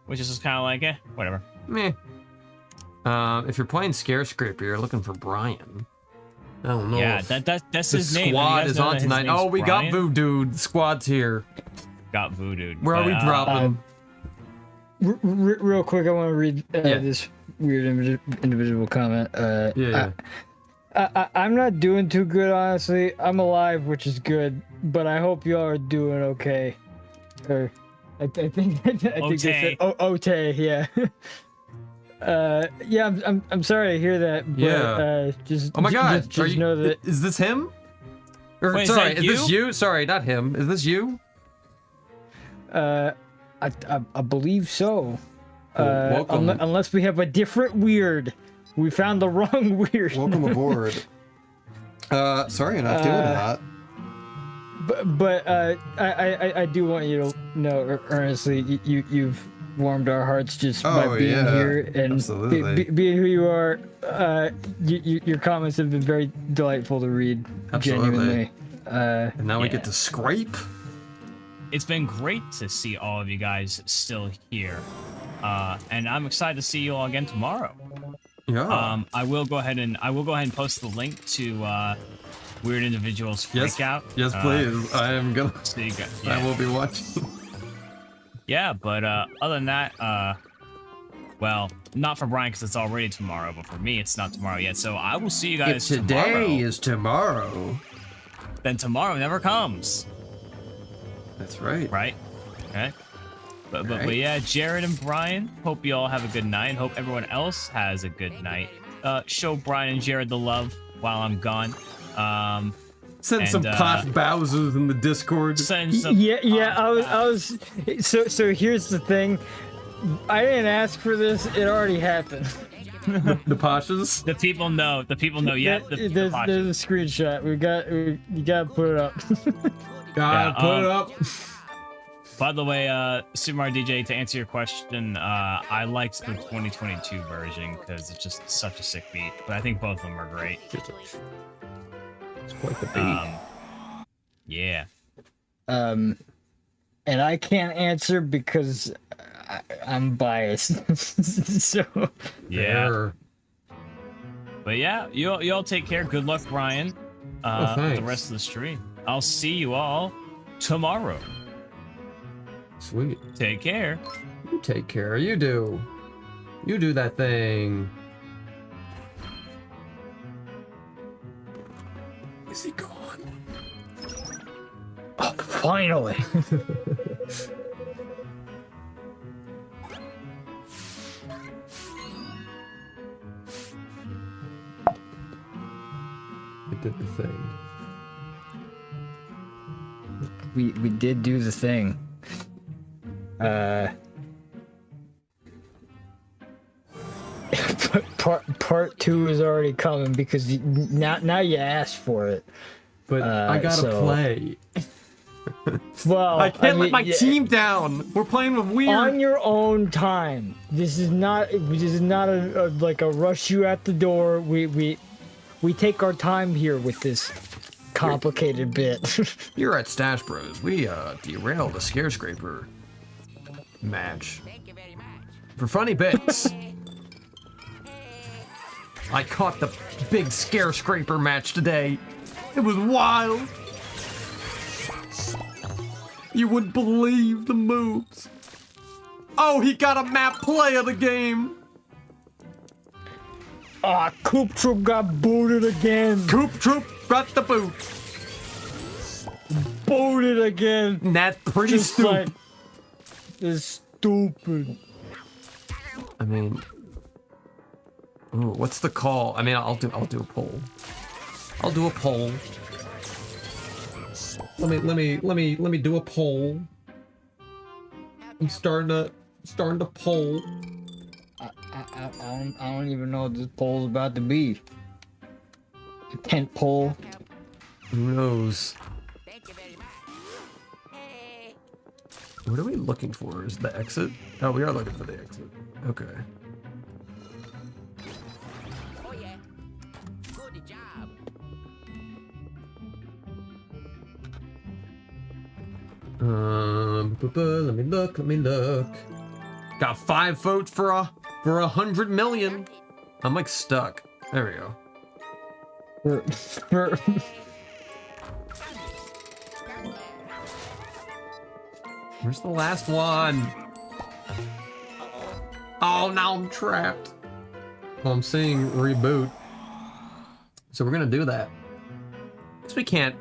which is just kind of like, whatever. Meh. If you're playing Scare Scraper, you're looking for Brian. I don't know. Yeah, if that's the his name. squad is on tonight. Oh, we got Voodoo. The squad's here. Got voodooed. Where are we dropping? Real quick, I want to read Yeah. this weird individual comment. Yeah. I'm not doing too good, honestly. I'm alive, which is good, but I hope y'all are doing okay. Or I think they said Ote, yeah. Yeah, I'm sorry to hear that, but Yeah. just Oh my God! just know that Is this him? Or Wait, is sorry, that is this you? Sorry, not him. Is this you? I believe so. Well, welcome. Unless we have a different weird. We found the wrong weird. Welcome aboard. Sorry, you're not doing that. But I do want you to know, earnestly, you've warmed our hearts just by being here and absolutely. being who you are. Your comments have been very delightful to read. Absolutely. Genuinely. And now we yeah. get to scrape. It's been great to see all of you guys still here, and I'm excited to see you all again tomorrow. Yeah. I will go ahead and post the link to Weird Individuals yes. Freakout. Yes, please. I am gonna. So you got, I will be watching. Yeah, but other than that, well, not for Brian because it's already tomorrow, but for me it's not tomorrow yet. So I will see you guys If today tomorrow. is tomorrow. Then tomorrow never comes. That's right. Right? Okay. But Right. yeah, Jared and Brian, hope you all have a good night. Hope everyone else has a good night. Show Brian and Jared the love while I'm gone. Send And, some pot Bowsers in the Discord. Send some. Yeah. I was. So here's the thing. I didn't ask for this. It already happened. The Pashas? The people know. The people know. Yeah. There's a screenshot. You gotta put it up. God, put it up. By the way, Super Mario DJ, to answer your question, I liked the 2022 version because it's just such a sick beat. But I think both of them are great. It's quite the beat. Yeah. And I can't answer because I'm biased. So Yeah. There. But yeah, you all take care. Good luck, Brian. With the thanks. rest of the stream. I'll see you all tomorrow. Sweet. Take care. You take care. You do. You do that thing. Is he gone? finally. It did the thing. We did do the thing. Part 2 is already coming because now you asked for it. But I gotta play. Well, I can't let mean, my team down. We're playing with weird. on your own time. This is not a like a rush you at the door. We take our time here with this complicated bit. Here at StacheBros, we derailed a scarescraper match for funny bits. I caught the big scarescraper match today. It was wild. You wouldn't believe the moves. Oh, he got a map play of the game. Coop Troop got booted again. Coop Troop got the boot. Booted again. And that's pretty Just stupid. like, it's stupid. I mean, ooh, what's the call? I mean, I'll do a poll. I'll do a poll. Let me do a poll. I'm starting to poll. I don't even know what this poll's about to be. A tent poll. Who knows? What are we looking for? Is the exit? Oh, we are looking for the exit. Okay. Oh yeah. Good job. Let me look. Got 5 votes for 100 million. I'm like stuck. There we go. Where's the last one? Oh, now I'm trapped. Well, I'm seeing reboot. So we're gonna do that. Cause we can't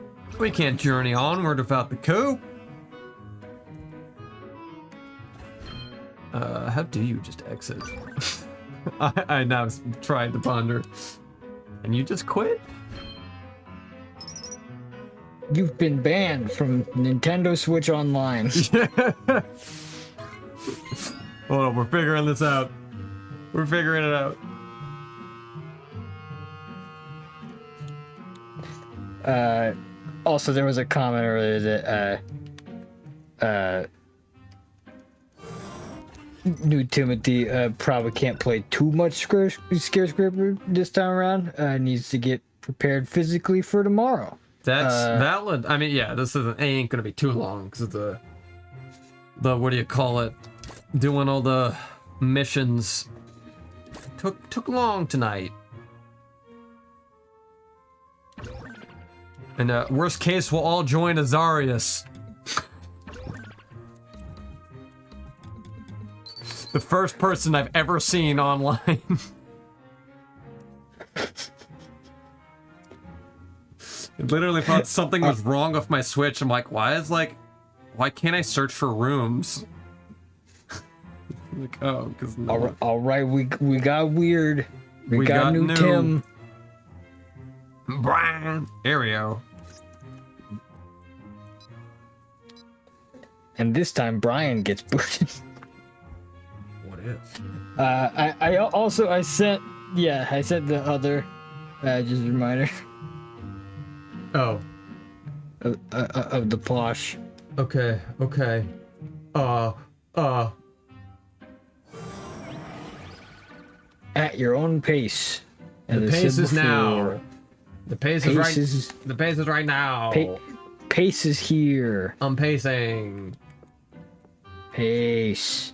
journey onward without the coop. How do you just exit? I now tried to ponder. And you just quit? You've been banned from Nintendo Switch Online. Hold on, we're figuring this out. We're figuring it out. Also, there was a comment earlier that New Timothy probably can't play too much Scarescraper this time around. Needs to get prepared physically for tomorrow. That's valid. I mean, yeah, this ain't gonna be too long because of the what do you call it? Doing all the missions took long tonight. And worst case, we'll all join Azarius. The first person I've ever seen online. I literally thought something was wrong with my Switch. I'm like, why can't I search for rooms? Like, oh, because All right, we got weird. We got new Tim. Brian. There we go. And this time Brian gets booted. I sent the other just a reminder Oh, of the posh. okay. At your own pace. The As I pace said is now. before, The pace Pace is is- right. The pace is right now. Pace is here. I'm pacing. Pace.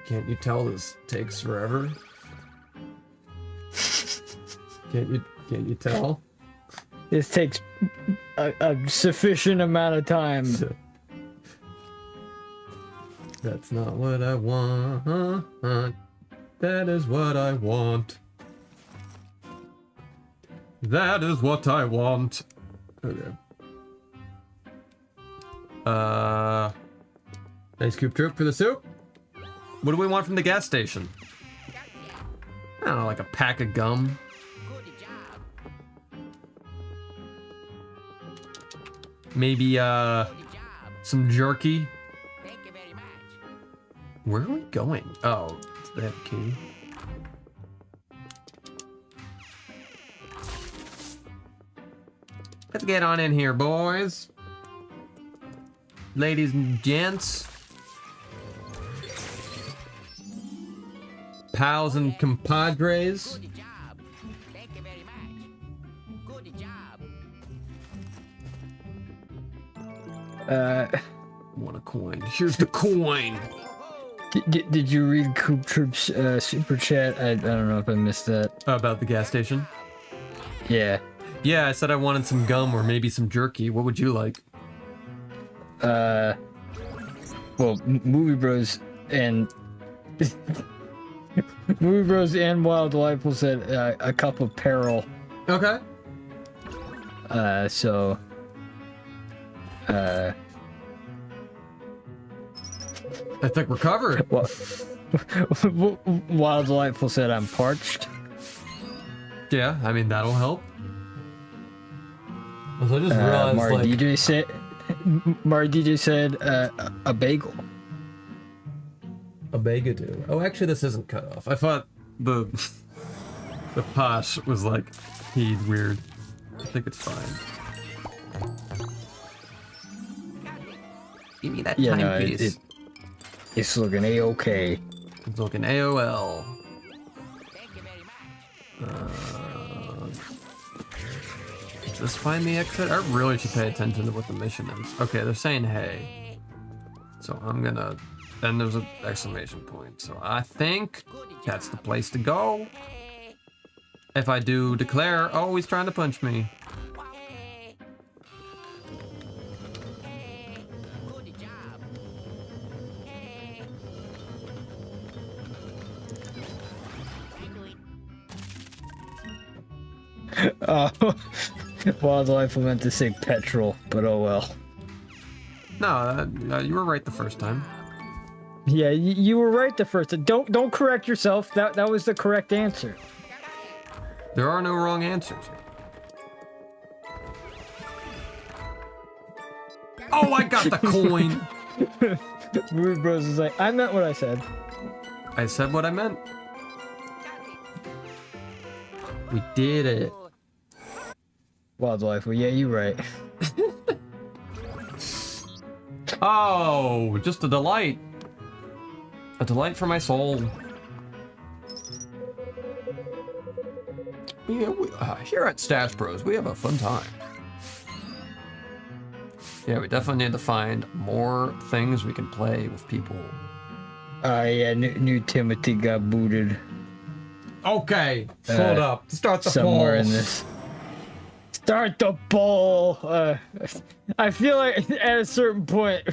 Can't you tell this takes forever? Can't you tell? This takes a sufficient amount of time. That's not what I want. That is what I want. That is what I want. Okay. Ice cube troop for the soup. What do we want from the gas station? I don't know, like a pack of gum. Good job. Maybe Good job. some jerky. Thank you very much. Where are we going? Oh, do they have a key? Let's get on in here, boys. Ladies and gents. Pals and compadres. Good job. Thank you very much. Good job. Want a coin. Here's the coin. Did you read Coop Troop's super chat? I don't know if I missed that. About the gas station? Yeah. Yeah, I said I wanted some gum or maybe some jerky. What would you like? Well, Movie Bros and Movie Bros and Wild Delightful said a cup of Peril. Okay. So. I think we're covered. Well, Wild Delightful said I'm parched. Yeah, I mean, that'll help. So I just realized, Mari like... DJ said a bagel. A Begadoo. Oh, actually, this isn't cut off. I thought the posh was like he'd weird. I think it's fine. Give me that timepiece. It's looking a-okay. It's looking AOL. Thank you very much. Does this find the exit? I really should pay attention to what the mission is. Okay, they're saying hey. So I'm gonna... Then there's an exclamation point. So I think that's the place to go. If I do declare... Oh, he's trying to punch me. Good job. Wild Delightful meant to say petrol, but oh well. No, you were right the first time. Yeah, you were right the first time. Don't correct yourself. That was the correct answer. There are no wrong answers. Oh, I got the coin. Rude Bros is like, I meant what I said. I said what I meant. We did it. Wild Delightful, yeah, you're right. Oh, just a delight. A delight for my soul. Yeah, here at StacheBros, we have a fun time. Yeah, we definitely need to find more things we can play with people. Yeah, new Timothy got booted Okay, hold up. Start the somewhere poll. in this. Start the poll. I feel like at a certain point,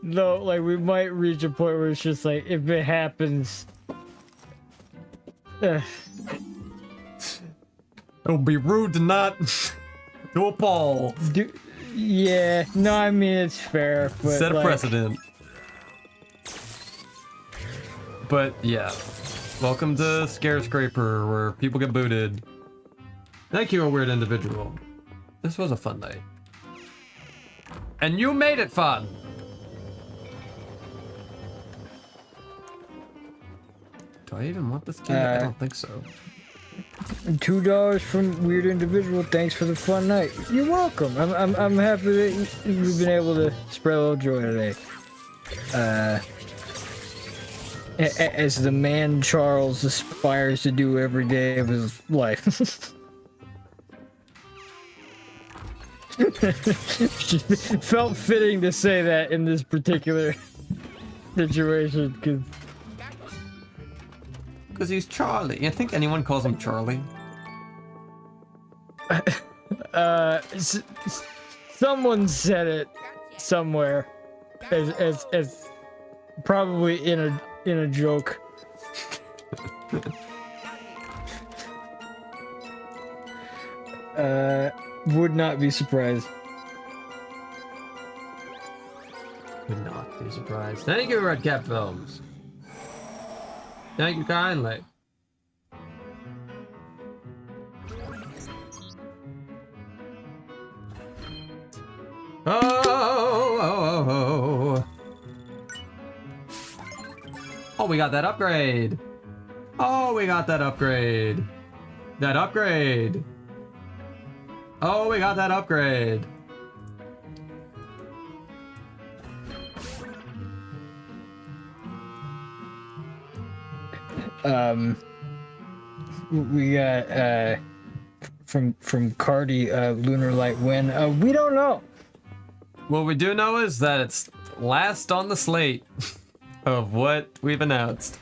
though, like we might reach a point where it's just like, if it happens, It would be rude to not do a poll. yeah, no, I mean it's fair, but Set a like, precedent. But yeah, welcome to Scarescraper, where people get booted. Thank you, a weird individual. This was a fun night. And you made it fun! Do I even want this key? I don't think so. $2 from Weird Individual. Thanks for the fun night. You're welcome. I'm happy that you've been able to spread a little joy today. As the man Charles aspires to do every day of his life. Felt fitting to say that in this particular situation, Because he's Charlie. I think anyone calls him Charlie. Someone said it somewhere as probably in a joke. Would not be surprised. Would not be surprised. Thank you, Red Cap Films. Thank you kindly. Oh. Oh, we got that upgrade. Oh, we got that upgrade. That upgrade. Oh, we got that upgrade. We got from Cardi Lunar Light Win. We don't know. What we do know is that it's last on the slate of what we've announced.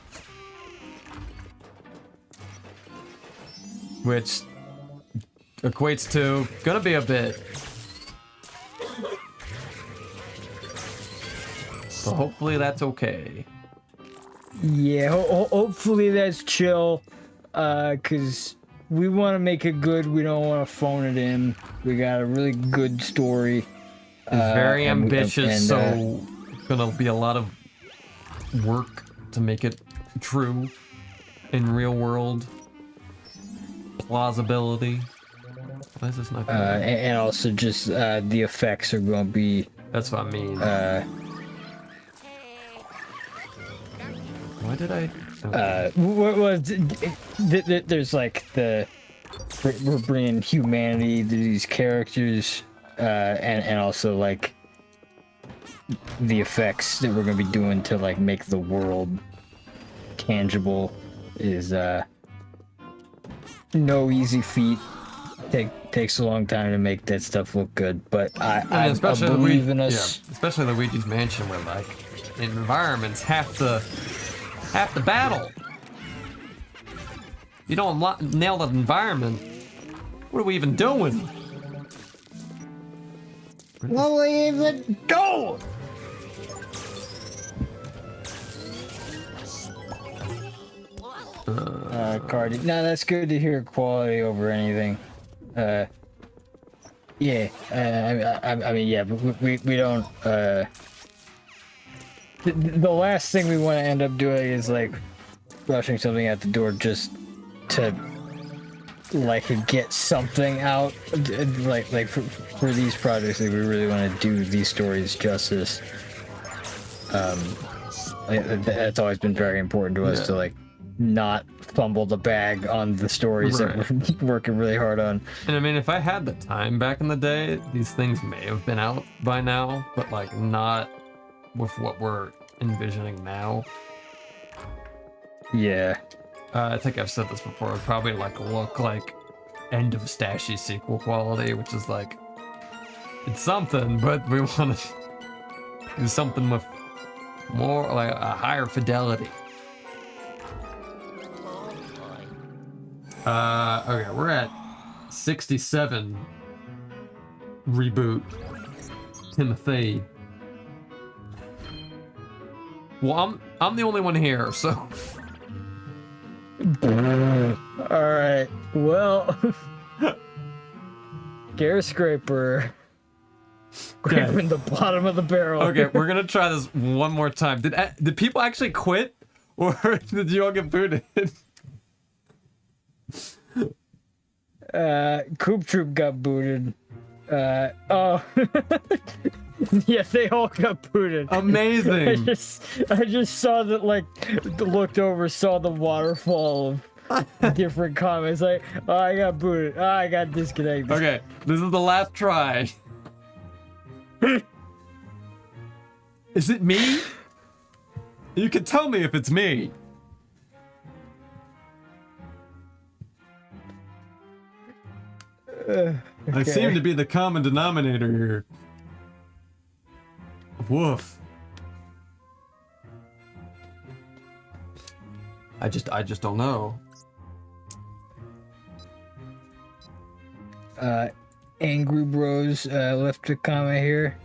Which equates to gonna be a bit. So hopefully that's okay. Yeah, hopefully that's chill. Cause we want to make it good. We don't want to phone it in. We got a really good story. It's very ambitious, and, so gonna be a lot of work to make it true in real world plausibility. Why is this not going? And also just the effects are going to be. That's what I mean. Why did I? There's like we're bringing humanity to these characters, and also like the effects that we're gonna be doing to like make the world tangible is no easy feat. Takes a long time to make that stuff look good, but I believe in us. Yeah, especially Luigi's Mansion, where like environments have to battle. You don't nail the environment. What are we even doing? What are we even doing? Cardi. No, that's good to hear quality over anything. Yeah. I mean, yeah, but we don't. The last thing we want to end up doing is like rushing something out the door just to like get something out. Like for these projects, like, we really want to do these stories justice. That's always been very important to us to like not fumble the bag on the stories that we're working really hard on. And I mean, if I had the time back in the day, these things may have been out by now, but like not with what we're envisioning now. Yeah. I think I've said this before. It'd probably like look like end of Stashy sequel quality, which is like it's something, but we want to do something with more like a higher fidelity. Okay, we're at 67 reboot Timothy. Well, I'm the only one here, so. All right. Well, Gear Scraper scraping the bottom of the barrel. Okay, we're gonna try this one more time. Did people actually quit, or did you all get booted? Coop Troop got booted. Oh. Yeah, they all got booted. Amazing. I just saw that, like, looked over, saw the waterfall of different comments. Like, oh, I got booted. Oh, I got disconnected. Okay, this is the last try. Is it me? You can tell me if it's me. I seem to be the common denominator here. Woof. I just don't know. Angry Bros left a comment here.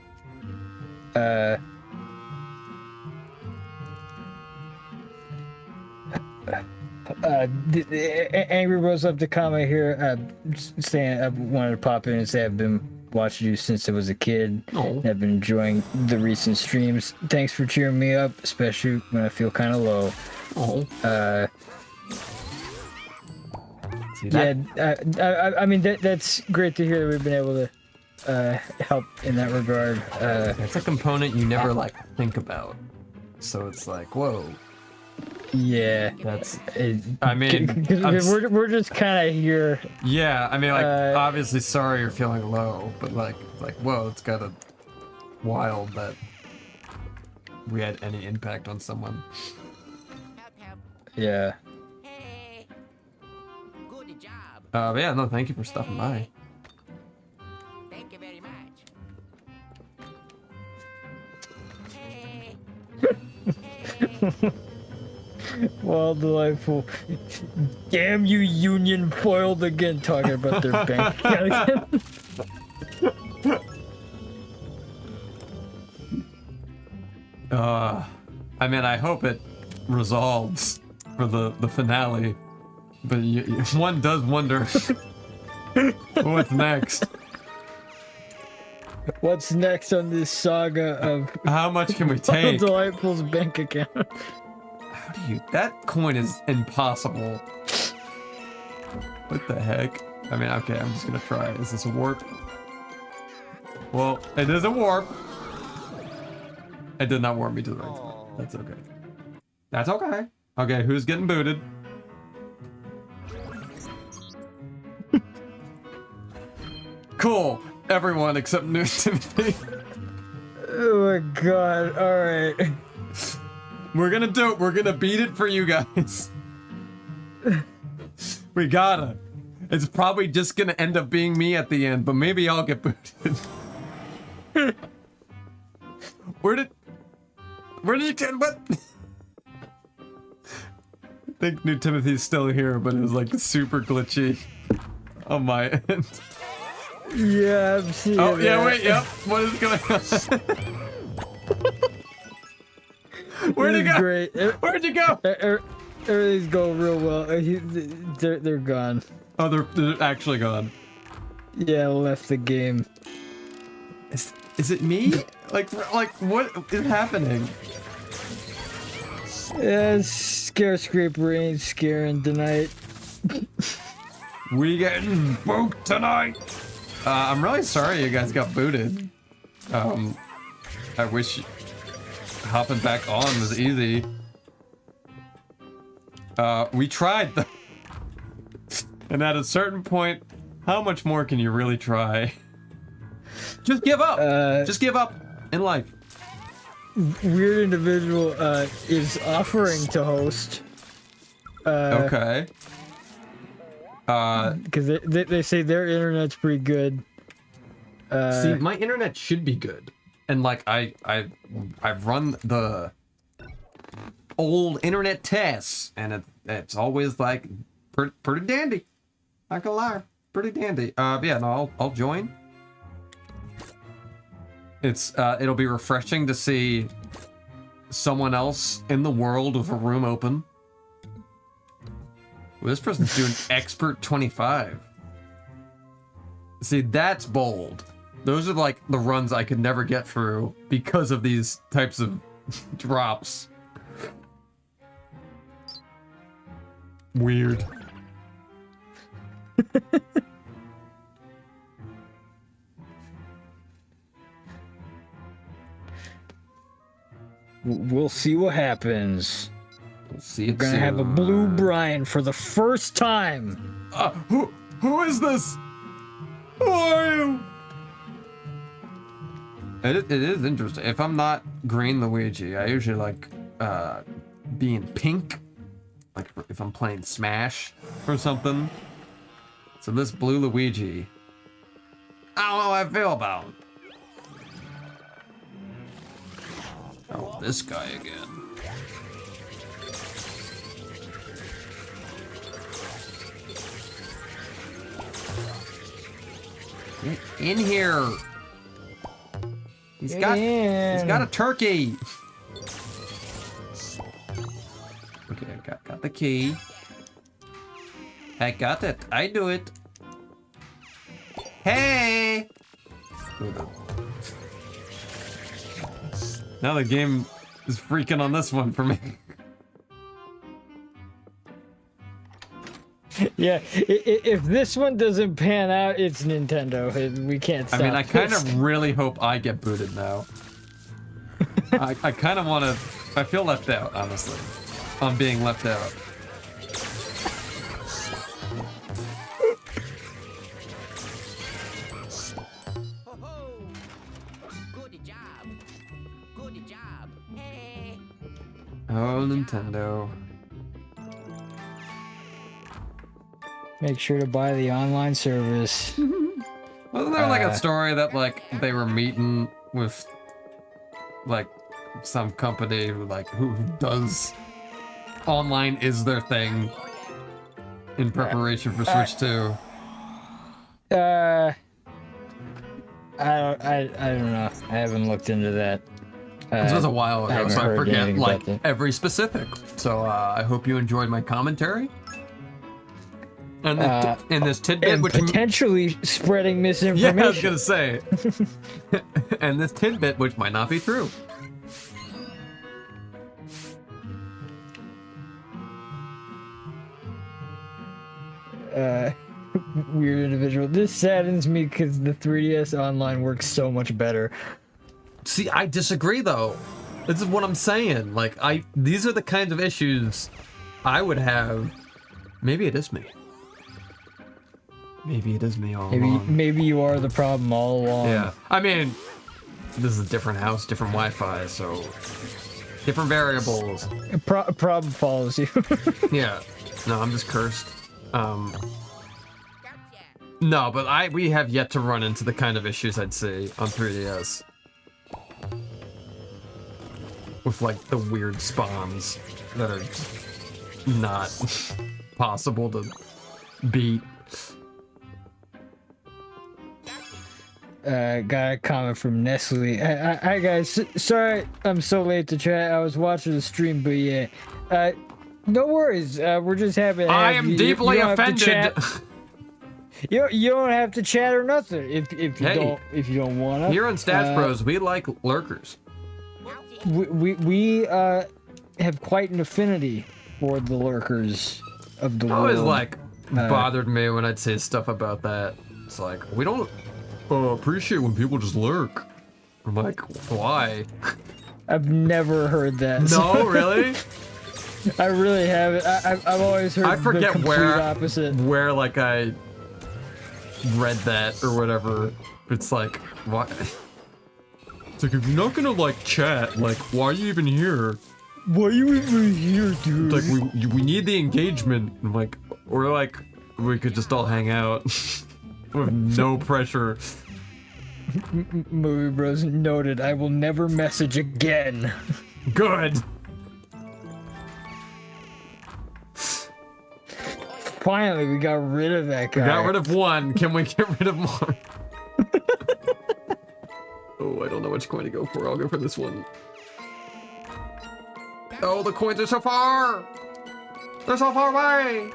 Angry Bros left a comment here saying I wanted to pop in and say I've been watching you since I was a kid. Oh. I've been enjoying the recent streams. Thanks for cheering me up, especially when I feel kind of low. Oh. See Yeah, that? I mean that's great to hear that we've been able to help in that regard. That's a component you never like think about. So it's like, whoa. Yeah, That's. it, I mean, we're just kind of here. yeah. I mean, like, obviously, sorry you're feeling low, but like, whoa, it's kind of wild that we had any impact on someone. Help, help. Yeah. Hey. Good job. But yeah, no, thank you for stopping by. Thank you very much. Hey. Hey. Well, delightful. Damn you, Union foiled again, talking about their bank account again. I mean, I hope it resolves for the finale, but one does wonder what's next. What's next on this saga of How much can we take? Delightful's bank account? How do you? That coin is impossible. What the heck? I mean, okay, I'm just gonna try. Is this a warp? Well, it is a warp. It did not warp me to the right spot. That's okay. That's okay. Okay, who's getting booted? Cool. Everyone except New Timothy. Oh my god, alright. We're gonna do it. We're gonna beat it for you guys. We gotta. It's probably just gonna end up being me at the end, but maybe I'll get booted. Where did you get what? I think New Timothy's still here, but it was like super glitchy on my end. Yeah, I'm seeing Oh, yeah, that. wait, yep. What is going on? Where'd he This is go? great. Where'd you go? Everything's going real well. They're gone. Oh, they're actually gone. Yeah, left the game. Is it me? Like what is happening? Yeah, scare scraper ain't scaring tonight. We getting spooked tonight. I'm really sorry you guys got booted. I wish hopping back on was easy. We tried though. And at a certain point, how much more can you really try? Just give up. Just give up in life. Weird individual is offering to host. Okay. Because they say their internet's pretty good. See, my internet should be good, and like I've run the old internet tests, and it's always like pretty dandy. Not gonna lie, pretty dandy. But yeah, no, I'll join. It'll be refreshing to see someone else in the world with a room open. Well, this person's doing expert 25. See, that's bold. Those are like the runs I could never get through because of these types of drops. Weird. We'll see what happens. We'll see We're it gonna have a blue Brian for the first time. Who is this? Who are you? It is interesting. If I'm not green Luigi, I usually like being pink. Like if I'm playing Smash or something. So this blue Luigi, I don't know how I feel about him. Oh, this guy again. Get in here. He's got a turkey. Okay, I got the key. I got it. I do it. Hey. Now the game is freaking on this one for me. Yeah, if this one doesn't pan out, it's Nintendo. We can't stop I mean, I kind this. of really hope I get booted now. I kind of want to. I feel left out, honestly. I'm being left out. Ho-ho! Good job. Good job. Hey. Oh, Nintendo. Make sure to buy the online service. Wasn't there like a story that like they were meeting with like some company who does online is their thing in preparation for Switch 2? I don't know. I haven't looked into that. This was a while ago, haven't so I heard forget anything like about that. every specific. So I hope you enjoyed my commentary. And in this tidbit, And which potentially spreading yeah, misinformation. I was gonna say, and this tidbit, which might not be true. Weird individual. This saddens me because the 3DS Online works so much better. See, I disagree though. This is what I'm saying. Like, these are the kinds of issues I would have. Maybe it is me. Maybe it is me all along. Maybe you are the problem all along. Yeah. I mean, this is a different house, different Wi-Fi, so different variables. A problem follows you. Yeah. No, I'm just cursed. Gotcha. No, but we have yet to run into the kind of issues I'd see on 3DS. With like the weird spawns that are not possible to beat. Got a comment from Nestle. Hi guys, sorry I'm so late to chat. I was watching the stream, but yeah. No worries. We're just happy to have I am you. deeply You don't have to offended. chat. You don't have to chat or nothing if you don't want to. Here on StacheBros, we like lurkers. We have quite an affinity for the lurkers of the It world. always like bothered me when I'd say stuff about that. It's like, we don't appreciate when people just lurk. I'm like, why? I've never heard that. No, really? I really haven't. I've always heard I forget the complete opposite. where like I read that or whatever. It's like, what? It's like, if you're not gonna like chat, like, why are you even here? Why are you even here, dude? It's like, we need the engagement. I'm like, or like, we could just all hang out with no pressure. Movie Bros noted. I will never message again. Good. Finally, we got rid of that guy. Got rid of one. Can we get rid of more? Oh, I don't know which coin to go for. I'll go for this one. Oh, the coins are so far! They're so far away!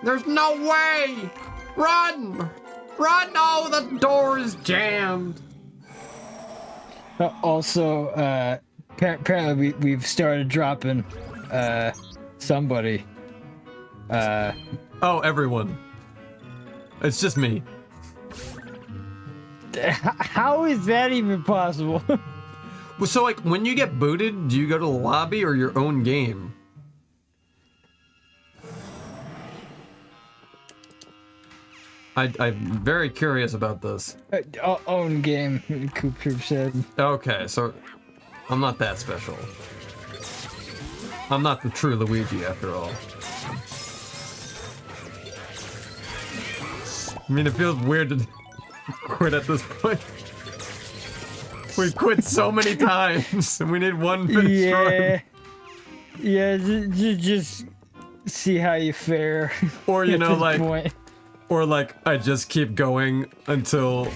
There's no way! Run! Run! Oh, the door is jammed! Also, apparently we've started dropping somebody. Oh, everyone. It's just me. How is that even possible? Well, so like when you get booted, do you go to the lobby or your own game? I'm very curious about this. Own game, Coop Troop said. Okay, so I'm not that special. I'm not the true Luigi after all. I mean, it feels weird to quit at this point. We quit so many times, and we need one finish run. Yeah, just see how you fare. Or, you at know, this like, point. or like, I just keep going until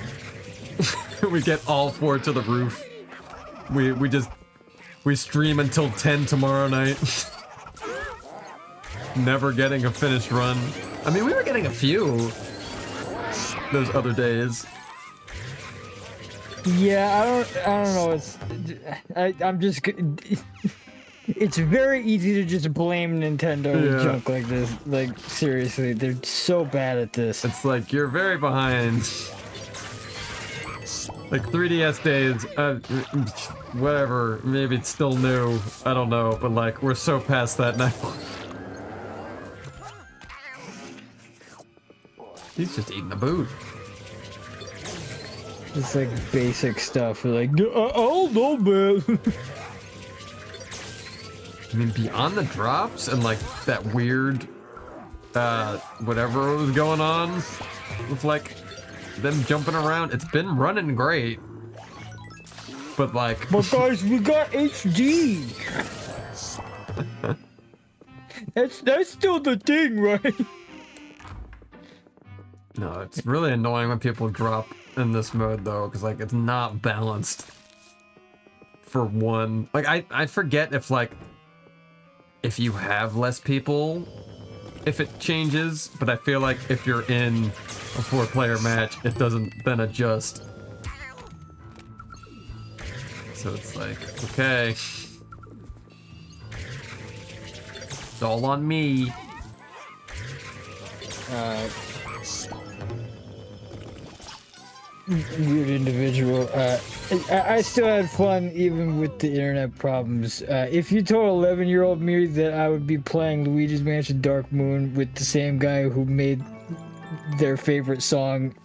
we get all four to the roof. We stream until 10 tomorrow night. Never getting a finished run. I mean, we were getting a few those other days. Yeah, I don't know. I'm just. It's very easy to just blame Nintendo and junk like this. Like, seriously, they're so bad at this. It's like, you're very behind. Like 3DS days, whatever, maybe it's still new, I don't know, but like, we're so past that now. He's just eating the boot. It's like basic stuff. Like, oh no, man. I mean, beyond the drops and like that weird, whatever was going on with like them jumping around, it's been running great. But like, But guys, we got HD. That's still the thing, right? no, it's really annoying when people drop in this mode though, because like it's not balanced. For one, like I forget if like if you have less people, if it changes, but I feel like if you're in a 4-player match, it doesn't then adjust. So it's like, okay. It's all on me. Weird individual. I still had fun even with the internet problems. If you told 11-year-old me that I would be playing Luigi's Mansion Dark Moon with the same guy who made their favorite song,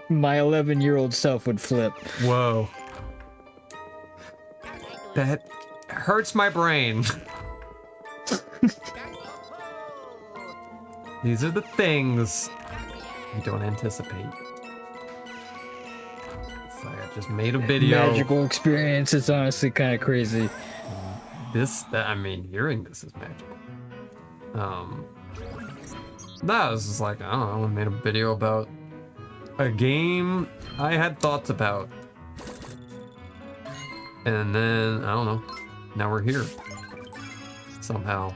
my 11-year-old self would flip. Whoa. That hurts my brain. These are the things you don't anticipate. It's like I just made a video. Magical experience. It's honestly kind of crazy. I mean, hearing this is magical. That was just like, I don't know, I made a video about a game I had thoughts about. And then, I don't know, now we're here. Somehow.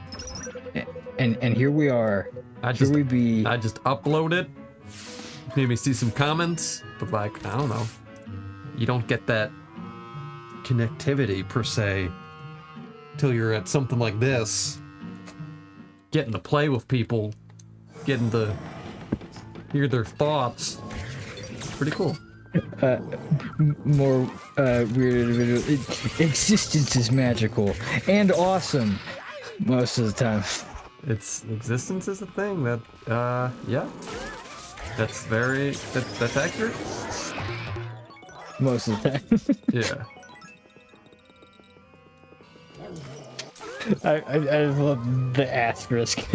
And here we are. I just upload it. Maybe see some comments, but like, I don't know. You don't get that connectivity per se till you're at something like this. Getting to play with people, getting to hear their thoughts. Pretty cool. More weird individual. Existence is magical and awesome most of the time. Its existence is a thing that, yeah. That's accurate. Most of the time. Yeah. I just love the asterisk.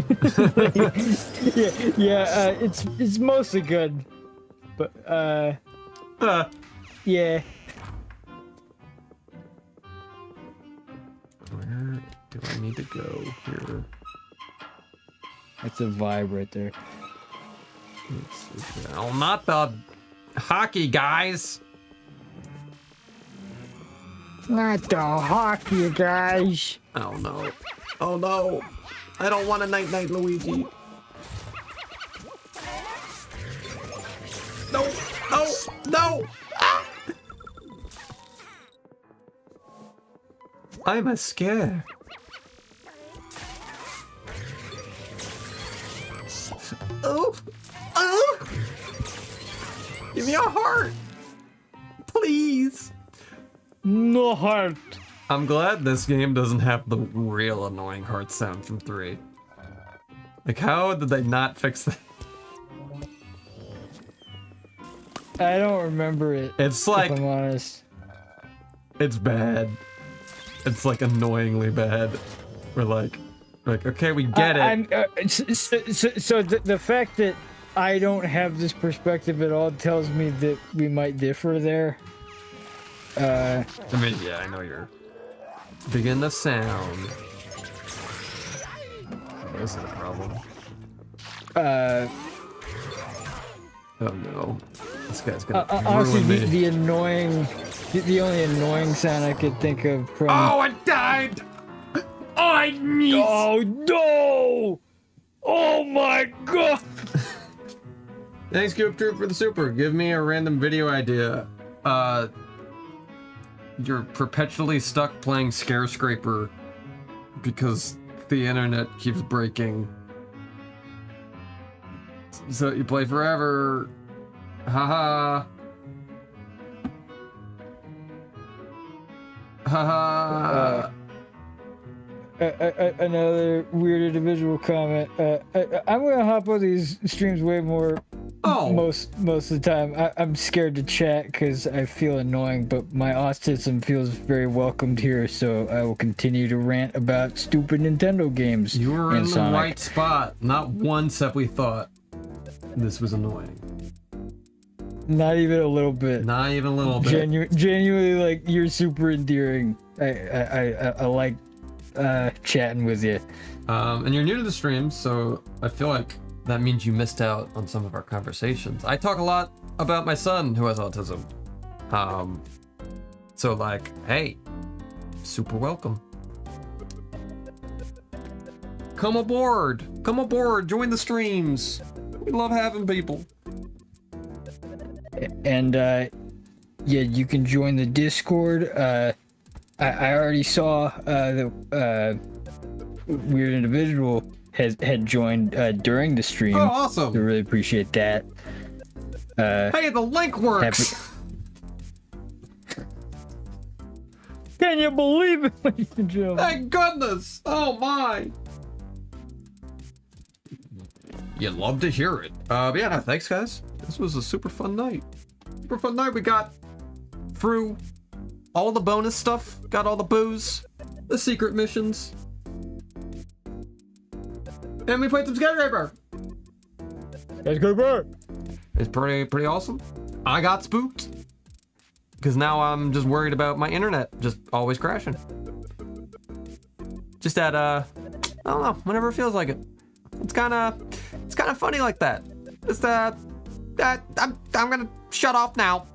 It's mostly good, but yeah. Where do I need to go here? That's a vibe right there. Oh, not the hockey guys. Not the hockey guys. Oh no. Oh no. I don't want a night-night Luigi. No. No. No. Ah! I'm a scare. Oh. Oh. Give me a heart. Please. No heart. I'm glad this game doesn't have the real annoying heart sound from 3. Like, how did they not fix that? I don't remember it. It's like, if I'm honest. it's bad. It's like annoyingly bad. We're like okay, we get it. So the fact that I don't have this perspective at all tells me that we might differ there. I mean, yeah, I know you're digging the sound. This is a problem. Oh no, this guy's gonna honestly, ruin me. the only annoying sound I could think of from. Oh, I died! Oh, I missed! Oh no! Oh my god! Thanks, Coop Troop, for the super. Give me a random video idea. You're perpetually stuck playing Scarescraper because the internet keeps breaking. So you play forever. Haha. Haha. Another weird individual comment. I'm gonna hop on these streams way more. Oh. Most of the time, I'm scared to chat because I feel annoying, but my autism feels very welcomed here, so I will continue to rant about stupid Nintendo games. You were and in the Sonic. right spot. Not once have we thought this was annoying. Not even a little bit. Not even a little bit. Genuinely, like, you're super endearing. I like chatting with you. And you're new to the stream, so I feel like that means you missed out on some of our conversations. I talk a lot about my son who has autism. So like, hey, super welcome. Come aboard, join the streams. We love having people. And yeah, you can join the Discord. I already saw the weird individual had joined during the stream. Oh, awesome! I really appreciate that. Hey, the link works. Can you believe it, ladies and gentlemen? Thank goodness! Oh my! You'd love to hear it. But yeah, no, thanks guys. This was a super fun night. Super fun night. We got through all the bonus stuff, got all the booze, the secret missions, and we played some Skyscraper. Skyscraper! It's pretty awesome. I got spooked because now I'm just worried about my internet just always crashing. Just at I don't know, whenever it feels like it. It's kind of funny like that. Just I'm gonna shut off now.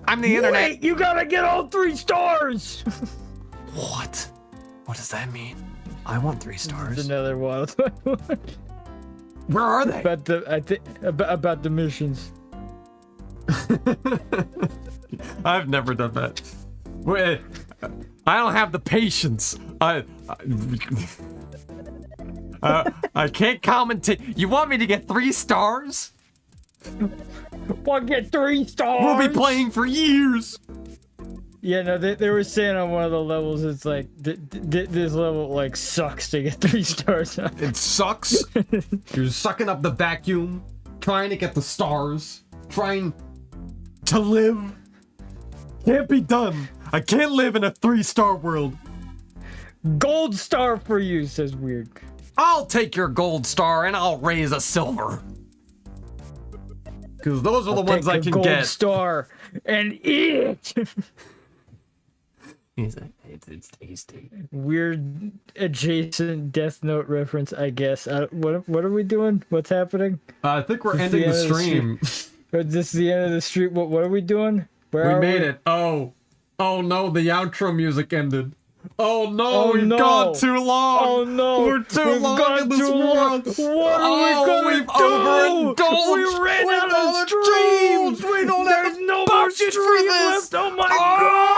I'm the internet. Wait, you gotta get all 3 stars. What? What does that mean? I want 3 stars. There's another one. Where are they? About the missions. I've never done that. Wait, I don't have the patience. I can't commentate. You want me to get 3 stars? We'll get 3 stars. We'll be playing for years. Yeah, no, they were saying on one of the levels, it's like this level like sucks to get 3 stars. It sucks. You're sucking up the vacuum, trying to get the stars, trying to live. Can't be done. I can't live in a 3-star world. Gold star for you, says Weird. I'll take your gold star and I'll raise a silver. Because those are the ones I can gold get. Star and eat. It's tasty. Weird adjacent Death Note reference, I guess. What are we doing? What's happening? I think we're ending the stream. This is the end of the stream. What are we doing? Where We are made it. Oh no, the outro music ended. Oh no, we've no. gone too long. Oh no, we're too we've long gone in this too long. world. What are we we've gonna do? overindulged. We ran We've out of streams. overindulged. We don't There's have no more budget stream for this. left. Oh my god.